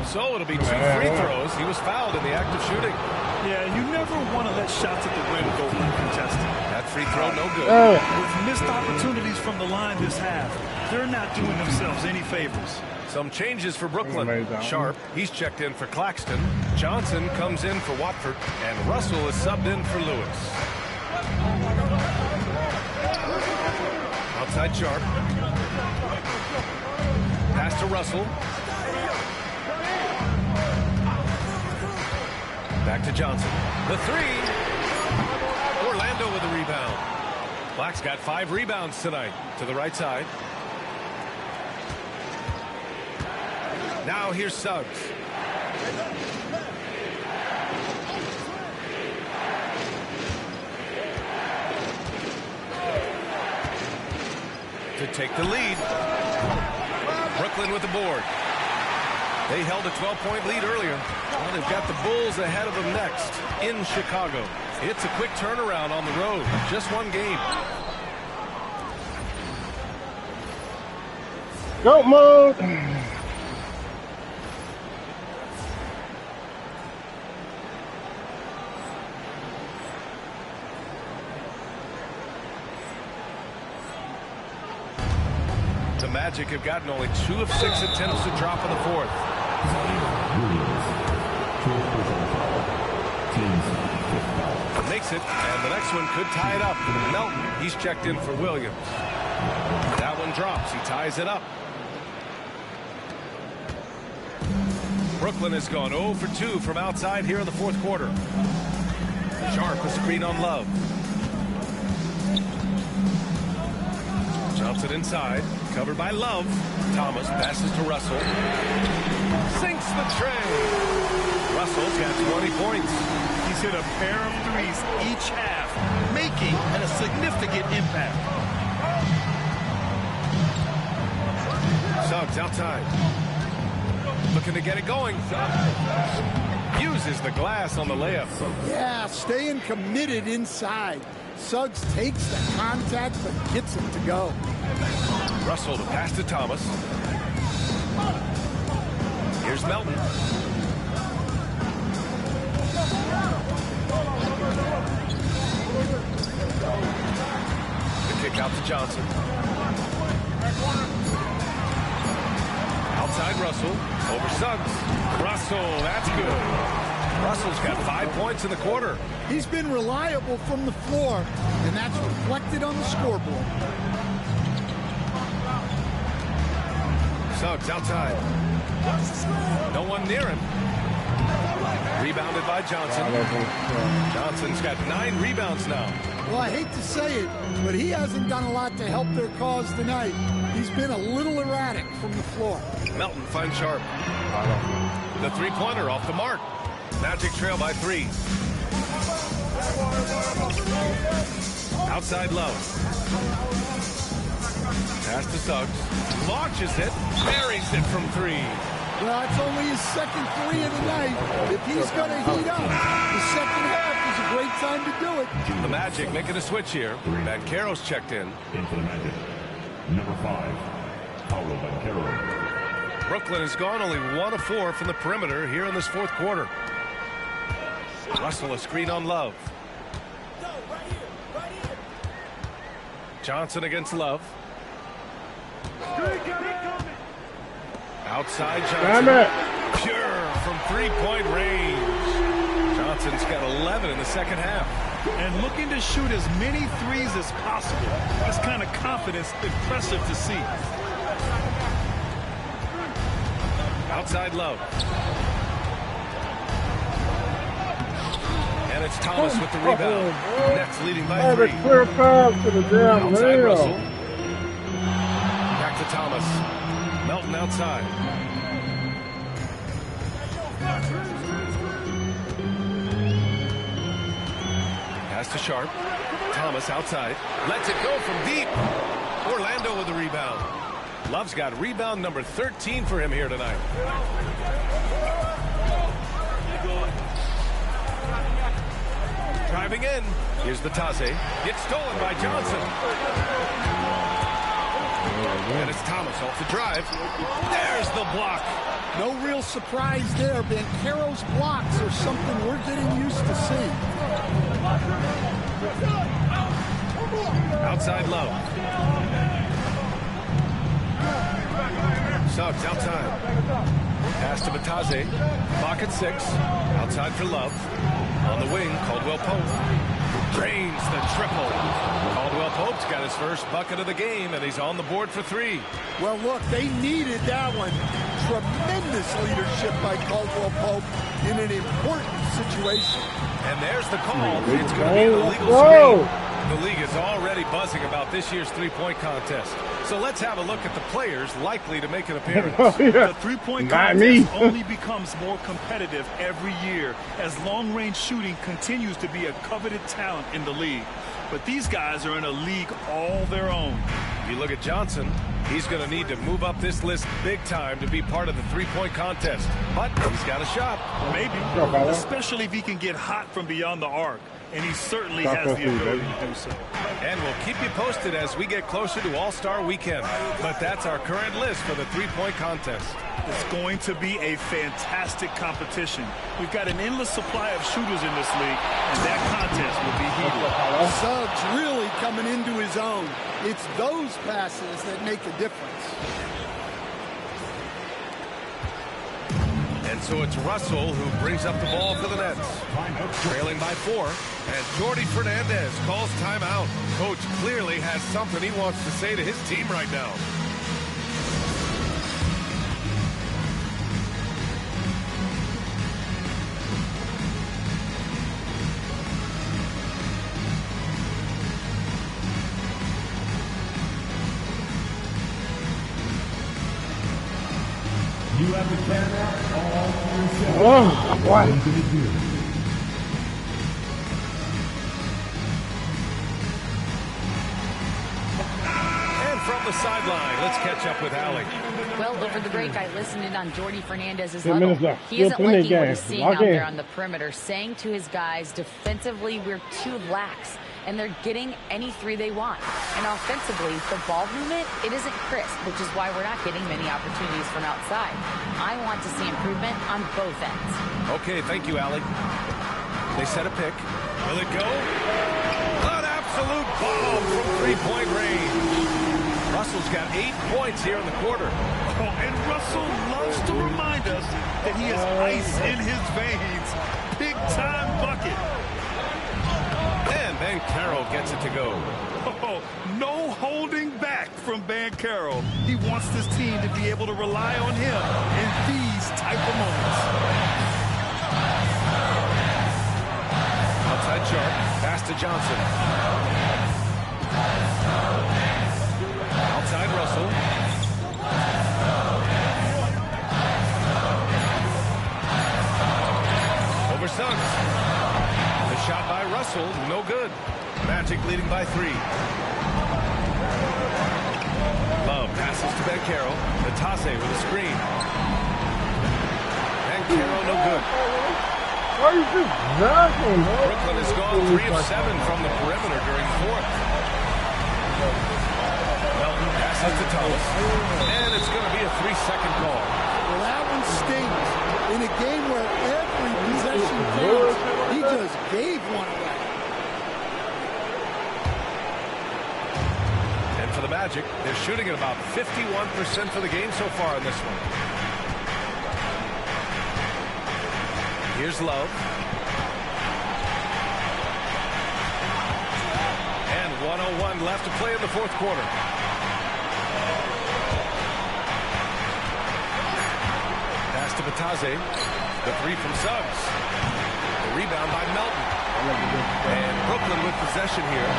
[SPEAKER 10] So it'll be 2 free throws. He was fouled in the act of shooting.
[SPEAKER 13] Yeah, you never want to let shots at the rim go uncontested.
[SPEAKER 10] That free throw no good.
[SPEAKER 13] With missed opportunities from the line this half, They're not doing themselves any favors.
[SPEAKER 10] Some changes for Brooklyn. Sharp, he's checked in for Claxton. Johnson comes in for Watford. And Russell is subbed in for Lewis. Outside Sharp. Pass to Russell. Back to Johnson. The three. Orlando with a rebound. Black's got 5 rebounds tonight. To the right side. Now here's Suggs. To take the lead. Brooklyn with the board. They held a 12-point lead earlier. Well, they've got the Bulls ahead of them next in Chicago. It's a quick turnaround on the road. Just one game.
[SPEAKER 5] Go mode.
[SPEAKER 10] The Magic have gotten only 2 of 6 attempts to drop in the fourth. Makes it, and the next one could tie it up. Melton, he's checked in for Williams. That one drops. He ties it up. Brooklyn has gone 0 for 2 from outside here in the fourth quarter. Sharp, a screen on Love. Johnson inside, covered by Love. Thomas passes to Russell. Sinks the tray. Russell's got 20 points.
[SPEAKER 13] He's hit a pair of threes each half, making a significant impact.
[SPEAKER 10] Suggs outside. Looking to get it going. Uses the glass on the layup.
[SPEAKER 14] Yeah, staying committed inside. Suggs takes the contact but gets it to go.
[SPEAKER 10] Russell to pass to Thomas. Here's Melton. The kick out to Johnson. Outside Russell. Over Suggs. Russell, that's good. Russell's got 5 points in the quarter.
[SPEAKER 14] He's been reliable from the floor, and that's reflected on the scoreboard.
[SPEAKER 10] Suggs outside. No one near him. Rebounded by Johnson. Johnson's got 9 rebounds now.
[SPEAKER 14] Well, I hate to say it, but he hasn't done a lot to help their cause tonight. He's been a little erratic from the floor.
[SPEAKER 10] Melton finds Sharp. The three-pointer off the mark. Magic trail by 3. Outside Love. Pass to Suggs. Launches it. Buries it from 3.
[SPEAKER 14] Well, it's only his second 3 of the night. If he's going to heat up, the second half is a great time to do it.
[SPEAKER 10] The Magic making a switch here. Banchero's checked in.
[SPEAKER 9] In for the Magic, number 5, Paolo Banchero.
[SPEAKER 10] Brooklyn has gone only 1 of 4 from the perimeter here in this fourth quarter. Russell a screen on Love. Johnson against Love. Outside Johnson. Pure from 3-point range. Johnson's got 11 in the second half.
[SPEAKER 13] And looking to shoot as many threes as possible. This kind of confidence, impressive to see.
[SPEAKER 10] Outside Love. And it's Thomas with the rebound. Nets leading by 3.
[SPEAKER 5] Clear pass to the damn
[SPEAKER 10] outside
[SPEAKER 5] nail.
[SPEAKER 10] Russell. Back to Thomas. Melton outside. Pass to Sharp. Thomas outside. Lets it go from deep. Orlando with the rebound. Love's got rebound number 13 for him here tonight. Driving in. Here's the Taze. Gets stolen by Johnson. And it's Thomas off the drive. There's the block.
[SPEAKER 14] No real surprise there. Banchero's blocks are something we're getting used to seeing.
[SPEAKER 10] Outside Love. Suggs outside. Pass to Bataze. Pocket 6. Outside for Love. On the wing, Caldwell Pope. Drains the triple. Caldwell Pope's got his first bucket of the game, and he's on the board for 3.
[SPEAKER 14] Well, look, they needed that one. Tremendous leadership by Caldwell Pope in an important situation.
[SPEAKER 10] And there's the call. It's going to be an illegal screen. The league is already buzzing about this year's three-point contest. So let's have a look at the players likely to make an appearance.
[SPEAKER 13] The three-point contest only becomes more competitive every year as long-range shooting continues to be a coveted talent in the league. But these guys are in a league all their own.
[SPEAKER 10] If you look at Johnson, he's going to need to move up this list big time to be part of the three-point contest. But he's got a shot.
[SPEAKER 13] Maybe, especially if he can get hot from beyond the arc. And he certainly has the ability to do so.
[SPEAKER 10] And we'll keep you posted as we get closer to All-Star Weekend. But that's our current list for the three-point contest.
[SPEAKER 13] It's going to be a fantastic competition. We've got an endless supply of shooters in this league, and that contest will be heated.
[SPEAKER 14] Suggs really coming into his own. It's those passes that make the difference.
[SPEAKER 10] And so it's Russell who brings up the ball for the Nets. Trailing by 4. And Jordi Fernandez calls timeout. Coach clearly has something he wants to say to his team right now.
[SPEAKER 9] You have the camera all to yourself.
[SPEAKER 5] Oh, boy.
[SPEAKER 10] And from the sideline, let's catch up with Allie.
[SPEAKER 15] Well, over the break, I listened in on Jordi Fernandez's
[SPEAKER 5] 10 minutes
[SPEAKER 15] huddle.
[SPEAKER 5] left.
[SPEAKER 15] He isn't liking what he's
[SPEAKER 5] Lock
[SPEAKER 15] seeing out
[SPEAKER 5] in.
[SPEAKER 15] there on the perimeter, saying to his guys, defensively, we're too lax. And they're getting any 3 they want. And offensively, the ball movement, it isn't crisp, which is why we're not getting many opportunities from outside. I want to see improvement on both ends.
[SPEAKER 10] Okay, thank you, Allie. They set a pick. Will it go? An absolute bomb from three-point range. Russell's got 8 points here in the quarter.
[SPEAKER 13] Oh, and Russell loves to remind us that he has ice in his veins. Big-time bucket.
[SPEAKER 10] And Banchero gets it to go.
[SPEAKER 13] Oh, no holding back from Banchero. He wants this team to be able to rely on him in these type of moments.
[SPEAKER 10] Outside Sharp. Pass to Johnson. Outside Russell. Over Suggs. Shot by Russell, no good. Magic leading by 3. Love passes to Banchero. Bataze with a screen. Banchero, no good.
[SPEAKER 5] Why are you just knocking, bro?
[SPEAKER 10] Brooklyn has gone 3 of 7 from the perimeter during the 4th. Melton passes to Thomas. And it's going to be a 3-second call.
[SPEAKER 14] Well, that one stings. In a game where every possession counts, he just gave one away.
[SPEAKER 10] And for the Magic, they're shooting at about 51% for the game so far in this one. Here's Love. And 1:01 left to play in the 4th quarter. Pass to Bataze. The 3 from Suggs. The rebound by Melton. And Brooklyn with possession here.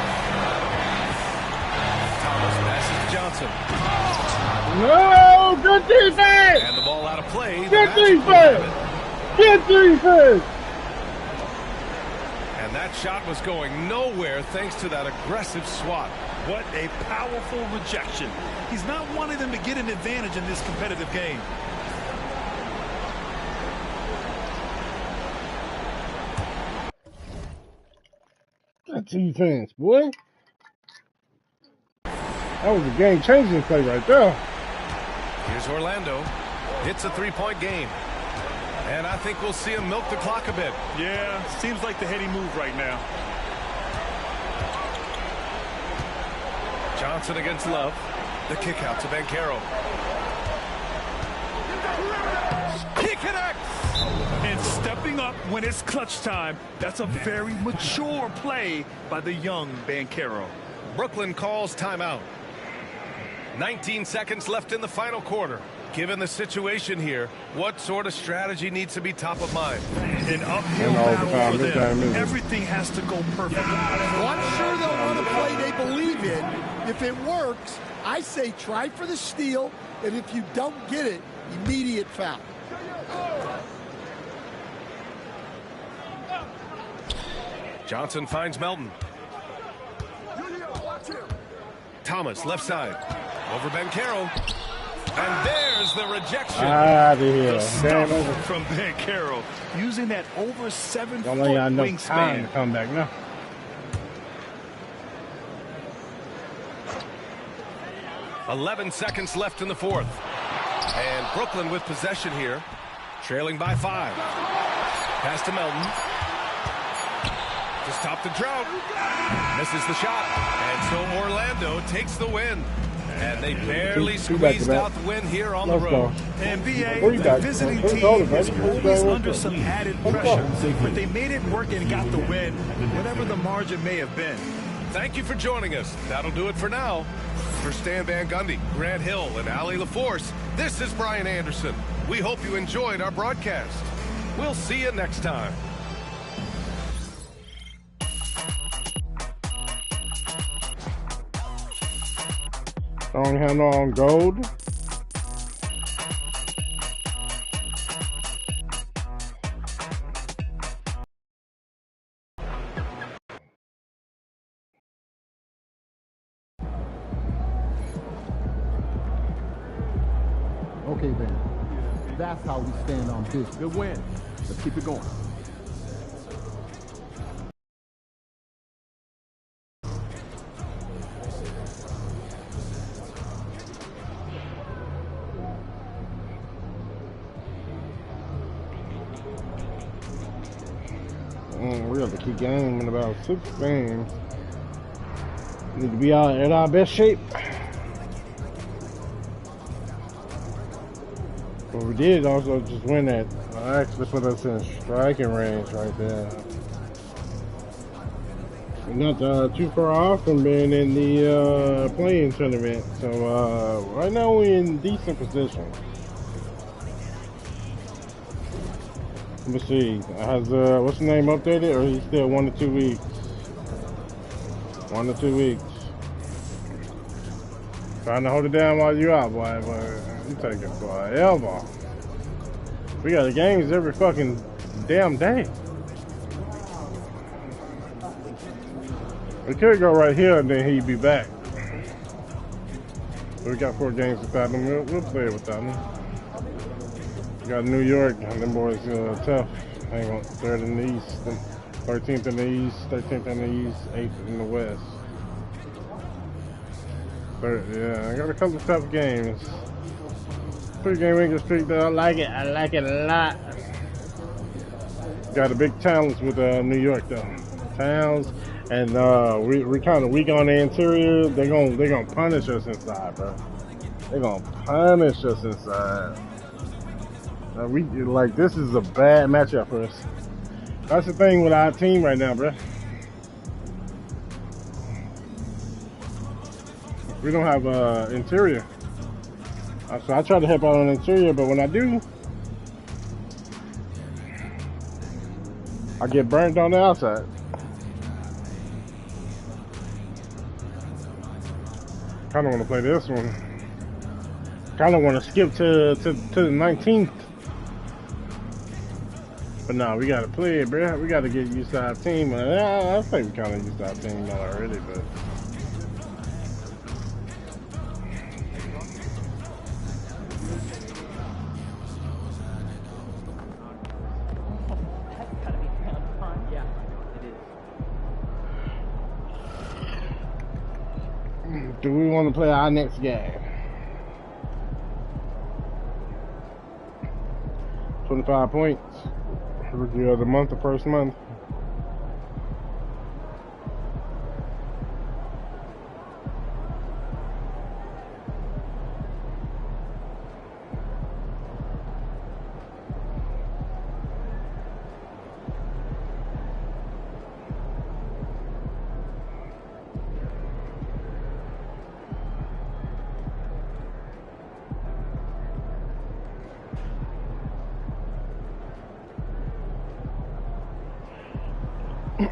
[SPEAKER 10] Thomas passes to Johnson.
[SPEAKER 5] No, good defense.
[SPEAKER 10] And the ball out of play.
[SPEAKER 5] Good defense. Good defense.
[SPEAKER 10] And that shot was going nowhere thanks to that aggressive swat.
[SPEAKER 13] What a powerful rejection. He's not wanting them to get an advantage in this competitive game.
[SPEAKER 5] That defense, boy. That was a game-changing play right there.
[SPEAKER 10] Here's Orlando. It's a 3-point game. And I think we'll see him milk the clock a bit.
[SPEAKER 13] Yeah, seems like the heady move right now.
[SPEAKER 10] Johnson against Love. The kick out to Banchero. He connects!
[SPEAKER 13] And stepping up when it's clutch time, that's a very mature play by the young Banchero.
[SPEAKER 10] Brooklyn calls timeout. 19 seconds left in the final quarter. Given the situation here, what sort of strategy needs to be top of mind?
[SPEAKER 13] An uphill battle for them. Everything has to go perfect.
[SPEAKER 14] Well, I'm sure they'll run a play they believe in. If it works, I say try for the steal, and if you don't get it, immediate foul.
[SPEAKER 10] Johnson finds Melton. Thomas, left side. Over Banchero. And there's the rejection.
[SPEAKER 13] The stop from Banchero, using that over 7 foot wingspan.
[SPEAKER 5] Time to come back now.
[SPEAKER 10] .11 seconds left in the fourth. And Brooklyn with possession here, trailing by 5. Pass to Melton. To stop the drought. Misses the shot. And so Orlando takes the win. And they barely squeezed out the win here on the road.
[SPEAKER 13] And BA, the visiting team is always under some added pressure, but they made it work and got the win, whatever the margin may have been.
[SPEAKER 10] Thank you for joining us. That'll do it for now. For Stan Van Gundy, Grant Hill, and Ali LaForce, this is Brian Anderson. We hope you enjoyed our broadcast. We'll see you next time.
[SPEAKER 5] Strong handle on gold.
[SPEAKER 12] Okay, then. That's how we stand on business. Good win. Let's keep it going.
[SPEAKER 5] We have to keep game in about 6 games. Need to be out in our best shape. But we did also just win that. Actually put us in striking range right there. We're not too far off from being in the playing tournament. So right now we're in decent position. Let me see. Has what's the name updated, or is he still 1 to 2 weeks? 1 to 2 weeks. Trying to hold it down while you're out, boy. But you take it forever. We got the games every fucking damn day. We could go right here and then he'd be back. So we got 4 games without him. We'll play it without him. Got New York, and them boys tough. Hang on, 3rd in the East, 13th in the East, 13th in the East, 8th in the West. Yeah, I got a couple of tough games. 3-game winning streak though, I like it a lot. Got a big challenge with New York though. Towns, and we're kind of weak on the interior. They're gonna punish us inside, bro. They're gonna punish us inside. We like, this is a bad matchup for us. That's the thing with our team right now, bro. We don't have interior. So I try to help out on interior, but when I do, I get burnt on the outside. Kind of want to play this one. Kind of want to skip to the 19th. But no, we gotta play it, bro. We gotta get used to our team. I think we kind of used to our team already, but. Do we want to play our next game? 25 points. Rookie of the month, the first month. We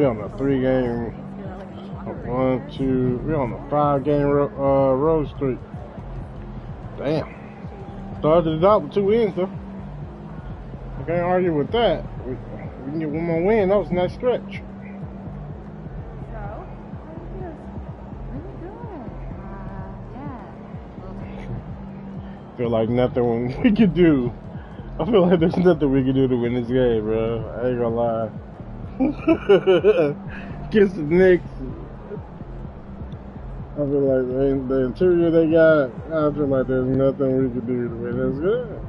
[SPEAKER 5] on a 3-game, we're on a 5-game road streak. Damn. Started it out with 2 wins though. I can't argue with that. We can get one more win. That was a nice stretch. Feel like nothing we could do. I feel like there's nothing we can do to win this game, bro. I ain't gonna lie. Against the Knicks, I feel like the interior they got, I feel like there's nothing we can do to win this game.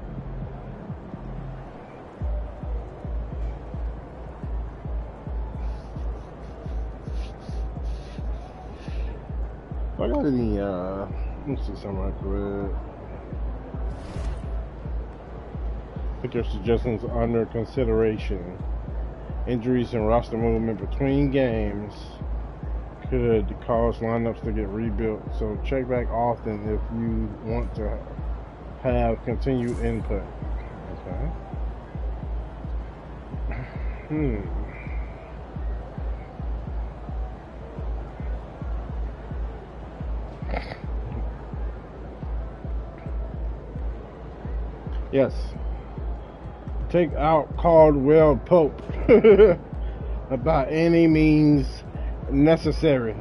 [SPEAKER 5] I got any, let me see something right quick. Put your suggestions under consideration. Injuries and roster movement between games could cause lineups to get rebuilt, so check back often if you want to have continued input. Okay. Yes. Take out Caldwell Pope by any means necessary.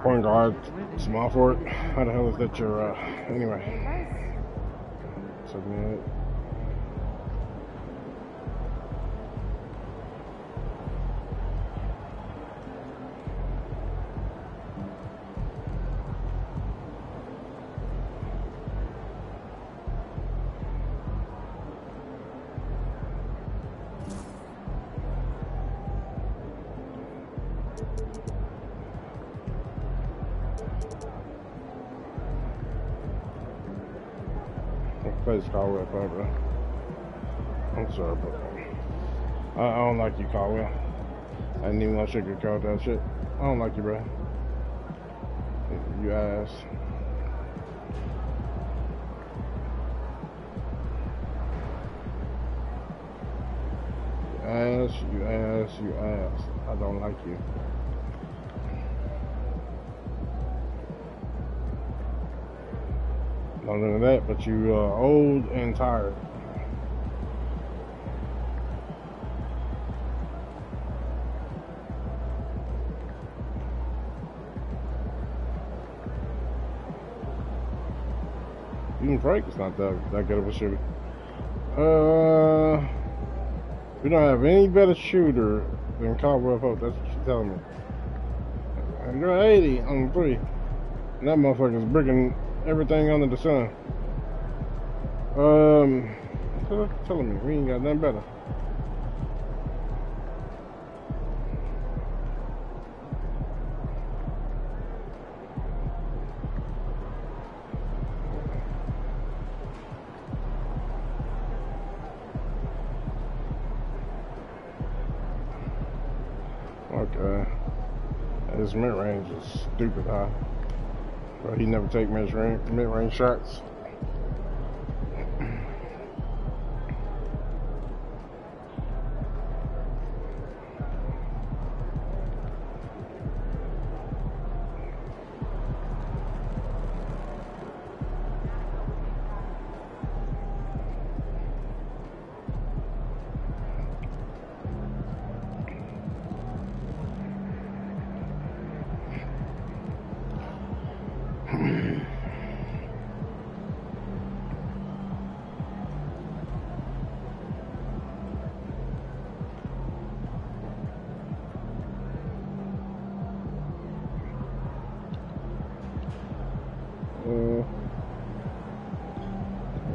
[SPEAKER 5] Point guard, small forward. How the hell is that your anyway? Submit. Place Caldwell, bro. I'm sorry, but I don't like you, Caldwell. I didn't even want to sugarcoat that shit. I don't like you, bro. You ass. You ass. I don't like you. Not only that, but you old and tired. Even Frank is not that good of a shooter. We don't have any better shooter than Caldwell Pope. That's what you're telling me. And you're 80 on 3. And that motherfucker's bricking everything under the sun. Telling me we ain't got nothing better. Okay. His mid-range is stupid high. But he never take mid-range shots.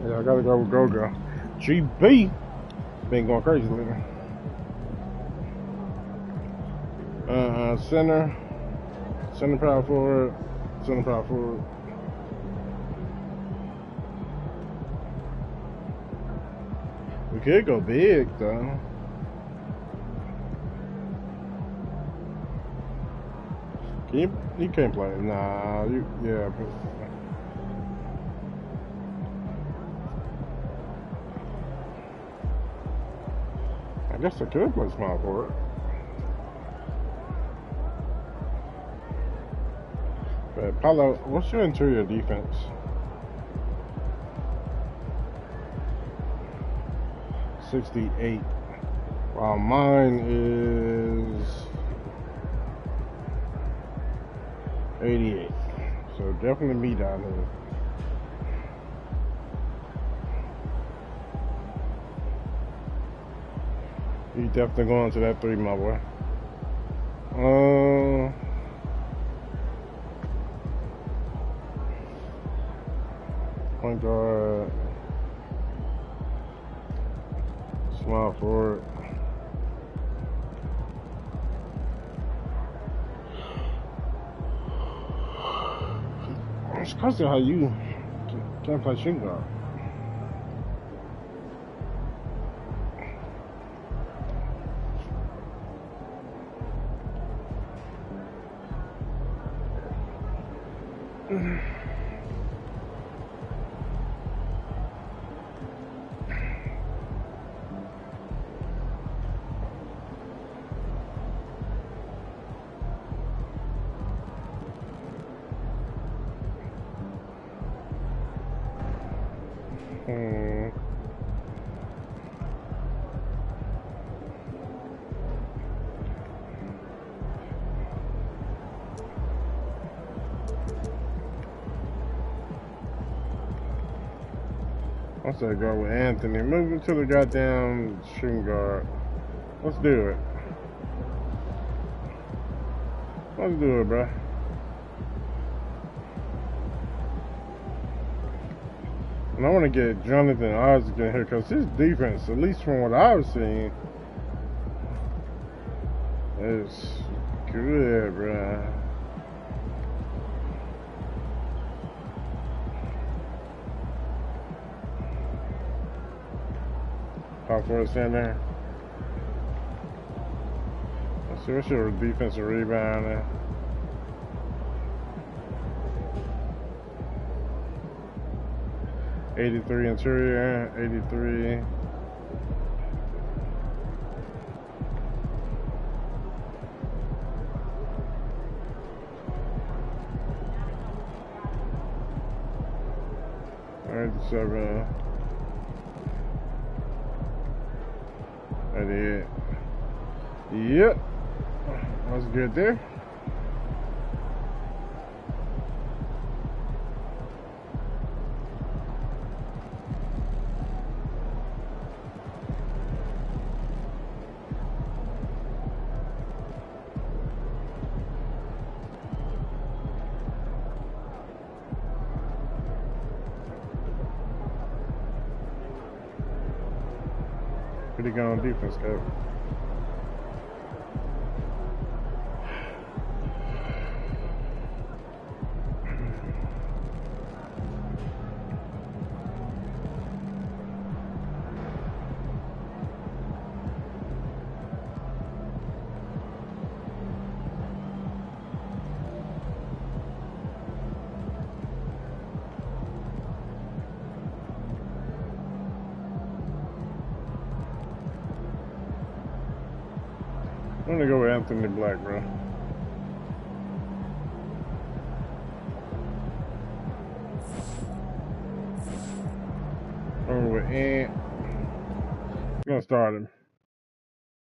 [SPEAKER 5] Yeah, I gotta go with Goga. GB. been going crazy lately. Center power forward, center power forward. We could go big though. You can't play. Nah, yeah. I guess I could play small forward. But Paulo, what's your interior defense? 68. While mine is 88. So definitely me down here. You definitely going to that 3, my boy. Point guard, small forward. It's crazy how you can't play shooting guard. I said go with Anthony. Move him to the goddamn shooting guard. Let's do it. Let's do it, bro. And I want to get Jonathan Isaac in here because his defense, at least from what I was seeing, is good, bro. Power forward center. Let's see what's your defensive rebounding. '83 interior, 83. '87. 88. Yep. That's good there. Pretty good on defense, Kev. I'm gonna go with Anthony Black, bro. Over with Ant. I'm gonna start him.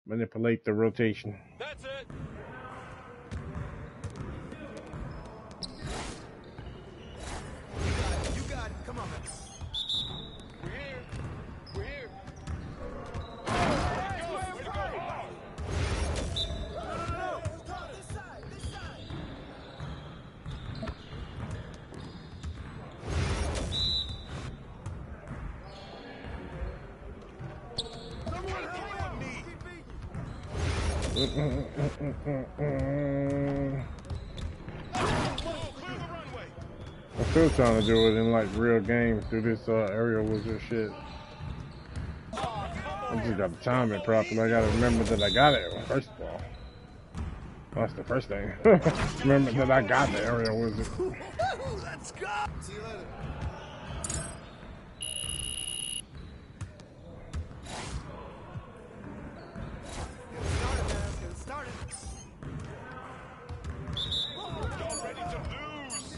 [SPEAKER 5] Manipulate the rotation.
[SPEAKER 11] That's it. You got it. Come on. We're here. We're here. Way to go.
[SPEAKER 5] I'm still trying to do it in like real games through this aerial wizard shit. I just got to time it properly. I gotta remember that I got it first of all. That's the first thing. Remember that I got the aerial wizard.
[SPEAKER 14] Let's go. See you later. Get started.
[SPEAKER 11] You're ready to lose.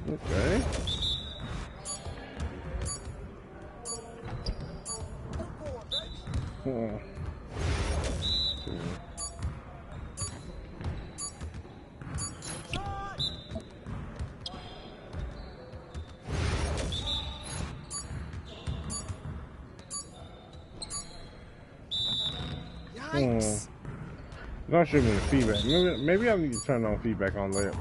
[SPEAKER 5] Okay.
[SPEAKER 14] Yikes.
[SPEAKER 5] Don't show me the feedback. Maybe I need to turn on feedback on layups.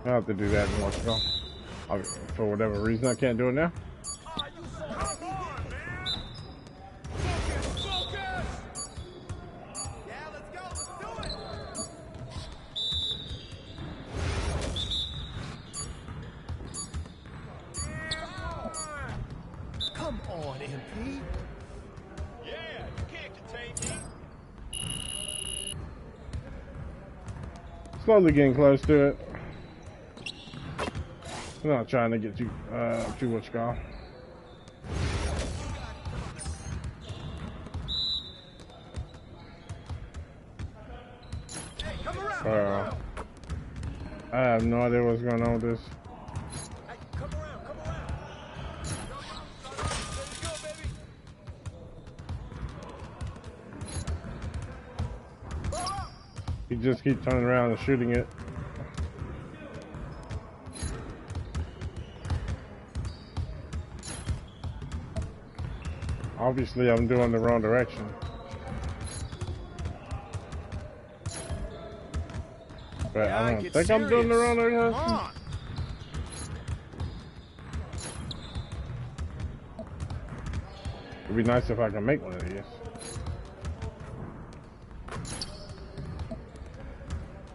[SPEAKER 5] I have to do that in Portugal. For whatever reason, I can't do it now.
[SPEAKER 14] Come on, MP.
[SPEAKER 11] Yeah, you can't contain me.
[SPEAKER 5] Slowly getting close to it. I'm not trying to get too much golf. I have no idea what's going on with this. He just keeps turning around and shooting it. Obviously, I'm doing the wrong direction. But I don't think I'm doing the wrong direction. It'd be nice if I can make one of these.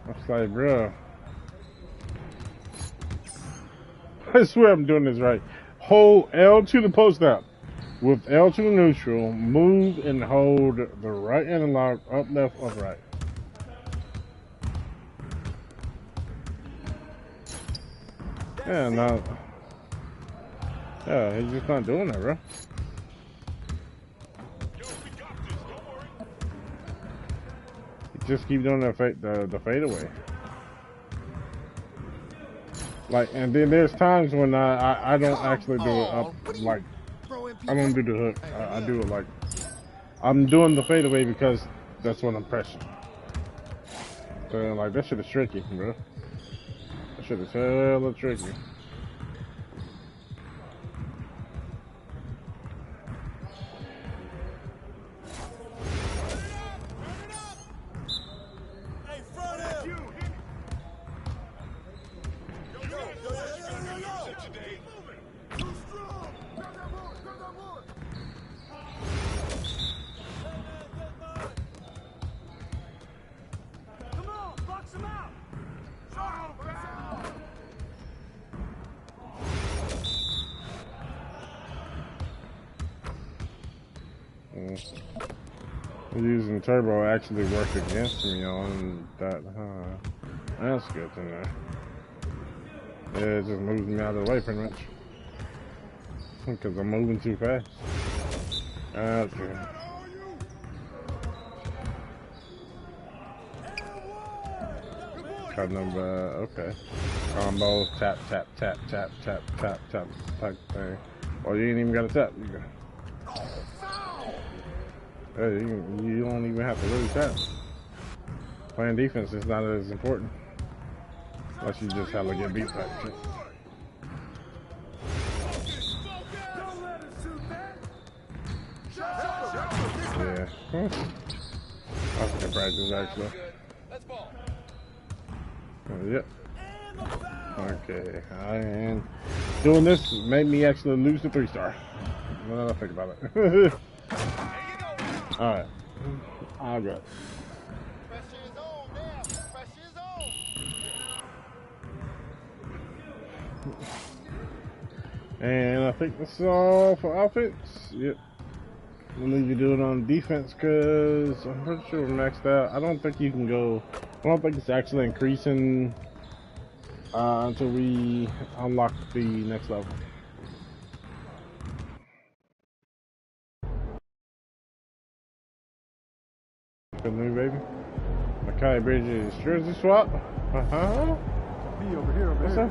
[SPEAKER 5] It's like, bro. I swear I'm doing this right. Hold L to the post out. With L to the neutral, move and hold the right analog up, left, up, right. Yeah, no. Yeah, he's just not doing that, bro. He just keep doing the fadeaway. Like, and then there's times when I don't actually do it up, like, I don't do the hook. I do it like, I'm doing the fadeaway because that's what I'm pressing. So, like, that shit is tricky, bro. That shit is hella tricky. Using turbo actually worked against me on that, that's good to know. Yeah, it just moves me out of the way pretty much. Because I'm moving too fast. Okay. Cut number, okay. Combos, tap, tap, tap, tap, tap, tap, tap, type thing. Well, you ain't even got to tap. You don't even have to really tap. Playing defense is not as important. Unless you just have to get beat type shit. Yeah. That's good practice, actually. Yep. Okay. And doing this made me actually lose the 3-star. Now that I think about it. Alright. I'll go. And I think that's all for offense. Yep. We'll need to do it on defense because I'm pretty sure we're maxed out. I don't think you can go. I don't think it's actually increasing until we unlock the next level. Good news, baby. Makai Bridges jersey swap.
[SPEAKER 12] Be over here,
[SPEAKER 5] What's up?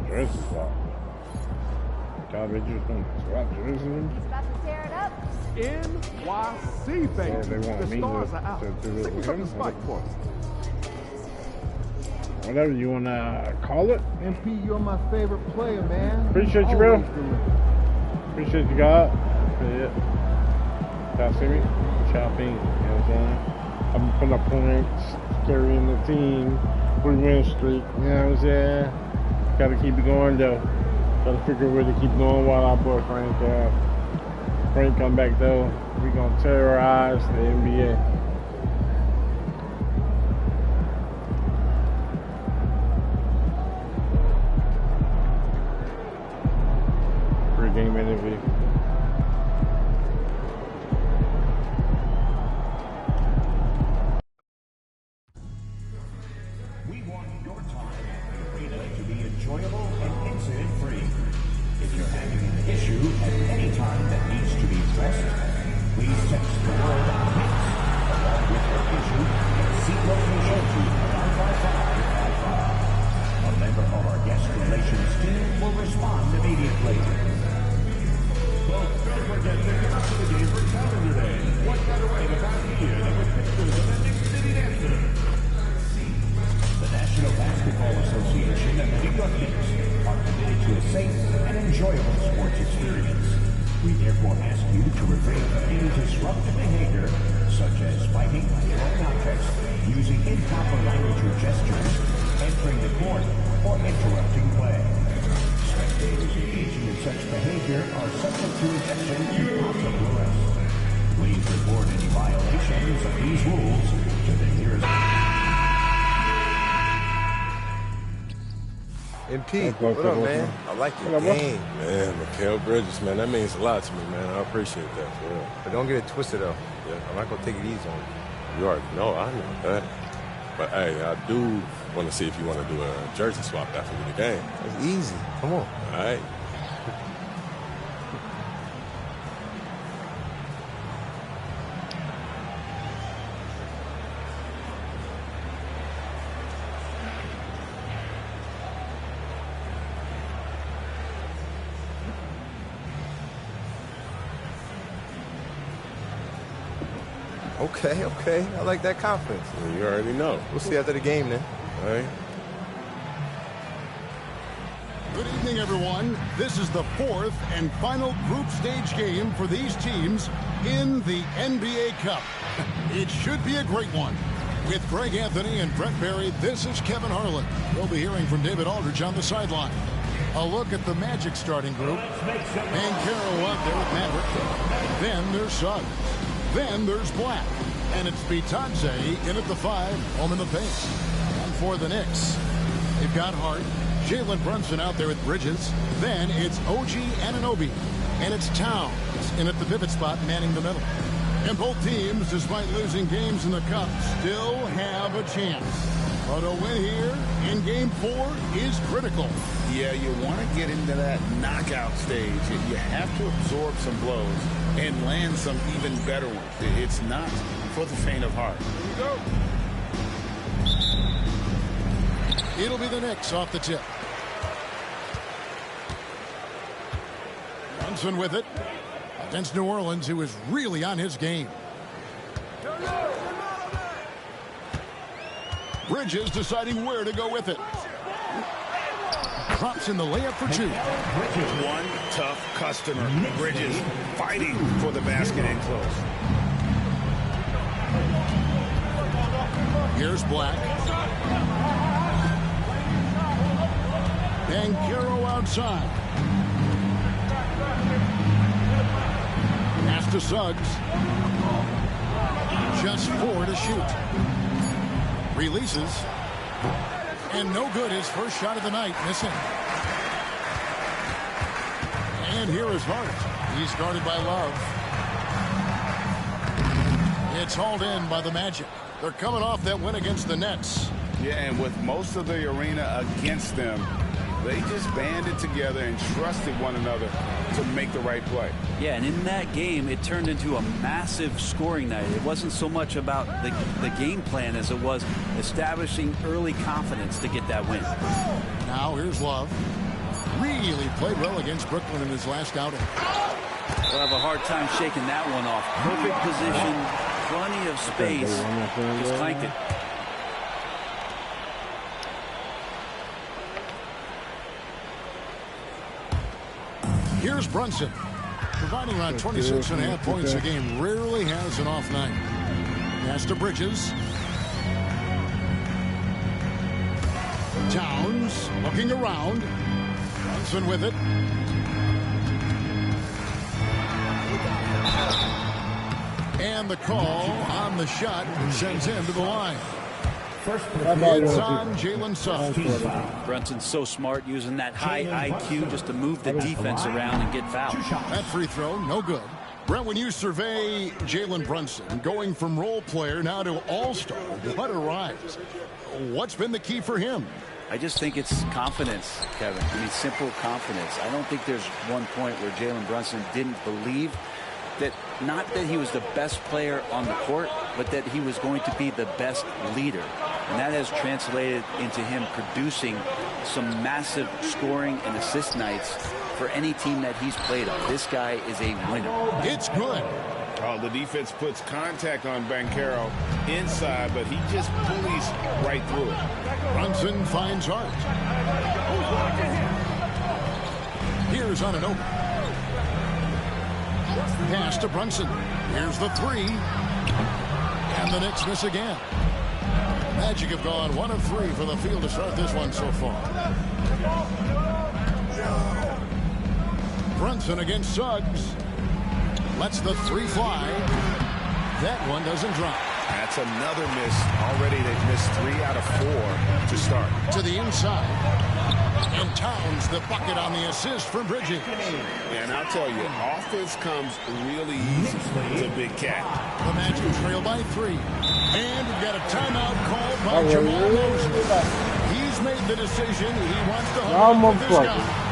[SPEAKER 5] Jersey swap. Makai Bridges going to swap jerseys.
[SPEAKER 16] He's about to tear it up.
[SPEAKER 12] NYC, baby.
[SPEAKER 5] Yeah, they want
[SPEAKER 12] the
[SPEAKER 5] me
[SPEAKER 12] stars are out.
[SPEAKER 5] to do it
[SPEAKER 12] Stick
[SPEAKER 5] with
[SPEAKER 12] up
[SPEAKER 5] him.
[SPEAKER 12] the spike for us.
[SPEAKER 5] Whatever you want to call it.
[SPEAKER 12] MP, you're my favorite player, man.
[SPEAKER 5] Appreciate you, bro.
[SPEAKER 12] Always deliver.
[SPEAKER 5] Appreciate you, God. Yeah. Y'all see me? Chopping. You know what I'm saying? I'm putting up points, carrying the team, 3-win streak. You know what I'm saying? Gotta keep it going, though. Gotta figure a way to keep going while our boy Frank come back, though. We're gonna terrorize the NBA. Game interview.
[SPEAKER 9] We want your time at the arena to be enjoyable and incident-free. If you're having an issue at any time that needs to be addressed, please text the word HITS along with your issue and seat location to 55555. A member of our guest relations team will respond immediately.
[SPEAKER 11] Folks, don't forget to come out to the game for Calendar Day. What better way to pass the year than with pictures of the Nick City dancers?
[SPEAKER 9] The National Basketball Association and the New York Knicks are committed to a safe and enjoyable sports experience. We therefore ask you to refrain from any disruptive behavior, such as fighting, throwing objects, using improper language or gestures, entering the court, or interrupting play. Spectators engaging in such behavior are subject to ejection and possible arrest. Please report any violations of these rules to the nearest...
[SPEAKER 17] MP, what up, man? I like your game. Man, Mikal Bridges, man, that means a lot to me, man. I appreciate that, for real. But don't get it twisted, though. Yeah. I'm not going to take it easy on you. You already know, I know that. But, hey, I do want to see if you want to do a jersey swap after the game. It's easy. Come on. All right. Okay. I like that confidence. Well, you already know. We'll see after the game then. All right.
[SPEAKER 1] Good evening, everyone. This is the fourth and final group stage game for these teams in the NBA Cup. It should be a great one. With Greg Anthony and Brett Berry, this is Kevin Harlan. We'll be hearing from David Aldridge on the sideline. A look at the Magic starting group. Banchero out there with Maverick. Then there's Suggs. Then there's Black. And it's Bitadze in at the 5, home in the paint. And for the Knicks, they've got Hart, Jalen Brunson out there with Bridges. Then it's OG Anunoby. And it's Towns in at the pivot spot, manning the middle. And both teams, despite losing games in the Cup, still have a chance. But a win here in Game 4 is critical.
[SPEAKER 2] Yeah, you want to get into that knockout stage. You have to absorb some blows and land some even better ones. It's not for the faint of heart. Here we go.
[SPEAKER 1] It'll be the Knicks off the tip. Brunson with it. Against New Orleans, who is really on his game. Bridges deciding where to go with it. Drops in the layup for two.
[SPEAKER 2] One tough customer. Bridges fighting for the basket and close.
[SPEAKER 1] Here's Black. Banchero outside. Pass to Suggs. Just 4 to shoot. Releases. And no good. His first shot of the night. Missing. And here is Hart. He's guarded by Love. It's hauled in by the Magic. They're coming off that win against the Nets.
[SPEAKER 2] Yeah, and with most of the arena against them, they just banded together and trusted one another to make the right play.
[SPEAKER 16] Yeah, and in that game, it turned into a massive scoring night. It wasn't so much about the game plan as it was establishing early confidence to get that win.
[SPEAKER 1] Now here's Love. Really played well against Brooklyn in his last outing.
[SPEAKER 16] They'll have a hard time shaking that one off. Perfect position, plenty of space. Just clanked it.
[SPEAKER 1] Here's Brunson, providing around 26.5 points a game. Rarely has an off night. Pass to Bridges. Towns looking around. Brunson with it. And the call on the shot sends him to the line. It's on Jalen Suggs.
[SPEAKER 16] Brunson's so smart, using that high IQ just to move the defense around and get fouled.
[SPEAKER 1] That free throw, no good. Brent, when you survey Jalen Brunson, going from role player now to all-star, what a rise. What's been the key for him?
[SPEAKER 16] I just think it's confidence, Kevin. I mean, simple confidence. I don't think there's one point where Jalen Brunson didn't believe that, not that he was the best player on the court, but that he was going to be the best leader. And that has translated into him producing some massive scoring and assist nights for any team that he's played on. This guy is a winner.
[SPEAKER 1] It's good.
[SPEAKER 2] Oh, the defense puts contact on Banchero inside, but he just pulleys right through it.
[SPEAKER 1] Brunson finds Hart. Here's on an open. Pass to Brunson. Here's the three. And the Knicks miss again. Magic have gone 1 of 3 for the field to start this one so far. Brunson against Suggs. Lets the three fly. That one doesn't drop.
[SPEAKER 2] That's another miss. Already they've missed 3 out of 4 to start.
[SPEAKER 1] To the inside. And Towns the bucket on the assist for Bridges.
[SPEAKER 2] And I'll tell you, offense comes really easy to Big Cat.
[SPEAKER 1] The Magic trail by 3. And we've got a timeout called by Jamal Moses. He's made the decision. He wants to hold on to this guy.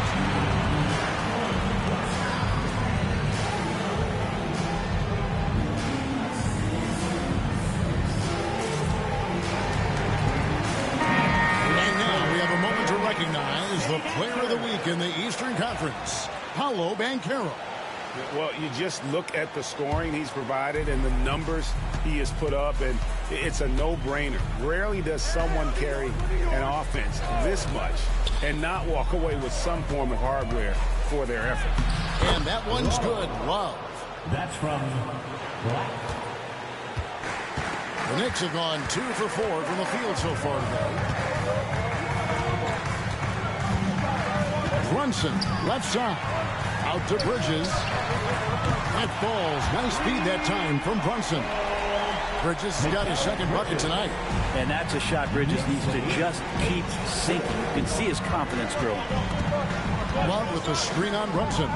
[SPEAKER 1] The player of the week in the Eastern Conference, Paolo Banchero.
[SPEAKER 2] Well, you just look at the scoring he's provided and the numbers he has put up, and it's a no-brainer. Rarely does someone carry an offense this much and not walk away with some form of hardware for their effort.
[SPEAKER 1] And that one's good. Love.
[SPEAKER 9] That's from Black.
[SPEAKER 1] The Knicks have gone 2 for 4 from the field so far today. Brunson, left side, out to Bridges. That falls. Nice speed that time from Brunson. Bridges has got his second bucket tonight.
[SPEAKER 16] And that's a shot Bridges needs to just keep sinking. You can see his confidence growing.
[SPEAKER 1] Love with the screen on Brunson.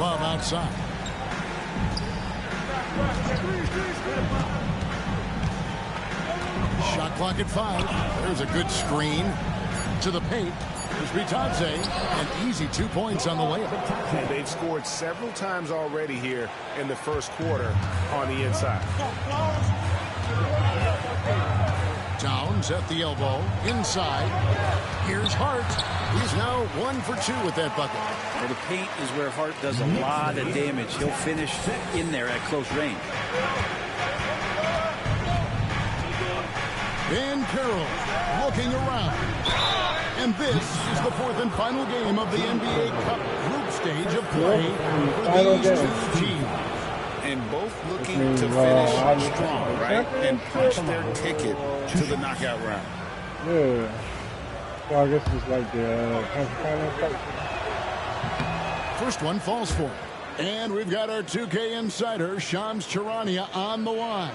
[SPEAKER 1] Love outside. Shot clock at 5. There's a good screen. To the paint. There's Bitadze. An easy 2 points on the layup.
[SPEAKER 2] They've scored several times already here in the first quarter on the inside.
[SPEAKER 1] Towns Towns at the elbow. Inside. Here's Hart. He's now 1 for 2 with that bucket.
[SPEAKER 16] Well, the paint is where Hart does a lot of damage. He'll finish in there at close range.
[SPEAKER 1] Van Carroll looking around. And this is the 4th and final game of the NBA Cup group stage of play for these two teams.
[SPEAKER 2] And both looking to finish strong, right? And punch their ticket to the knockout round.
[SPEAKER 5] Yeah. So I guess it's like the final.
[SPEAKER 1] First one falls for it. And we've got our 2K insider, Shams Charania, on the line.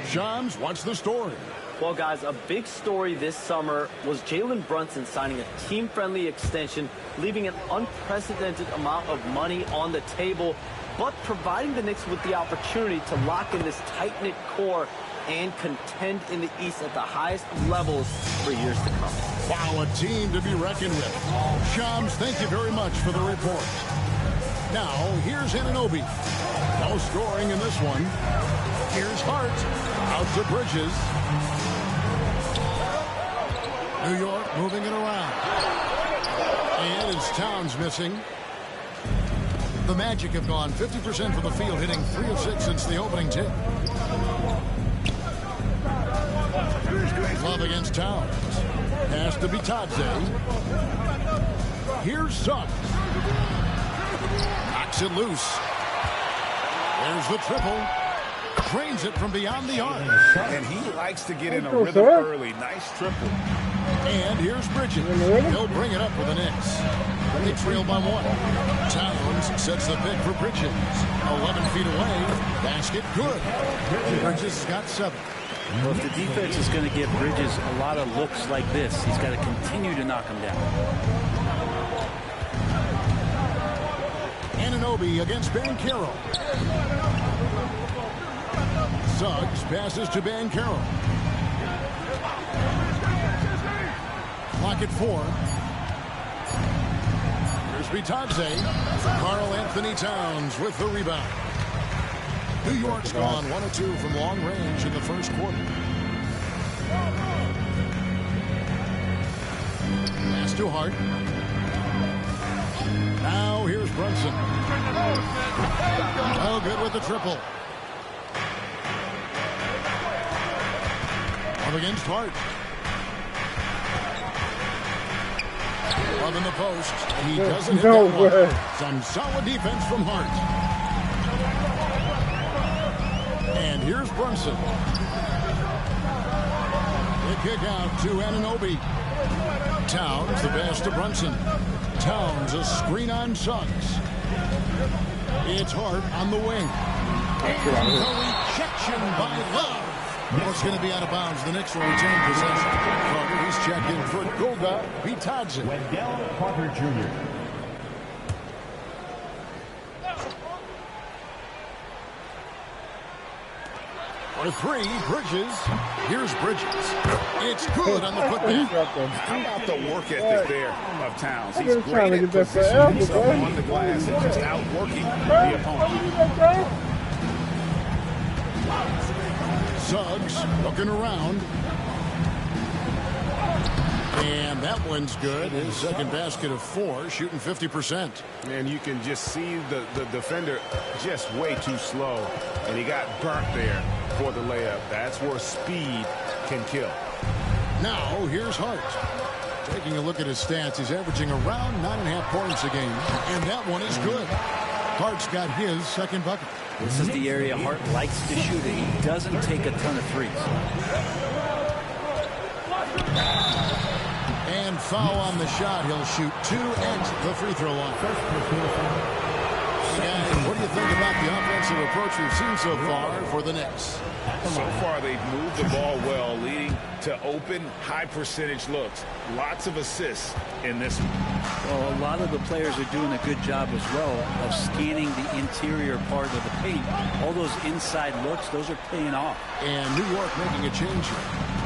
[SPEAKER 1] Shams, what's the story?
[SPEAKER 6] Well, guys, a big story this summer was Jalen Brunson signing a team-friendly extension, leaving an unprecedented amount of money on the table, but providing the Knicks with the opportunity to lock in this tight-knit core and contend in the East at the highest levels for years to come.
[SPEAKER 1] Wow, a team to be reckoned with. Shams, thank you very much for the report. Now, here's Anunoby. No scoring in this one. Here's Hart. Out to Bridges. New York moving it around. And it's Towns missing. The Magic have gone 50% from the field, hitting 3 of 6 since the opening tip. Love against Towns. Pass to Bitadze. Here's Suggs. Knocks it loose. There's the triple. Drains it from beyond the arc.
[SPEAKER 2] And he likes to get in a rhythm early. Nice triple.
[SPEAKER 1] And here's Bridges. He'll bring it up for the Knicks. They trail by 1. Towns sets the pick for Bridges. 11 feet away. Basket good. Bridges got 7.
[SPEAKER 16] Well, if the defense is going to give Bridges a lot of looks like this, he's got to continue to knock them down.
[SPEAKER 1] Anunoby against Van Carroll. Suggs passes to Van Carroll. Clock at 4. Here's Bitadze. Karl Anthony Towns with the rebound. New York's gone 1 of 2 from long range in the first quarter. Pass to Hart. Now here's Brunson. Oh, good with the triple. Up against Hart. Love in the post. He doesn't hit that one. Some solid defense from Hart. And here's Brunson. The kick out to Anunoby. Towns, the pass to Brunson. Towns, a screen on Suggs. It's Hart on the wing. And the rejection by Love. It's going to be out of bounds. The Knicks will retain possession. Carter, he's checked in for Goga Bitadze.
[SPEAKER 9] Wendell Carter Jr.
[SPEAKER 1] For 3, Bridges. Here's Bridges. It's good on the putback.
[SPEAKER 2] How about the work ethic there of Towns? He's great at positioning himself on the glass and just outworking the opponent.
[SPEAKER 1] Suggs looking around. And that one's good. His second basket of 4, shooting 50%.
[SPEAKER 2] And you can just see the defender just way too slow. And he got burnt there for the layup. That's where speed can kill.
[SPEAKER 1] Now, here's Hart. Taking a look at his stats, he's averaging around 9.5 points a game. And that one is good. Hart's got his second bucket.
[SPEAKER 16] This is the area Hart likes to shoot it. He doesn't take a ton of threes.
[SPEAKER 1] And foul on the shot. He'll shoot 2 at the free throw line. Guys, what do you think about the offensive approach we've seen so far for the Knicks?
[SPEAKER 2] So far, they've moved the ball well, leading to open, high-percentage looks. Lots of assists in this one.
[SPEAKER 16] Well, a lot of the players are doing a good job as well of scanning the interior part of the paint. All those inside looks, those are paying off.
[SPEAKER 1] And New York making a change here.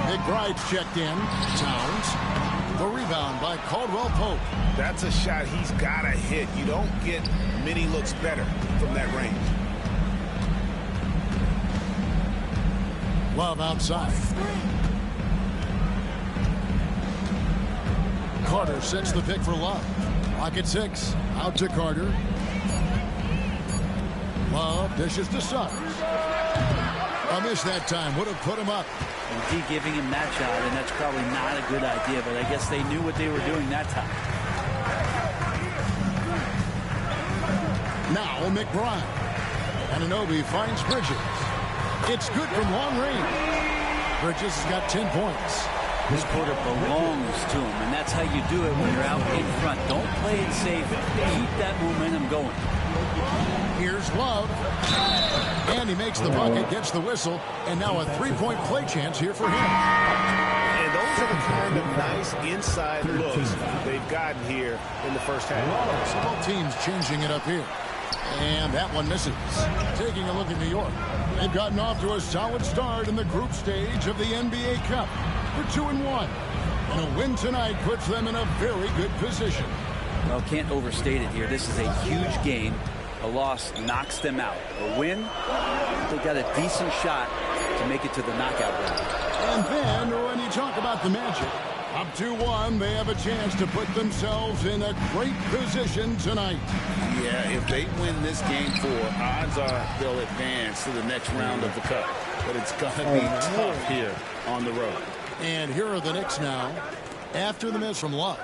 [SPEAKER 1] McBride's checked in. Towns. The rebound by Caldwell Pope.
[SPEAKER 2] That's a shot he's got to hit. You don't get many looks better from that range.
[SPEAKER 1] Love outside. Carter sets the pick for Love. Pocket 6. Out to Carter. Love dishes to Suggs. A miss that time. Would have put him up.
[SPEAKER 16] Indeed, giving him that shot, and that's probably not a good idea, but I guess they knew what they were doing that time.
[SPEAKER 1] Now McBride. Anunoby finds Bridges. It's good from long range. Bridges has got 10 points.
[SPEAKER 16] This quarter belongs to him, and that's how you do it when you're out in front. Don't play it safe. Keep that momentum going.
[SPEAKER 1] Here's Love. And he makes the bucket, gets the whistle, and now a three-point play chance here for him.
[SPEAKER 2] And those are the kind of nice inside looks they've gotten here in the first half.
[SPEAKER 1] So both teams changing it up here. And that one misses. Taking a look at New York. They've gotten off to a solid start in the group stage of the NBA Cup. They're 2-1. And a win tonight puts them in a very good position.
[SPEAKER 16] Well, can't overstate it here. This is a huge game. A loss knocks them out. A win, they've got a decent shot to make it to the knockout round.
[SPEAKER 1] And then when you talk about the Magic, up 2-1, they have a chance to put themselves in a great position tonight.
[SPEAKER 2] Yeah, if they win this game 4, odds are they'll advance to the next round of the Cup. But it's going to be tough here on the road.
[SPEAKER 1] And here are the Knicks now, after the miss from Love.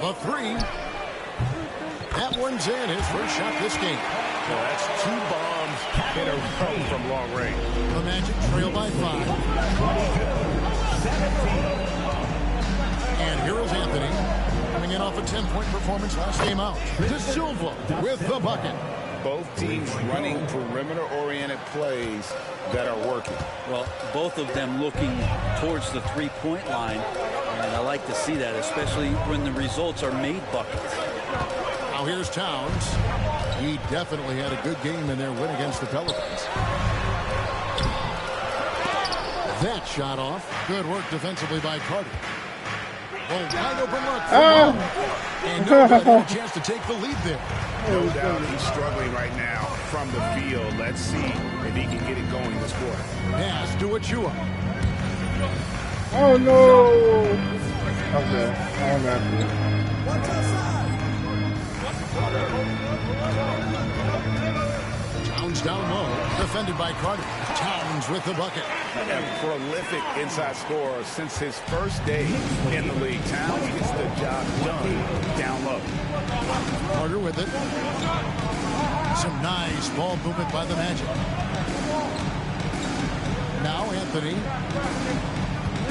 [SPEAKER 1] A 3. That one's in, his first shot this game.
[SPEAKER 7] So that's 2 bombs in a row from long range.
[SPEAKER 1] The Magic trail by 5. And here is Anthony, coming in off a 10-point performance last game out. De Silva with the bucket.
[SPEAKER 2] Both teams running perimeter-oriented plays that are working.
[SPEAKER 16] Well, both of them looking towards the three-point line, and I like to see that, especially when the results are made buckets.
[SPEAKER 1] Now here's Towns. He definitely had a good game in their win against the Pelicans. That shot off. Good work defensively by Carter. Oh, wide open look. And no good. Had a chance to take the lead there.
[SPEAKER 2] No doubt he's struggling right now from the field. Let's see if he can get it going this quarter.
[SPEAKER 1] Pass to Achua.
[SPEAKER 5] Oh, no. Okay. Oh, no.
[SPEAKER 1] Towns down low, defended by Carter. Towns with the bucket.
[SPEAKER 2] A prolific inside scorer since his first day in the league. Towns gets the job done down low.
[SPEAKER 1] Carter with it. Some nice ball movement by the Magic. Now Anthony.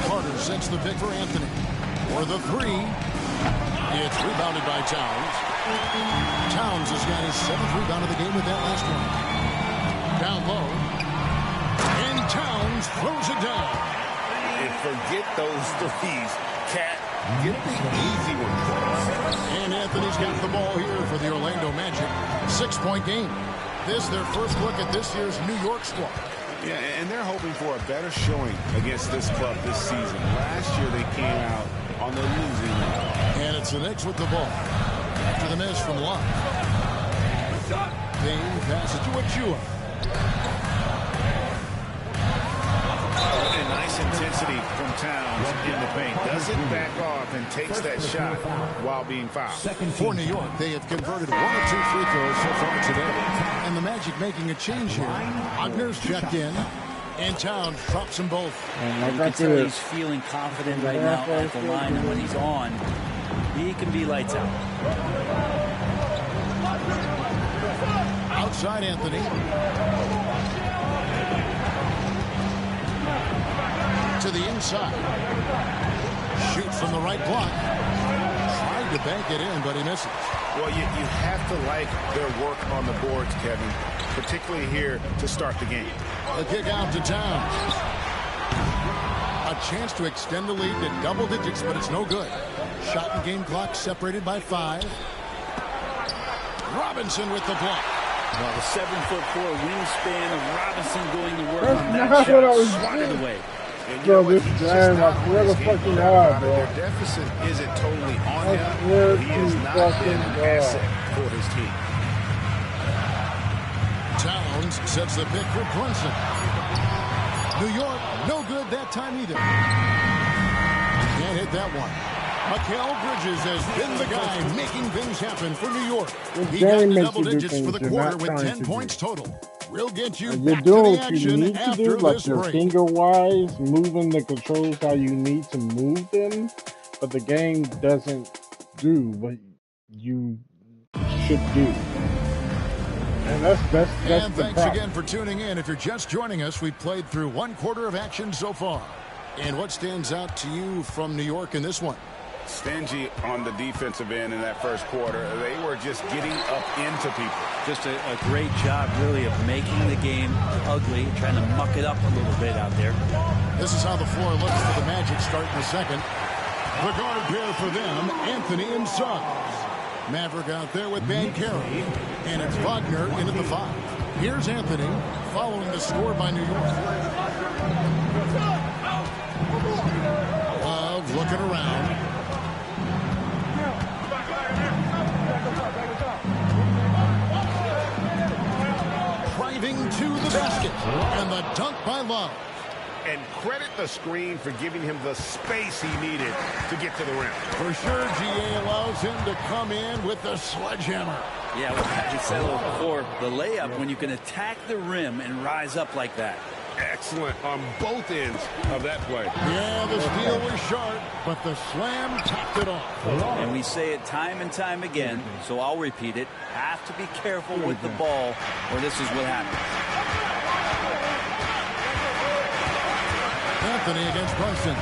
[SPEAKER 1] Carter sets the pick for Anthony. For the 3. It's rebounded by Towns. Towns has got his 7th rebound of the game with that last one. Down low. And Towns throws it down.
[SPEAKER 2] And forget those threes. Cat, get the easy one.
[SPEAKER 1] And Anthony's got the ball here for the Orlando Magic. 6-point game. This their first look at this year's New York squad.
[SPEAKER 2] Yeah, and they're hoping for a better showing against this club this season. Last year they came out on the losing end.
[SPEAKER 1] And it's the Knicks with the ball. After the miss from Love. They pass it to Achua.
[SPEAKER 2] And nice intensity from Towns in the paint. Doesn't back off and takes that shot while being fouled.
[SPEAKER 1] For New York, they have converted 1 or 2 free throws so far today. And the Magic making a change here. Wagner's checked in. And Towns drops them both.
[SPEAKER 16] You can tell he's feeling confident right now at the line, and when he's on, he can be lights out.
[SPEAKER 1] Outside Anthony. To the inside. Shoots from the right block. Tried to bank it in, but he misses.
[SPEAKER 2] Well, you have to like their work on the boards, Kevin, particularly here to start the game.
[SPEAKER 1] The kick out to Towns. A chance to extend the lead to double digits, but it's no good. Shot and game clock separated by 5. Robinson with the block.
[SPEAKER 16] Well, the 7'4" wingspan of Robinson going to work on that shot. Swatted away.
[SPEAKER 2] And you know what? He's just not on his game.
[SPEAKER 5] Hard, bro.
[SPEAKER 2] Their deficit isn't totally on him. He has not been an asset for his team.
[SPEAKER 1] Towns sets the pick for Brunson. New York, no good that time either. right, that one. Mikal Bridges has been the guy making things happen for New York. He got into double digits for the quarter with 10 points total. We'll get you
[SPEAKER 5] You're
[SPEAKER 1] back to
[SPEAKER 5] doing
[SPEAKER 1] the
[SPEAKER 5] what you
[SPEAKER 1] action
[SPEAKER 5] need to
[SPEAKER 1] after
[SPEAKER 5] do, like
[SPEAKER 1] this
[SPEAKER 5] your
[SPEAKER 1] break.
[SPEAKER 5] finger-wise, moving the controls how you need to move them, but the game doesn't do what you should do. And that's
[SPEAKER 1] And
[SPEAKER 5] the
[SPEAKER 1] thanks
[SPEAKER 5] problem.
[SPEAKER 1] again for tuning in. If you're just joining us, we've played through one quarter of action so far. And what stands out to you from New York in this one?
[SPEAKER 2] Stingy on the defensive end in that first quarter. They were just getting up into people.
[SPEAKER 16] Just a great job, really, of making the game ugly, trying to muck it up a little bit out there.
[SPEAKER 1] This is how the floor looks for the Magic starting the second. The guard pair for them, Anthony and Suggs. Maverick out there with Banchero. And it's Wagner in at the 5. Here's Anthony following the score by New York. Love looking around. Driving to the basket. And the dunk by Love.
[SPEAKER 11] And credit the screen for giving him the space he needed to get to the rim.
[SPEAKER 1] For sure, GA allows him to come in with the sledgehammer.
[SPEAKER 16] Yeah, we said it before, the layup, when you can attack the rim and rise up like that.
[SPEAKER 11] Excellent on both ends of that play.
[SPEAKER 1] Yeah, the steal was sharp, but the slam topped it off.
[SPEAKER 16] And we say it time and time again, so I'll repeat it. Have to be careful with the ball, or this is what happens.
[SPEAKER 1] Anthony against Brunson.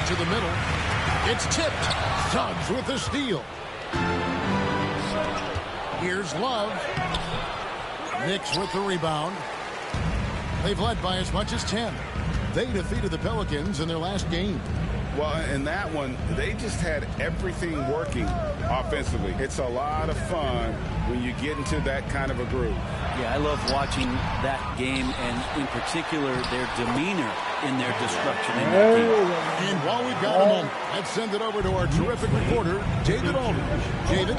[SPEAKER 1] To the middle. It's tipped. Suggs with the steal. Here's Love. Knicks with the rebound. They've led by as much as 10. They defeated the Pelicans in their last game.
[SPEAKER 2] Well, in that one, they just had everything working offensively. It's a lot of fun when you get into that kind of a groove.
[SPEAKER 16] Yeah, I love watching that game, and in particular, their demeanor in their destruction in that game.
[SPEAKER 1] And while we've got a moment, let's send it over to our terrific reporter, David Aldridge. David?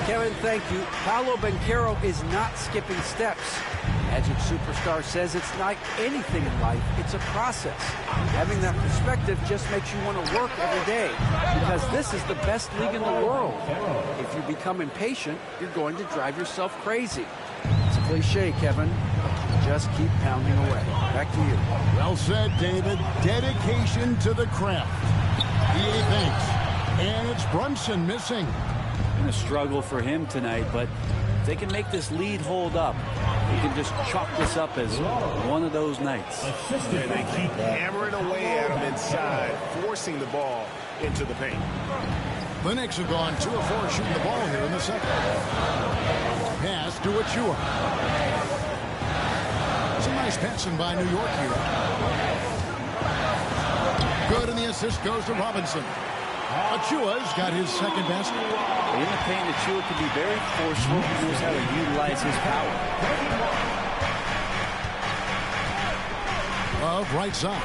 [SPEAKER 4] Kevin, thank you. Paolo Banchero is not skipping steps. Magic superstar says it's like anything in life, it's a process. Having that perspective just makes you want to work every day, because this is the best league in the world. If you become impatient, you're going to drive yourself crazy. It's a cliche, Kevin. Just keep pounding away. Back to you.
[SPEAKER 1] Well said, David. Dedication to the craft. EA thanks. And it's Brunson missing.
[SPEAKER 16] Been a struggle for him tonight, but if they can make this lead hold up, they can just chalk this up as one of those nights.
[SPEAKER 11] And they keep hammering away at him inside, forcing the ball into the paint.
[SPEAKER 1] The Knicks have gone 2 of 4 shooting the ball here in the second. Pass to Achua. Some nice passing by New York here. Good, and the assist goes to Robinson. Achua's got his second basket.
[SPEAKER 16] In the paint, Achua can be very forceful. He knows how to utilize his power.
[SPEAKER 1] Love right side.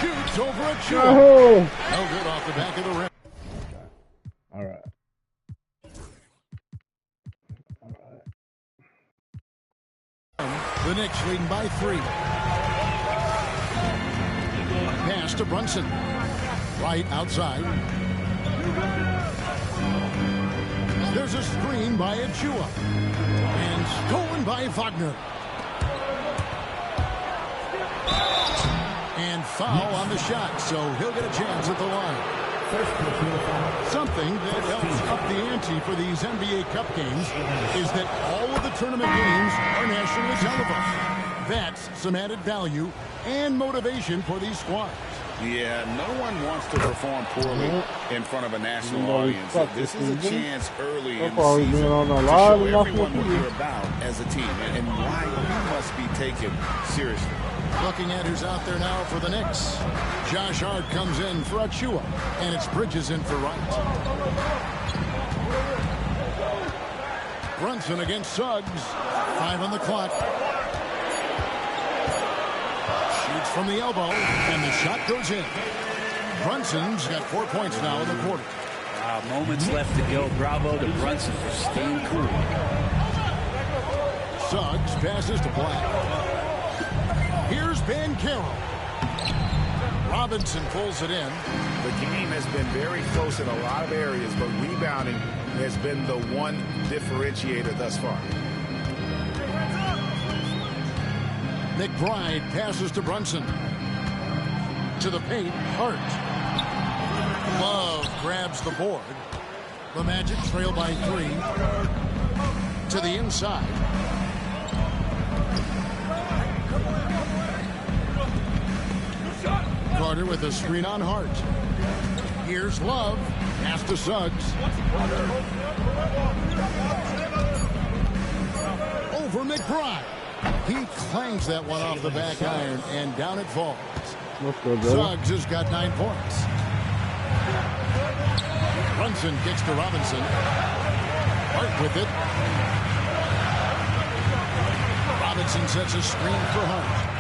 [SPEAKER 1] Shoots over Achua.
[SPEAKER 5] Oh.
[SPEAKER 1] No good off the back of the rim.
[SPEAKER 5] All right.
[SPEAKER 1] The Knicks leading by 3. Pass to Brunson. Right outside. There's a screen by Achua. And stolen by Wagner. And foul on the shot, so he'll get a chance at the line. Something that helps up the ante for these NBA Cup games is that all of the tournament games are nationally televised. That's some added value and motivation for these squads.
[SPEAKER 2] Yeah, no one wants to perform poorly in front of a national audience. This is a chance early in the season to show everyone what you're about as a team and why you must be taken seriously.
[SPEAKER 1] Looking at who's out there now for the Knicks. Josh Hart comes in for Achua, and it's Bridges in for Wright. Brunson against Suggs. 5 on the clock. Shoots from the elbow, and the shot goes in. Brunson's got 4 points now in the quarter.
[SPEAKER 16] Moments left to go. Bravo to Brunson for staying cool.
[SPEAKER 1] Suggs passes to Black. Here's Banchero. Robinson pulls it in.
[SPEAKER 2] The game has been very close in a lot of areas, but rebounding has been the one differentiator thus far.
[SPEAKER 1] McBride passes to Brunson. To the paint, Hart. Love grabs the board. The Magic trail by 3. To the inside. Carter with a screen on Hart. Here's Love. Pass to Suggs. Over McBride. He clangs that one off the back iron, and down it falls. Suggs has got 9 points. Brunson kicks to Robinson. Hart with it. Robinson sets a screen for Hart.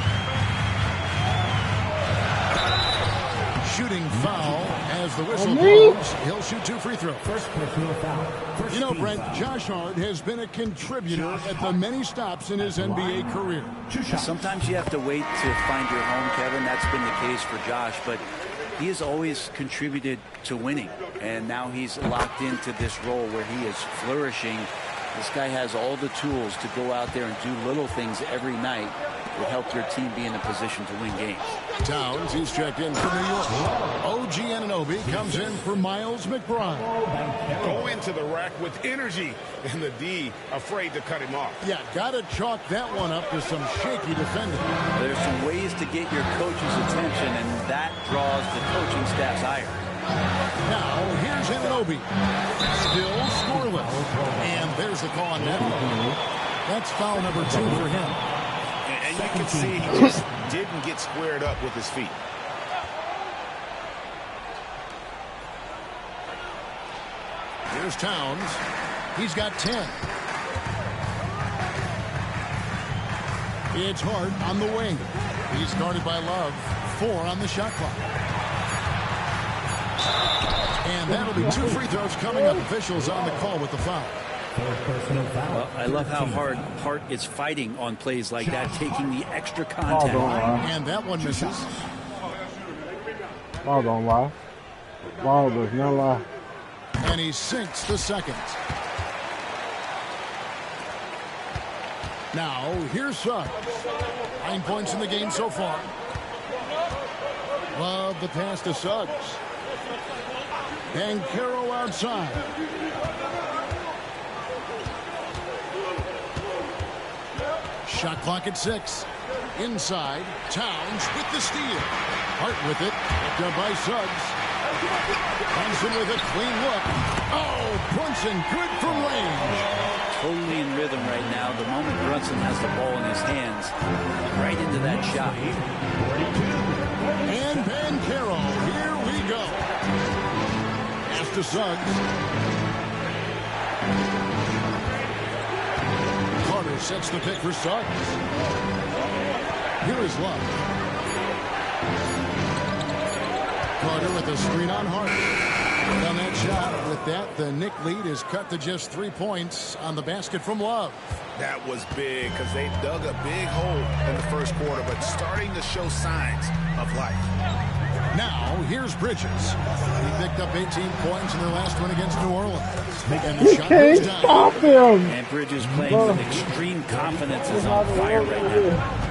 [SPEAKER 1] Shooting foul as the whistle blows. He'll shoot 2 free throws.
[SPEAKER 9] First personal foul.
[SPEAKER 1] You know, Brent, Josh Hart has been a contributor at the many stops in his NBA career.
[SPEAKER 16] Sometimes you have to wait to find your home, Kevin. That's been the case for Josh, but he has always contributed to winning, and now he's locked into this role where he is flourishing. This guy has all the tools to go out there and do little things every night that help your team be in a position to win games.
[SPEAKER 1] Towns, he's checked in from New York. OG Anunoby comes in for Miles McBride.
[SPEAKER 2] Go into the rack with energy, and the D afraid to cut him off.
[SPEAKER 1] Yeah, got to chalk that one up to some shaky defending.
[SPEAKER 16] There's some ways to get your coach's attention, and that draws the coaching staff's ire.
[SPEAKER 1] Now, here's Anunoby. Still scoreless. And there's the call on that one. That's foul number 2 for him.
[SPEAKER 2] And you can see he just didn't get squared up with his feet.
[SPEAKER 1] Here's Towns. He's got 10. It's Hart on the wing. He's guarded by Love. 4 on the shot clock. And that'll be 2 free throws coming up. Officials on the call with the foul.
[SPEAKER 16] Well, I love how hard Hart is fighting on plays like that, taking the extra contact.
[SPEAKER 1] And that one misses.
[SPEAKER 5] Ball don't lie. Ball does not lie.
[SPEAKER 1] And he sinks the second. Now, here's Suggs. 9 points in the game so far. Love the pass to Suggs. And Carroll outside. Shot clock at 6. Inside, Towns with the steal. Hart with it. Picked up by Suggs. Brunson with a clean look. Oh, Brunson good from range.
[SPEAKER 16] Totally in rhythm right now. The moment Brunson has the ball in his hands, right into that shot.
[SPEAKER 1] And Ben Carroll, here we go. Pass to Suggs. Carter sets the pick for Suggs. Here is Love. Carter with a screen on Hart. On that shot, with that, the Knick lead is cut to just 3 points on the basket from Love.
[SPEAKER 2] That was big because they dug a big hole in the first quarter, but starting to show signs of life.
[SPEAKER 1] Now, here's Bridges. He picked up 18 points in their last one against New Orleans. And the shot goes down.
[SPEAKER 5] Stop him.
[SPEAKER 16] And Bridges playing with extreme confidence is on fire right now.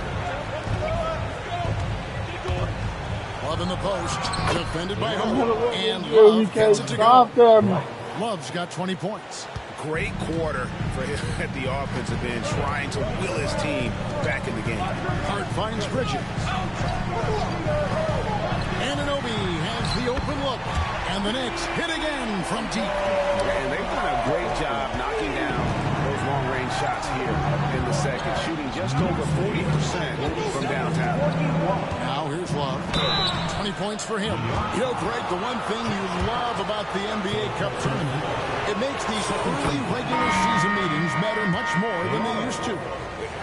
[SPEAKER 1] Love in the post. Defended by Hart. And Love gets it to go. Love's got 20 points.
[SPEAKER 2] Great quarter for him at the offensive end, trying to will his team back in the game.
[SPEAKER 1] Hart finds Bridges. Anunoby has the open look. And the Knicks hit again from deep.
[SPEAKER 2] And they've done a great job knocking down those long-range shots here in the second, shooting just over 40% from downtown.
[SPEAKER 1] Now here's Love. 20 points for him. You know, Greg, the one thing you love about the NBA Cup tournament, it makes these early regular season meetings matter much more than they used to.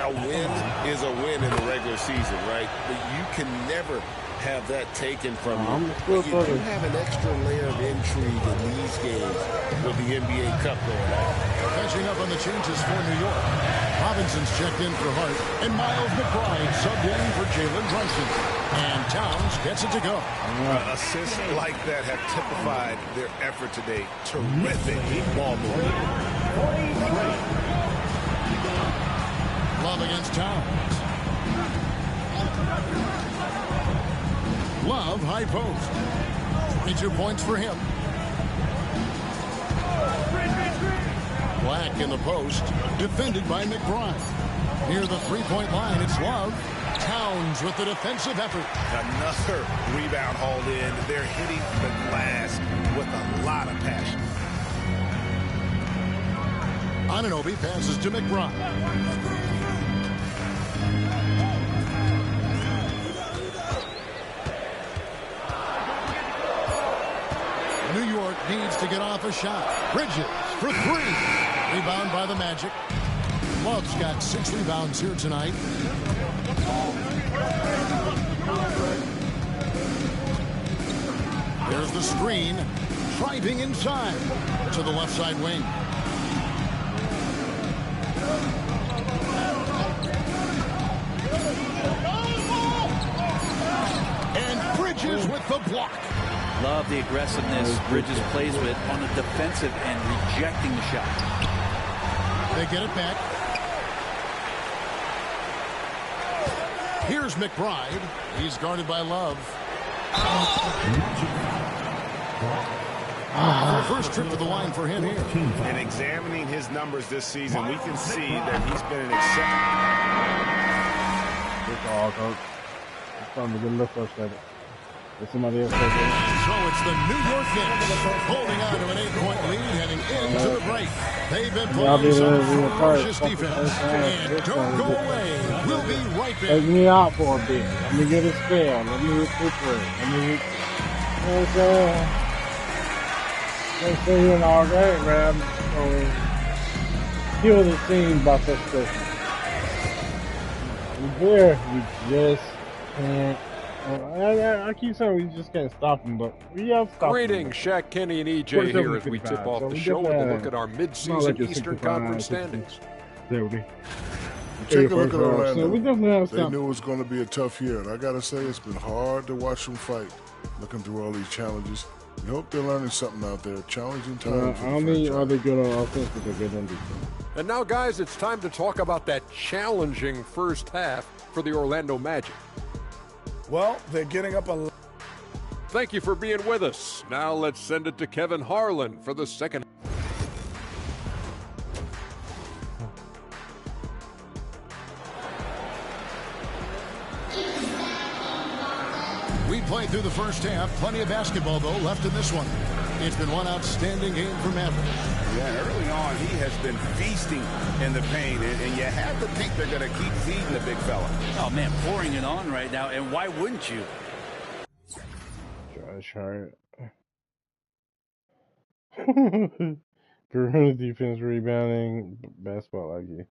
[SPEAKER 18] A win is a win in the regular season, right? But you can never have that taken from you. You do have an extra layer of intrigue in these games with the NBA Cup going on.
[SPEAKER 1] Catching up on the changes for New York. Robinson's checked in for Hart, and Miles McBride subbed in for Jalen Brunson. And Towns gets it to go.
[SPEAKER 18] Assists like that have typified their effort today. Terrific ball movement.
[SPEAKER 1] Love against Towns. Love, high post. 22 points for him. Black in the post, defended by McBride. Near the three-point line, it's Love. Towns with the defensive effort.
[SPEAKER 18] Another rebound hauled in. They're hitting the glass with a lot of passion.
[SPEAKER 1] Anunoby passes to McBride. New York needs to get off a shot. Bridges for three. Rebound by the Magic. Love's got 6 rebounds here tonight. There's the screen. Driving inside to the left side wing. And Bridges with the block.
[SPEAKER 16] Love the aggressiveness Bridges plays with on the defensive end, rejecting the shot.
[SPEAKER 1] They get it back. Here's McBride. He's guarded by Love. First trip to the line for him here.
[SPEAKER 18] And examining his numbers this season, we can see that he's been an exception.
[SPEAKER 5] Good call, coach. It's time to get a little frustrated. Let somebody else take it.
[SPEAKER 1] So it's the New York Knicks holding on to an 8-point lead heading into the break. They've been playing some ferocious defense. And don't go away. We'll be right back.
[SPEAKER 5] Take me out for a bit. Let me get a spell. Let me recuperate. Let me, you know what I'm saying? They stay here all day, man. So, kill the team by frustration. We're there. We just can't. I keep saying we just can't stop them, but we have to stop
[SPEAKER 7] Greetings, Shaq, Kenny, and EJ here as we tip off the show with a look at our mid-season Eastern Conference standings.
[SPEAKER 19] Take a look at Orlando. They knew it was going to be a tough year, and I got to say it's been hard to watch them fight, looking through all these challenges. We hope they're learning something out there. Challenging times.
[SPEAKER 5] I don't mean are they good on offense, but they're good on defense.
[SPEAKER 7] And now, guys, it's time to talk about that challenging first half for the Orlando Magic.
[SPEAKER 8] Well, they're getting up a...
[SPEAKER 7] Thank you for being with us. Now let's send it to Kevin Harlan for the second.
[SPEAKER 1] We played through the first half. Plenty of basketball, though, left in this one. It's been one outstanding game for Maverick.
[SPEAKER 2] Yeah, early on, he has been feasting in the paint, and you have to think they're going to keep feeding the big fella.
[SPEAKER 16] Oh, man, pouring it on right now, and why wouldn't you?
[SPEAKER 5] Josh Hart. Perimeter defense, rebounding, basketball IQ.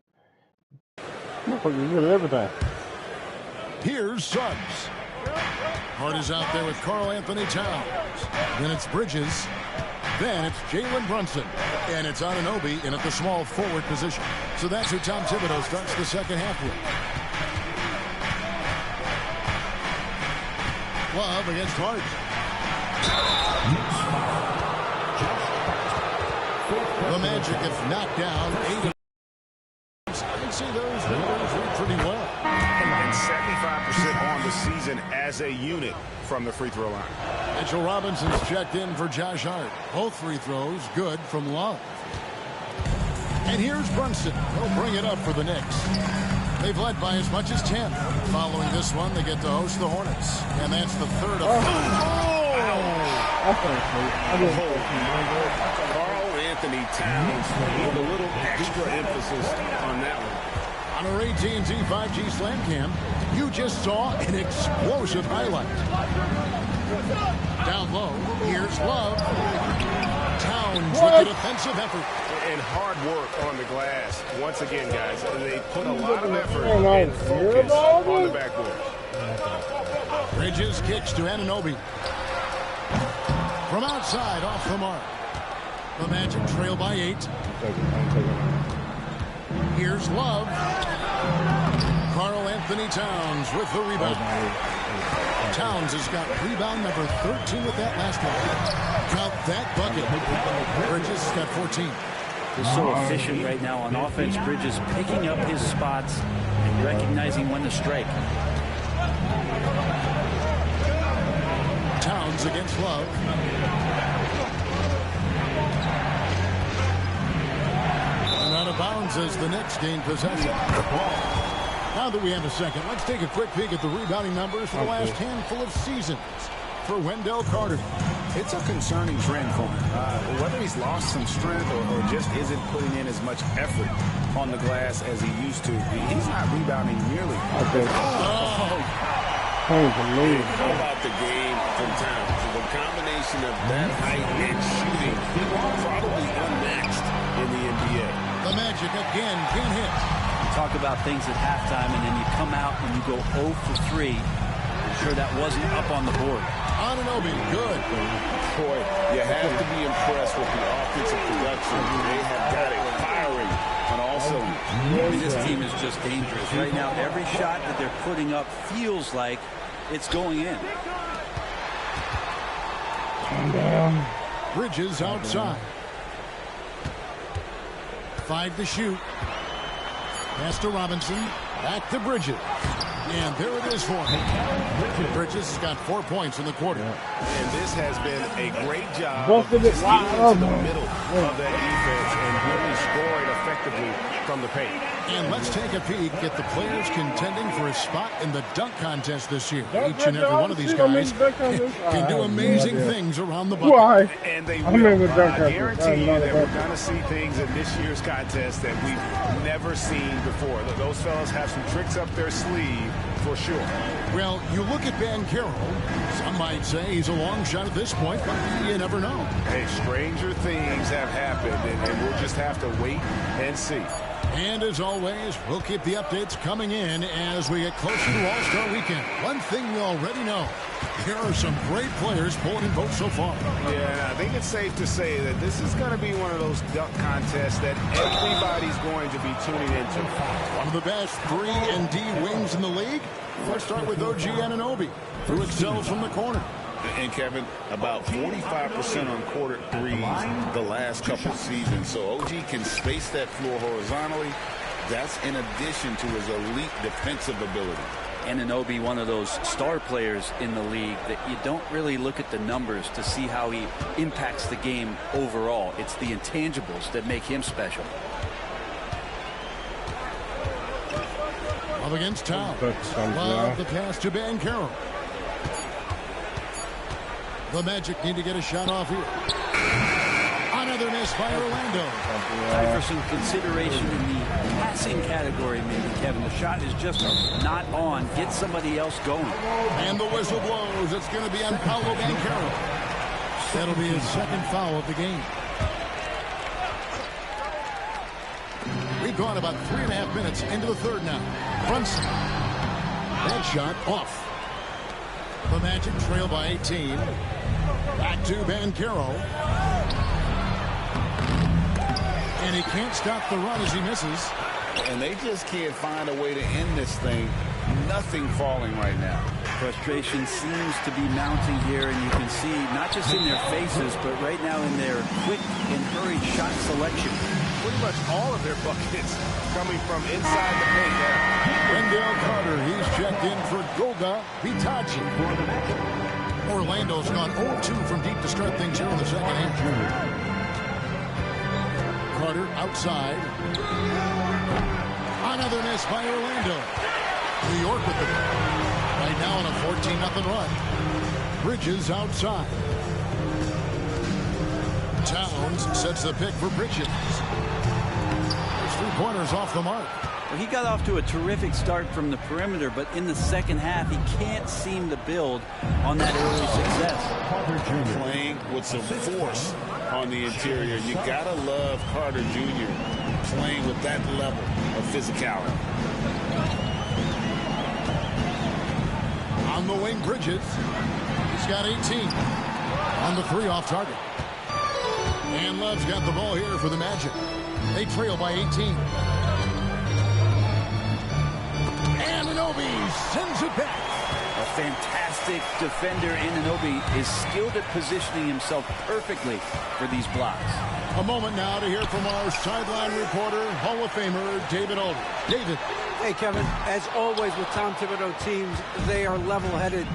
[SPEAKER 5] You're good at everything.
[SPEAKER 1] Here's Suggs. Hart is out there with Karl Anthony Towns. Then it's Bridges. Then it's Jalen Brunson. And it's Anunoby in at the small forward position. So that's who Tom Thibodeau starts the second half with. Love against Hart. The Magic have knocked down 8 of I'd say those numbers read pretty well.
[SPEAKER 2] And 75% on the season as a unit from the free throw line.
[SPEAKER 1] Mitchell Robinson's checked in for Josh Hart. Both free throws good from Love. And here's Brunson. He'll bring it up for the Knicks. They've led by as much as 10. Following this one, they get to host the Hornets. And that's the third of
[SPEAKER 2] Karl Anthony Towns with a little extra emphasis on that one.
[SPEAKER 1] On our AT&T 5G Slam Cam, you just saw an explosive highlight. Down low, here's Love. Towns with the defensive effort.
[SPEAKER 2] And hard work on the glass. Once again, guys, they put a lot of effort and focus on the backboard.
[SPEAKER 1] Bridges kicks to Anunoby. From outside, off the mark. The Magic trail by 8. Here's Love. Karl Anthony Towns with the rebound. Towns has got rebound number 13 with that last one. Count that bucket. Bridges has got 14.
[SPEAKER 16] He's so efficient right now on offense. Bridges picking up his spots and recognizing when to strike.
[SPEAKER 1] Towns against Love. And out of bounds as the Knicks gain possession. Now that we have a second, let's take a quick peek at the rebounding numbers for the last handful of seasons for Wendell Carter.
[SPEAKER 2] It's a concerning trend for him. Whether he's lost some strength or just isn't putting in as much effort on the glass as he used to, he's not rebounding nearly.
[SPEAKER 5] How
[SPEAKER 18] about the game from Towns? The combination of that height and shooting, probably unmatched in the NBA.
[SPEAKER 1] The Magic again can't hit.
[SPEAKER 16] Talk about things at halftime, and then you come out and you go 0 for 3. I'm sure that wasn't up on the board.
[SPEAKER 1] Anunoby, good.
[SPEAKER 18] Boy, you have to be impressed with the offensive production. They have got it firing on all cylinders.
[SPEAKER 16] This team is just dangerous. Right now, every shot that they're putting up feels like it's going in.
[SPEAKER 1] Bridges outside. 5 to shoot. Pass to Robinson. Back to Bridges. And there it is for him. Bridges has got 4 points in the quarter.
[SPEAKER 18] And this has been a great job
[SPEAKER 5] Busted
[SPEAKER 18] of
[SPEAKER 5] it.
[SPEAKER 18] just getting into the middle of that defense and really scoring effectively from the paint.
[SPEAKER 1] And let's take a peek at the players contending for a spot in the dunk contest this year. Each and every one of these guys can do amazing things around the bucket.
[SPEAKER 5] Why?
[SPEAKER 18] And they
[SPEAKER 5] I'm in the dunk
[SPEAKER 18] I
[SPEAKER 5] contest.
[SPEAKER 18] guarantee you that we're going to see things in this year's contest that we've never seen before. Those fellas have some tricks up their sleeve for sure.
[SPEAKER 1] Well, you look at Banchero. Some might say he's a long shot at this point, but you never know.
[SPEAKER 18] Hey, stranger things have happened, and we'll just have to wait and see.
[SPEAKER 1] And as always, we'll keep the updates coming in as we get closer to All-Star Weekend. One thing we already know, there are some great players pulling in votes so far.
[SPEAKER 18] Yeah, I think it's safe to say that this is going to be one of those dunk contests that everybody's going to be tuning into.
[SPEAKER 1] One of the best 3 and D wings in the league. Let's start with OG Anunoby, who excels from the corner.
[SPEAKER 18] And Kevin, about 45% on quarter threes the last couple of seasons. So OG can space that floor horizontally. That's in addition to his elite defensive ability.
[SPEAKER 16] Anunoby, one of those star players in the league that you don't really look at the numbers to see how he impacts the game overall. It's the intangibles that make him special.
[SPEAKER 1] Love against Towns. Love the pass to Banchero. The Magic need to get a shot off here. Another miss by Orlando.
[SPEAKER 16] Time for some consideration in the passing category, maybe, Kevin. The shot is just not on. Get somebody else going.
[SPEAKER 1] And the whistle blows. It's going to be on Paolo Banchero. That'll be his second foul of the game. We've gone about 3.5 minutes into the third now. Brunson. That shot off. The Magic trail by 18. Back to Banchero. And he can't stop the run as he misses.
[SPEAKER 18] And they just can't find a way to end this thing. Nothing falling right now.
[SPEAKER 16] Frustration seems to be mounting here, and you can see not just in their faces, but right now in their quick and hurried shot selection.
[SPEAKER 18] Pretty much all of their buckets coming from inside the paint now.
[SPEAKER 1] Wendell Carter, he's checked in for Goga Hitachi. Orlando's gone 0-2 from deep to start things here in the second half. Carter outside. Another miss by Orlando. New York with the right now on a 14-0 run. Bridges outside. Towns sets the pick for Bridges. There's 3 pointers off the mark.
[SPEAKER 16] Well, he got off to a terrific start from the perimeter, but in the second half, he can't seem to build on that early success.
[SPEAKER 18] Playing with some force on the interior. You gotta love Carter Jr. playing with that level of physicality.
[SPEAKER 1] On the wing, Bridges. He's got 18. On the 3 off target. And Love's got the ball here for the Magic. They trail by 18. Anunoby sends it back.
[SPEAKER 16] A fantastic defender. Anunoby is skilled at positioning himself perfectly for these blocks.
[SPEAKER 1] A moment now to hear from our sideline reporter, Hall of Famer David Aldridge. David.
[SPEAKER 4] Hey, Kevin, as always with Tom Thibodeau teams, they are level-headed.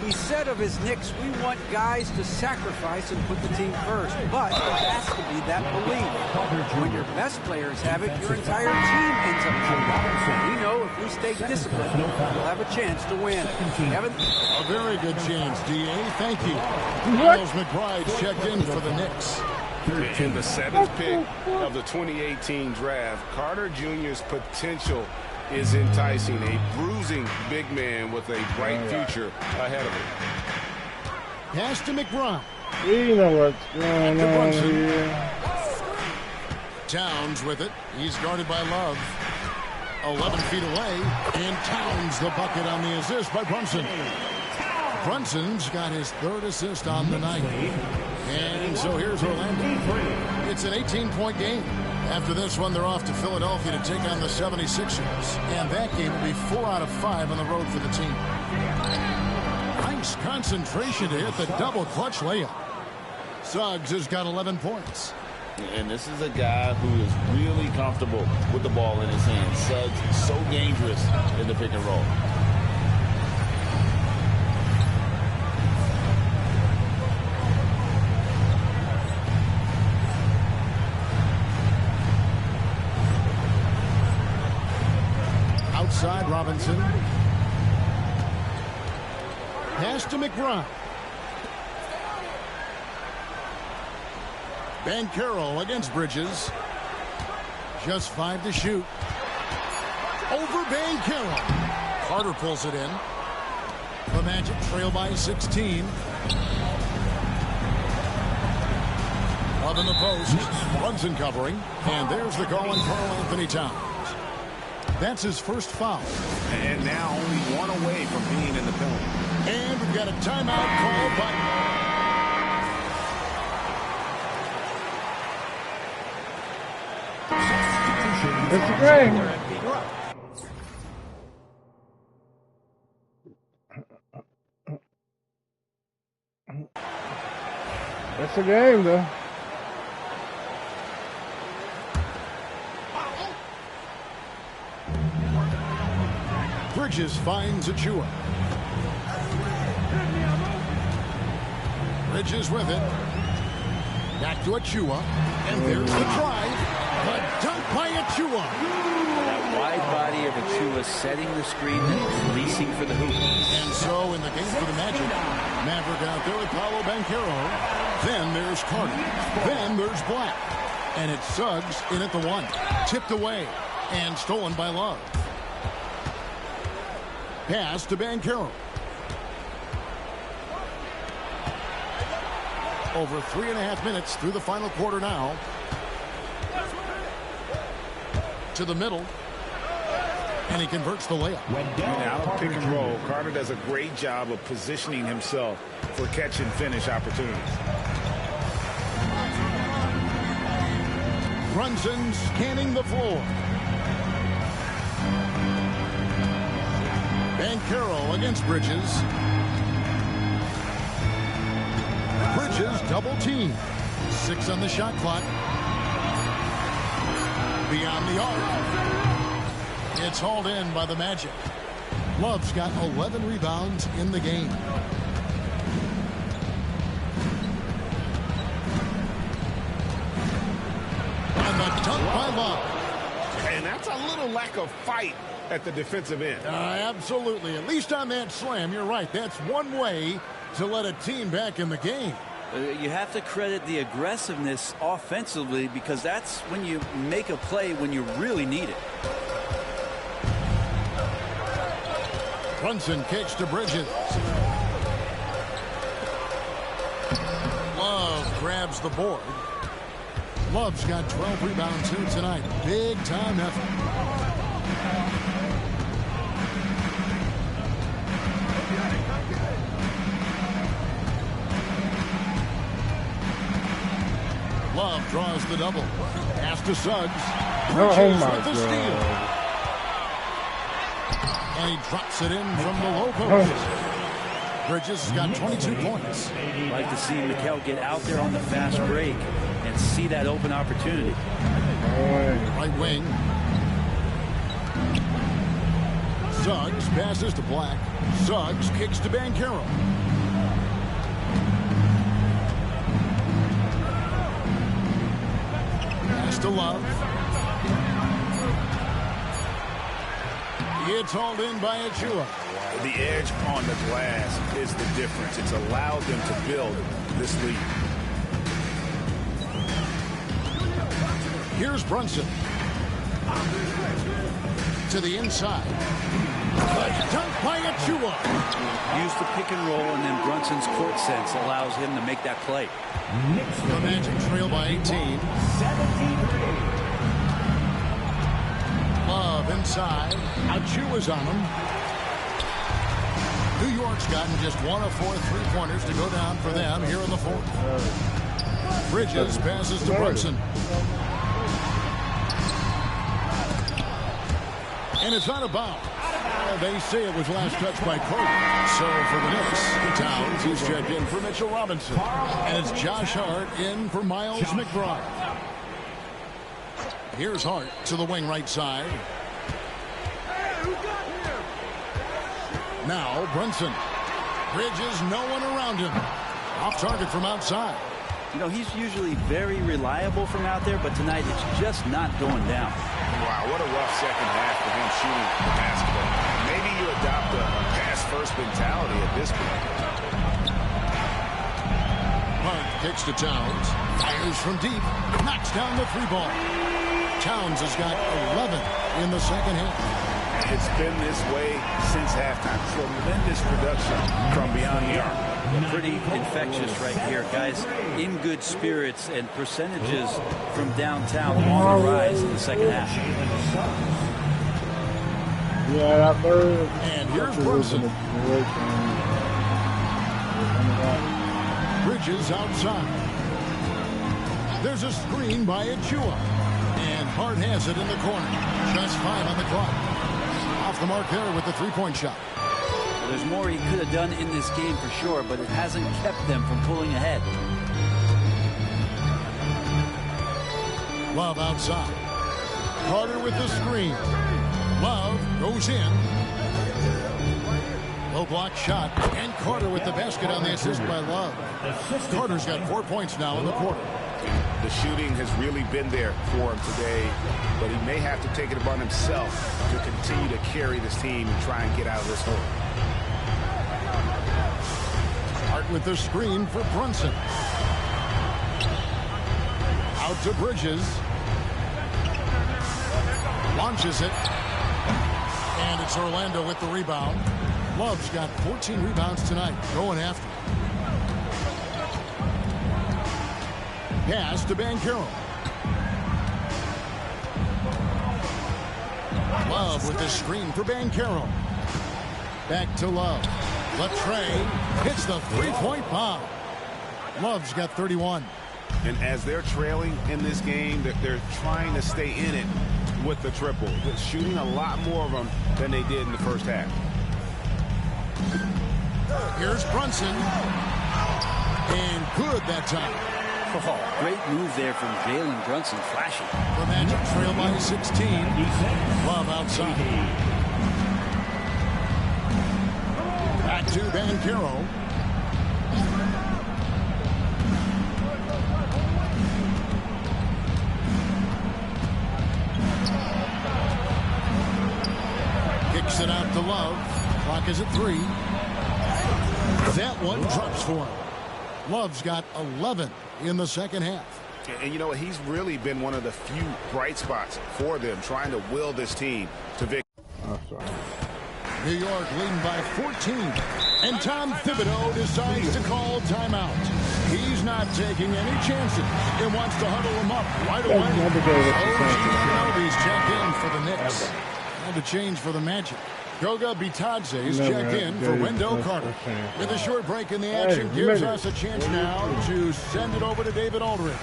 [SPEAKER 4] He said of his Knicks, we want guys to sacrifice and put the team first. But it has to be that belief. When your best players have it, your entire team ends up winning. We know if we stay disciplined, we'll have a chance to win. Kevin?
[SPEAKER 1] A very good chance, D.A. Thank you. Miles McBride checked in for the Knicks.
[SPEAKER 2] In the 7th pick of the 2018 draft, Carter Jr.'s potential is enticing. A bruising big man with a bright future ahead of him.
[SPEAKER 1] Pass to McBride.
[SPEAKER 5] We know what's going on here.
[SPEAKER 1] Towns with it. He's guarded by Love. 11 feet away. And Towns the bucket on the assist by Brunson. Brunson's got his 3rd assist on the night. And so here's Orlando. It's an 18-point game. After this one, they're off to Philadelphia to take on the 76ers. And that game will be 4 out of 5 on the road for the team. Nice concentration to hit the double clutch layup. Suggs has got 11 points.
[SPEAKER 18] And this is a guy who is really comfortable with the ball in his hands. Suggs is so dangerous in the pick and roll.
[SPEAKER 1] Outside Robinson. Pass to McBride. Banchero against Bridges. Just 5 to shoot. Over Banchero. Carter pulls it in. The Magic trail by 16. Up in the post. Brunson covering. And there's the call on Karl Anthony Towns. That's his first foul.
[SPEAKER 2] And now only one away from being in the penalty.
[SPEAKER 1] And we've got a timeout called by...
[SPEAKER 5] It's a game. It's a game, though.
[SPEAKER 1] Bridges finds Achua. Bridges with it. Back to Achua. And there's the drive. The dunk by Achua.
[SPEAKER 16] That wide body of Achua setting the screen and releasing for the hoop.
[SPEAKER 1] And so in the game for the Magic, Maverick out there with Paolo Banchero. Then there's Carter. Then there's Black. And it's Suggs in at the 1. Tipped away. And stolen by Love. Pass to Banchero. Over 3.5 minutes through the final quarter now. To the middle. And he converts the layup.
[SPEAKER 2] Out of pick and roll, Carter does a great job of positioning himself for catch and finish opportunities.
[SPEAKER 1] Brunson scanning the floor. Banchero against Bridges. Bridges double team. 6 on the shot clock. Beyond the arc. It's hauled in by the Magic. Love's got 11 rebounds in the game. And the dunk by Love.
[SPEAKER 2] And that's a little lack of fight at the defensive end.
[SPEAKER 1] Absolutely. At least on that slam, you're right. That's one way to let a team back in the game.
[SPEAKER 16] You have to credit the aggressiveness offensively because that's when you make a play when you really need it.
[SPEAKER 1] Brunson kicks to Bridges. Love grabs the board. Love's got 12 rebounds here tonight. Big time effort. Love draws the double. Pass to Suggs. Bridges with the steal. And he drops it in from the low post. Bridges has got 22 points.
[SPEAKER 16] Like to see Mikel get out there on the fast break and see that open opportunity.
[SPEAKER 1] Right wing. Suggs passes to Black. Suggs kicks to Banchero. Pass to Love. It's hauled in by Achua.
[SPEAKER 2] The edge on the glass is the difference. It's allowed them to build this lead.
[SPEAKER 1] Here's Brunson. To the inside. Dunk by Achua.
[SPEAKER 16] Use the pick and roll, and then Brunson's court sense allows him to make that play.
[SPEAKER 1] The Magic trail by 18. Love inside. Achua's on him. New York's gotten just 1 of 4 3-pointers to go down for them here in the fourth. Bridges passes to Brunson. And it's out of bounds. They say it was last touched by Kobe. So for the Knicks, Towns is checked in for Mitchell Robinson. And it's Josh Hart in for Miles McBride. Here's Hart to the wing right side. Now Brunson. Bridges, no one around him. Off target from outside.
[SPEAKER 16] You know, he's usually very reliable from out there, but tonight it's just not going down.
[SPEAKER 2] Wow, what a rough second half for him shooting the basketball. Maybe you adopt a pass-first mentality at this point.
[SPEAKER 1] Hart kicks to Towns. Fires from deep. Knocks down the 3-ball. Towns has got 11 in the second half.
[SPEAKER 2] It's been this way since halftime. Tremendous production from beyond the arc.
[SPEAKER 16] Pretty infectious right here, guys. In good spirits, and percentages from downtown on the rise in the second half.
[SPEAKER 5] Yeah, that third.
[SPEAKER 1] And here's Brunson. Bridges outside. There's a screen by Achua. And Hart has it in the corner. Just 5 on the clock. Off the mark there with the 3-point shot.
[SPEAKER 16] Well, there's more he could have done in this game for sure, but it hasn't kept them from pulling ahead.
[SPEAKER 1] Love outside. Carter with the screen. Love goes in. Low block shot. And Carter with the basket on the assist by Love. Carter's got 4 points now in the quarter.
[SPEAKER 2] The shooting has really been there for him today, but he may have to take it upon himself to continue to carry this team and try and get out of this hole.
[SPEAKER 1] Hart with the screen for Brunson. Out to Bridges. Launches it. And it's Orlando with the rebound. Love's got 14 rebounds tonight, going after. Pass to Banchero. Love with the screen for Banchero. Back to Love. Latrey hits the 3-point bomb. Love's got 31.
[SPEAKER 2] And as they're trailing in this game, they're trying to stay in it with the triple. They're shooting a lot more of them than they did in the first half.
[SPEAKER 1] Here's Brunson. And good that time.
[SPEAKER 16] Oh, great move there from Jalen Brunson, flashing.
[SPEAKER 1] The Magic trail by 16. Love outside. Back to Banchero. Kicks it out to Love. Clock is at 3. That one drops for him. Love's got 11 in the second half.
[SPEAKER 2] And you know, he's really been one of the few bright spots for them, trying to will this team to victory.
[SPEAKER 1] New York leading by 14. And Tom Thibodeau decides to call timeout. He's not taking any chances and wants to huddle them up right away. OG checked in for the Knicks. And to change for the Magic. Goga Bitadze is checked in for Wendell Carter. With a short break in the action, gives us a chance now to send it over to David Aldridge.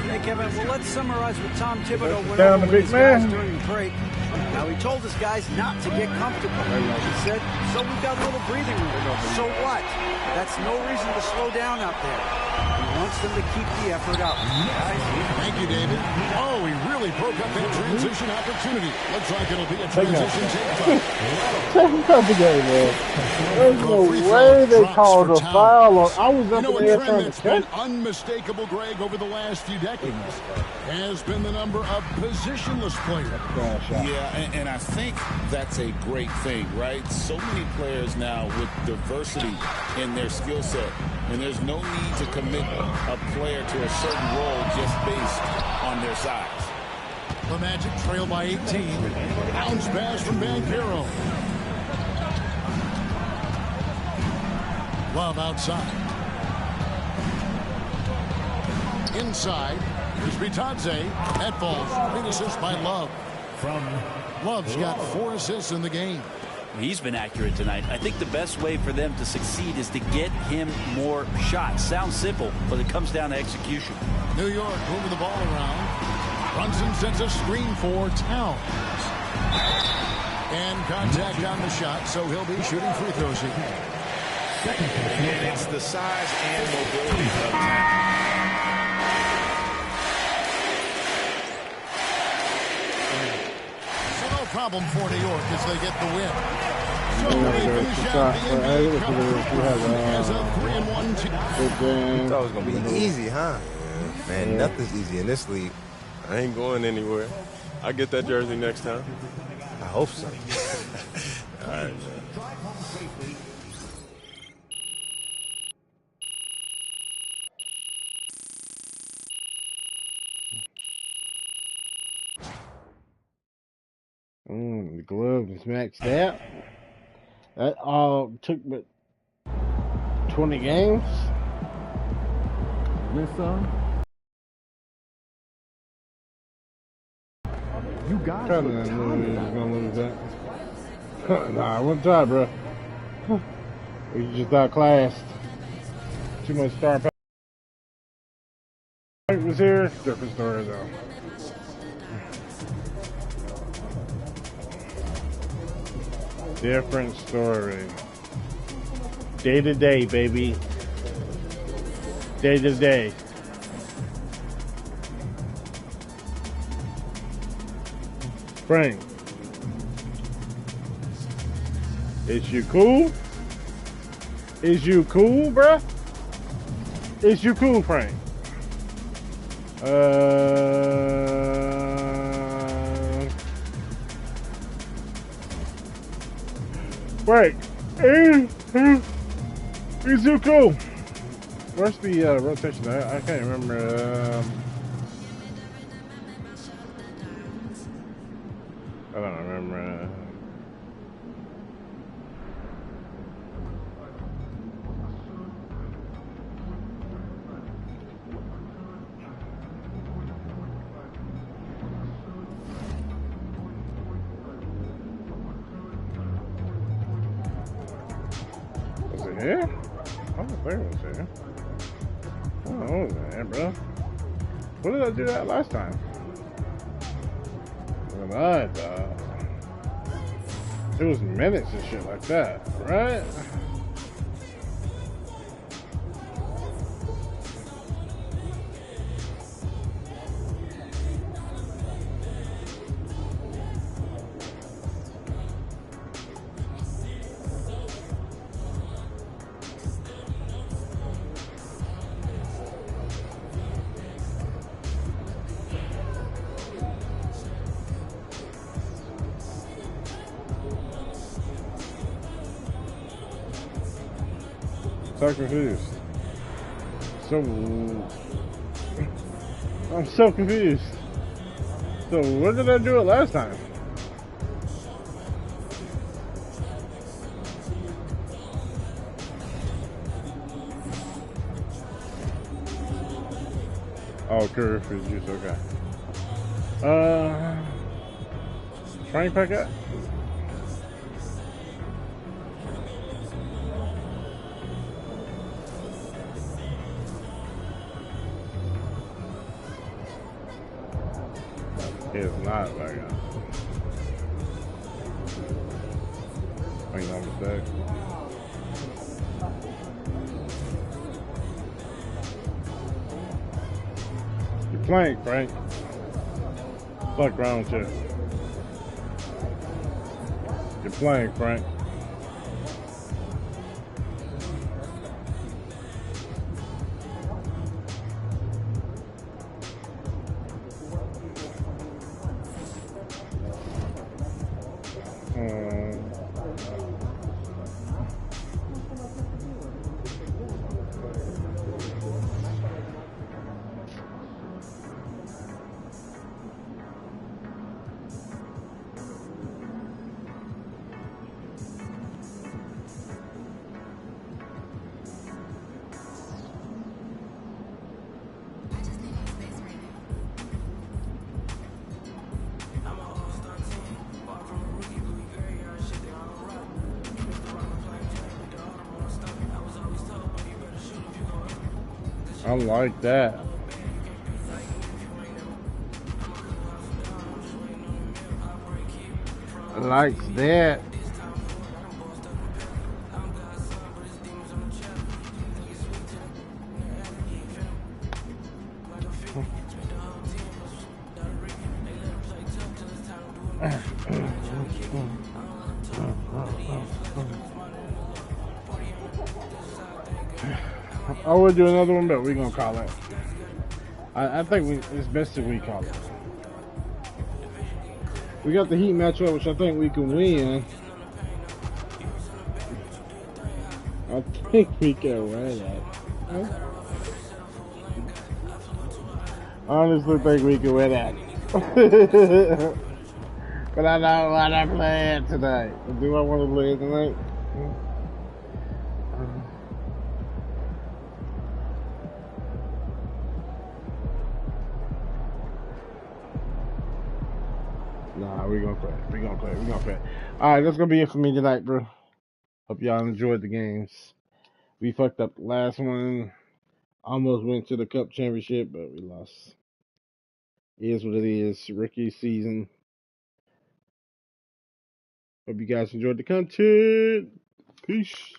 [SPEAKER 4] Hey, Kevin, well, let's summarize what Tom Thibodeau went over with his guys during the break. Now, he told his guys not to get comfortable. He said, so we've got a little breathing room. So what? That's no reason to slow down out there. He wants them to keep the effort up.
[SPEAKER 1] Thank you, David. Oh, he really broke up that transition opportunity. Looks like it'll be a transition takeover.
[SPEAKER 5] Second cut the game, man. There's no way they called a foul. I was up in there trying to catch.
[SPEAKER 1] Unmistakable, Greg, over the last few decades has been the number of positionless players.
[SPEAKER 18] Yeah, and I think that's a great thing, right? So many players now with diversity in their skill set, and there's no need to commit a player to a certain role just based on their size.
[SPEAKER 1] The Magic trail by 18. Bounce pass from Banchero. Love outside. Inside. Here's Bitadze. That falls. Great assist by Love. Love's got 4 assists in the game.
[SPEAKER 16] He's been accurate tonight. I think the best way for them to succeed is to get him more shots. Sounds simple, but it comes down to execution.
[SPEAKER 1] New York moving the ball around. Brunson sends a screen for Towns. And contact on the shot, so he'll be shooting free throws here.
[SPEAKER 2] And it's the size and mobility of Towns.
[SPEAKER 1] Problem for New York as they get the win. So they finish out the NBA Cup as a 3-1 team.
[SPEAKER 17] You thought it was going to be easy, huh? Man, nothing's easy in this league. I ain't going anywhere. I'll get that jersey next time. I hope so. All right, man.
[SPEAKER 5] The glove is maxed out. That all took but 20 games.
[SPEAKER 12] Win some. You guys
[SPEAKER 5] Gonna lose that. Nah, I wouldn't try, bro. We just outclassed. Too much star power. Was here. Different story though. Different story. Day to day, baby. Day to day. Frank. Is you cool? Is you cool, bruh? Is you cool, Frank? Frank. Is you cool? Where's the rotation? I can't remember. I don't remember. Was it here? I don't think it was here. Oh, it was there, bro. What did I do that last time? It was minutes and shit like that, right? So confused. I'm so confused. So what did I do it last time? Oh, curve is juice, okay. Frank packet? He is not back up. made no mistake. You're playing, Frank. Fuck wrong with you? You're playing, Frank. I like that. I like that. I would do another one, but we're gonna call it. I think it's best if we call it. We got the Heat matchup, which I think we can win. I think we can win that. I honestly think we can win that. But I don't want to play it tonight. Do I want to play it tonight? Nah, we're gonna play. We're gonna play. We're gonna play. Alright, that's gonna be it for me tonight, bro. Hope y'all enjoyed the games. We fucked up the last one. Almost went to the Cup Championship, but we lost. It is what it is. Rookie season. Hope you guys enjoyed the content. Peace.